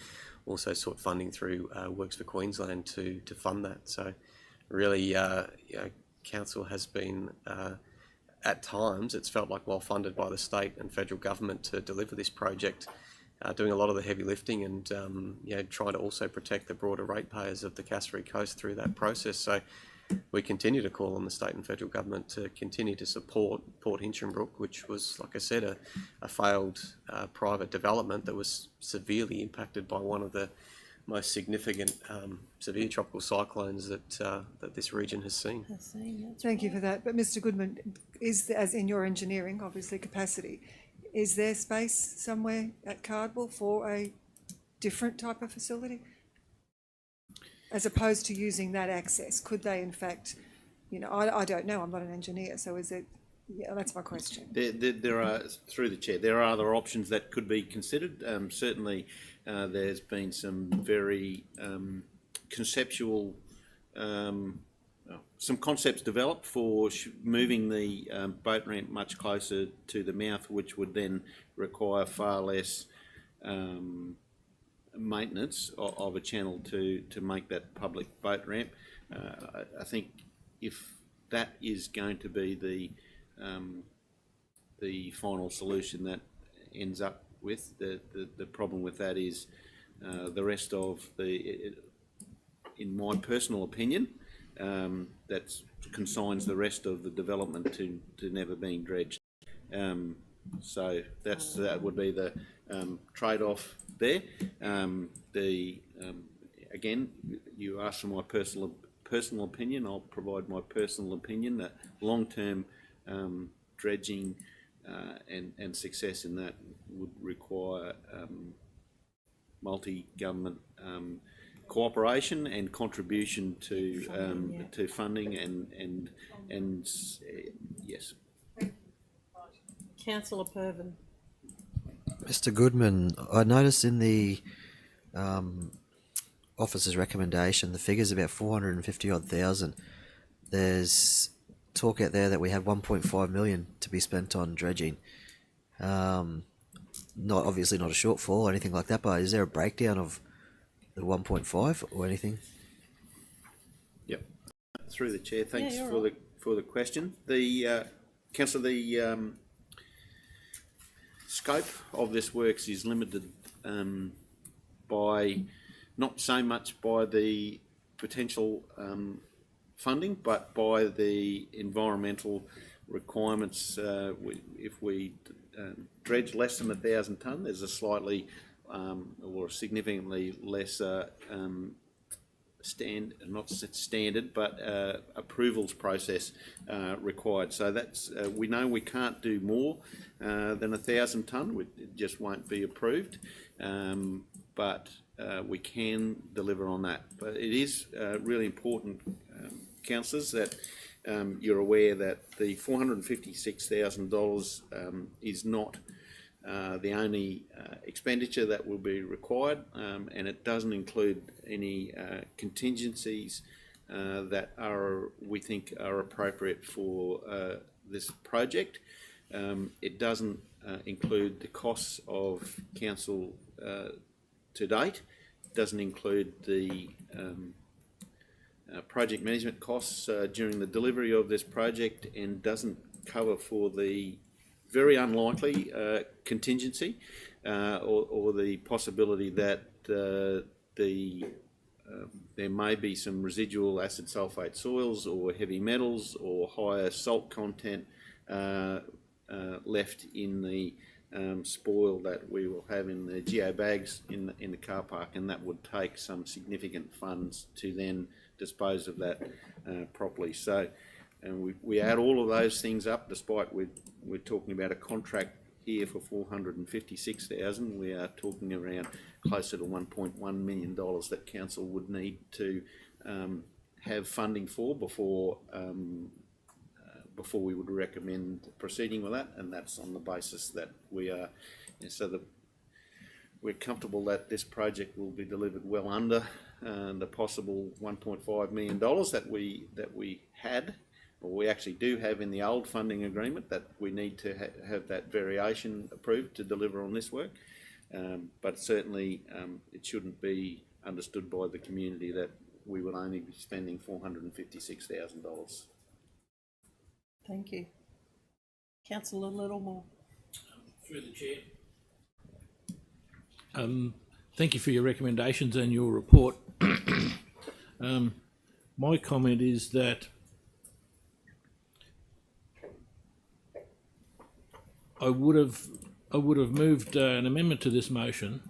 also sought funding through Works for Queensland to fund that. So really, Council has been, at times, it's felt like well funded by the state and federal government to deliver this project, doing a lot of the heavy lifting and trying to also protect the broader ratepayers of the Cassowary Coast through that process. So we continue to call on the state and federal government to continue to support Port Hinchinbrook, which was, like I said, a failed private development that was severely impacted by one of the most significant severe tropical cyclones that this region has seen. Thank you for that. But Mr. Goodman, as in your engineering, obviously, capacity, is there space somewhere at Cardwell for a different type of facility? As opposed to using that access, could they in fact, I don't know, I'm not an engineer, so is it, that's my question. There are, through the chair, there are other options that could be considered. Certainly there's been some very conceptual, some concepts developed for moving the boat ramp much closer to the mouth, which would then require far less maintenance of a channel to make that public boat ramp. I think if that is going to be the final solution that ends up with, the problem with that is the rest of in my personal opinion, that consigns the rest of the development to never being dredged. So that would be the trade-off there. Again, you asked for my personal opinion. I'll provide my personal opinion that long-term dredging and success in that would require multi-government cooperation and contribution to funding and yes. Councillor Purven. Mr. Goodman, I noticed in the officer's recommendation, the figure's about 450 odd thousand. There's talk out there that we have 1.5 million to be spent on dredging. Not obviously not a shortfall or anything like that, but is there a breakdown of the 1.5 or anything? Yep. Through the chair, thanks for for the question. The Councillor, the scope of this works is limited by not so much by the potential funding, but by the environmental requirements. If we dredge less than 1,000 tonne, there's a slightly or significantly lesser not standard, but approvals process required. So that's we know we can't do more than 1,000 tonne. It just won't be approved, but we can deliver on that. But it is really important, councillors, that you're aware that the $456,000 is not the only expenditure that will be required, and it doesn't include any contingencies that we think are appropriate for this project. It doesn't include the costs of council to date. It doesn't include the project management costs during the delivery of this project, and doesn't cover for the very unlikely contingency or the possibility that there may be some residual acid sulfate soils or heavy metals or higher salt content left in the spoil that we will have in the geo bags in the car park, and that would take some significant funds to then dispose of that properly. So, and we add all of those things up, despite we're talking about a contract here for $456,000. We are talking around closer to $1.1 million that council would need to have funding for before we would recommend proceeding with that, and that's on the basis that we are we're comfortable that this project will be delivered well under the possible $1.5 million that we had, or we actually do have in the old funding agreement, that we need to have that variation approved to deliver on this work. But certainly it shouldn't be understood by the community that we will only be spending $456,000. Thank you. Councillor Littlemore. Through the chair. Thank you for your recommendations and your report. My comment is that I would have moved an amendment to this motion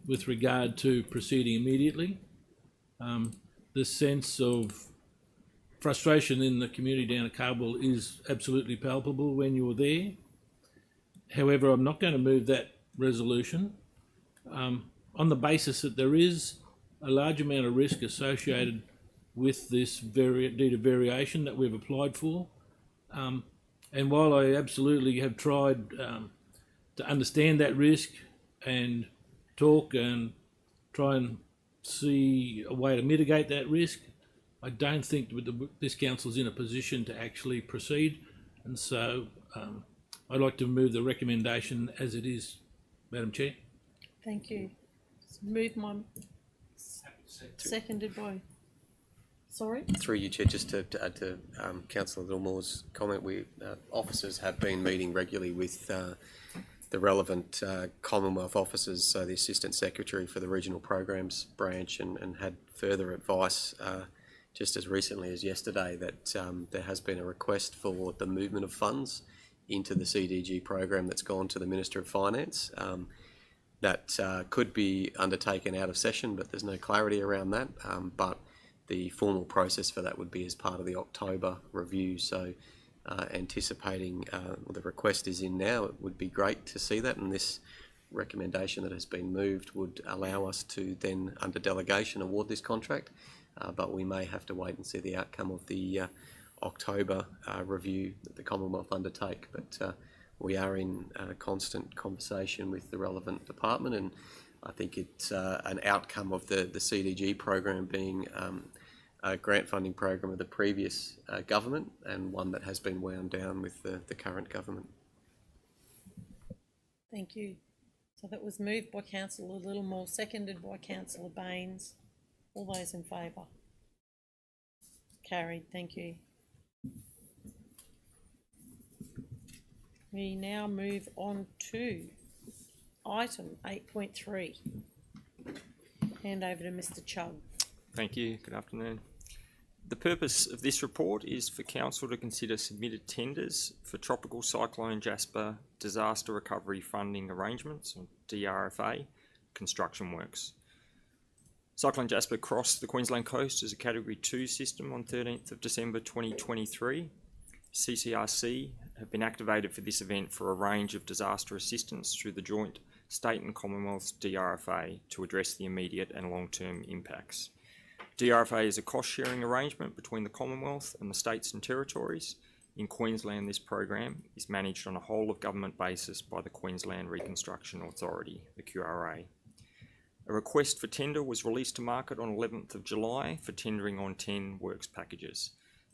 with regard to proceeding immediately. The sense of frustration in the community down at Carbwell is absolutely palpable when you're there. However, I'm not going to move that resolution on the basis that there is a large amount of risk associated with this deed of variation that we've applied for. And while I absolutely have tried to understand that risk and talk and try and see a way to mitigate that risk, I don't think this council is in a position to actually proceed. And so I'd like to move the recommendation as it is, Madam Chair. Thank you. Move my... Seconded by... Sorry? Through you, Chair, just to add to Councillor Littlemore's comment, officers have been meeting regularly with the relevant Commonwealth officers, so the Assistant Secretary for the Regional Programs Branch, and had further advice just as recently as yesterday that there has been a request for the movement of funds into the CDG program that's gone to the Minister of Finance. That could be undertaken out of session, but there's no clarity around that. But the formal process for that would be as part of the October review. So anticipating the request is in now, it would be great to see that, and this recommendation that has been moved would allow us to then, under delegation, award this contract. But we may have to wait and see the outcome of the October review that the Commonwealth undertake. But we are in constant conversation with the relevant department, and I think it's an outcome of the CDG program being a grant funding program of the previous government, and one that has been wound down with the current government. Thank you. So that was moved by Councillor Littlemore, seconded by Councillor Baines. All those in favour? Carried. Thank you. We now move on to item 8.3. Hand over to Mr. Chugg. Thank you. Good afternoon. The purpose of this report is for Council to consider submitted tenders for Tropical Cyclone Jasper Disaster Recovery Funding Arrangements, or DRFA, construction works. Cyclone Jasper crossed the Queensland coast as a Category 2 system on 13th of December 2023. CCRC have been activated for this event for a range of disaster assistance through the joint State and Commonwealth DRFA to address the immediate and long-term impacts. DRFA is a cost-sharing arrangement between the Commonwealth and the states and territories. In Queensland, this program is managed on a whole-of-government basis by the Queensland Reconstruction Authority, the QRA. A request for tender was released to market on 11th of July for tendering on 10 works packages.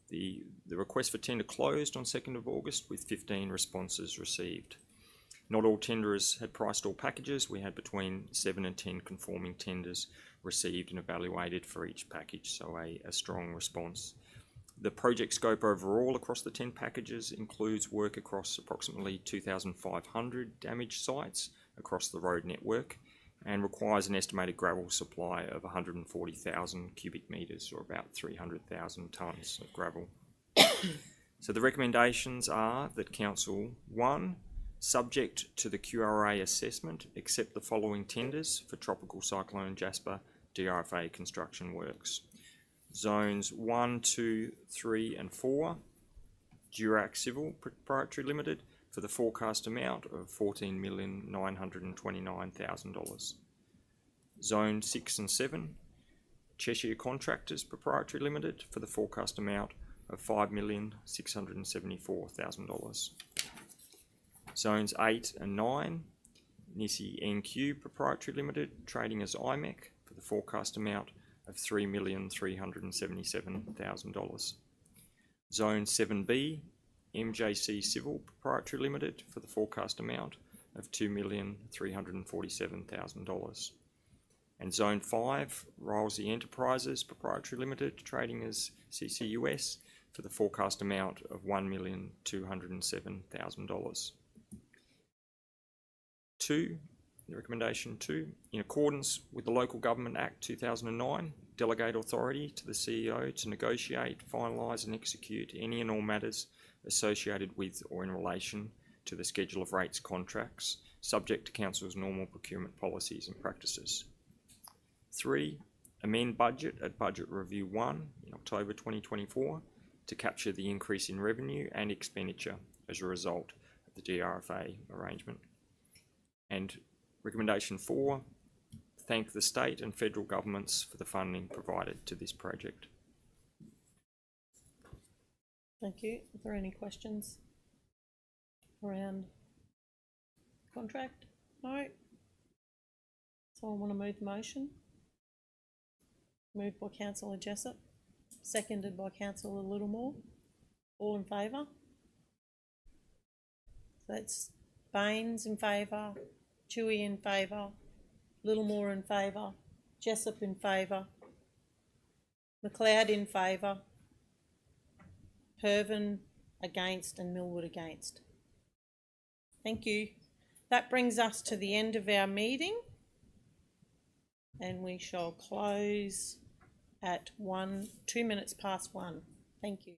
The request for tender closed on 2nd of August with 15 responses received. Not all tenderers had priced all packages. We had between 7 and 10 conforming tenders received and evaluated for each package, so a strong response. The project scope overall across the 10 packages includes work across approximately 2,500 damaged sites across the road network and requires an estimated gravel supply of 140,000 cubic metres, or about 300,000 tonnes of gravel. So the recommendations are that Council, 1, subject to the QRA assessment, accept the following tenders for Tropical Cyclone Jasper DRFA construction works. Zones 1, 2, 3 and 4, Durac Civil Proprietary Limited, for the forecast amount of $14,929,000. Zone 6 and 7, Cheshire Contractors Proprietary Limited, for the forecast amount of $5,674,000. Zones 8 and 9, Nissi NQ Proprietary Limited, trading as IMEC, for the forecast amount of $3,377,000. Zone 7B, MJC Civil Proprietary Limited, for the forecast amount of $2,347,000. And Zone 5, Rylesy Enterprises Proprietary Limited, trading as CCUS, for the forecast amount of $1,207,000. 2, recommendation 2, in accordance with the Local Government Act 2009, delegate authority to the CEO to negotiate, finalise and execute any and all matters associated with or in relation to the schedule of rates contracts, subject to Council's normal procurement policies and practices. 3, amend budget at Budget Review 1 in October 2024 to capture the increase in revenue and expenditure as a result of the DRFA arrangement. And recommendation 4, thank the state and federal governments for the funding provided to this project. Thank you. Are there any questions around contract? No? Someone want to move the motion? Moved by Councillor Jessup, seconded by Councillor Littlemore. All in favour? So that's Baines in favour, Chewy in favour, Littlemore in favour, Jessup in favour, McLeod in favour, Pervin against and Millwood against. Thank you. That brings us to the end of our meeting, and we shall close at 2 minutes past 1. Thank you.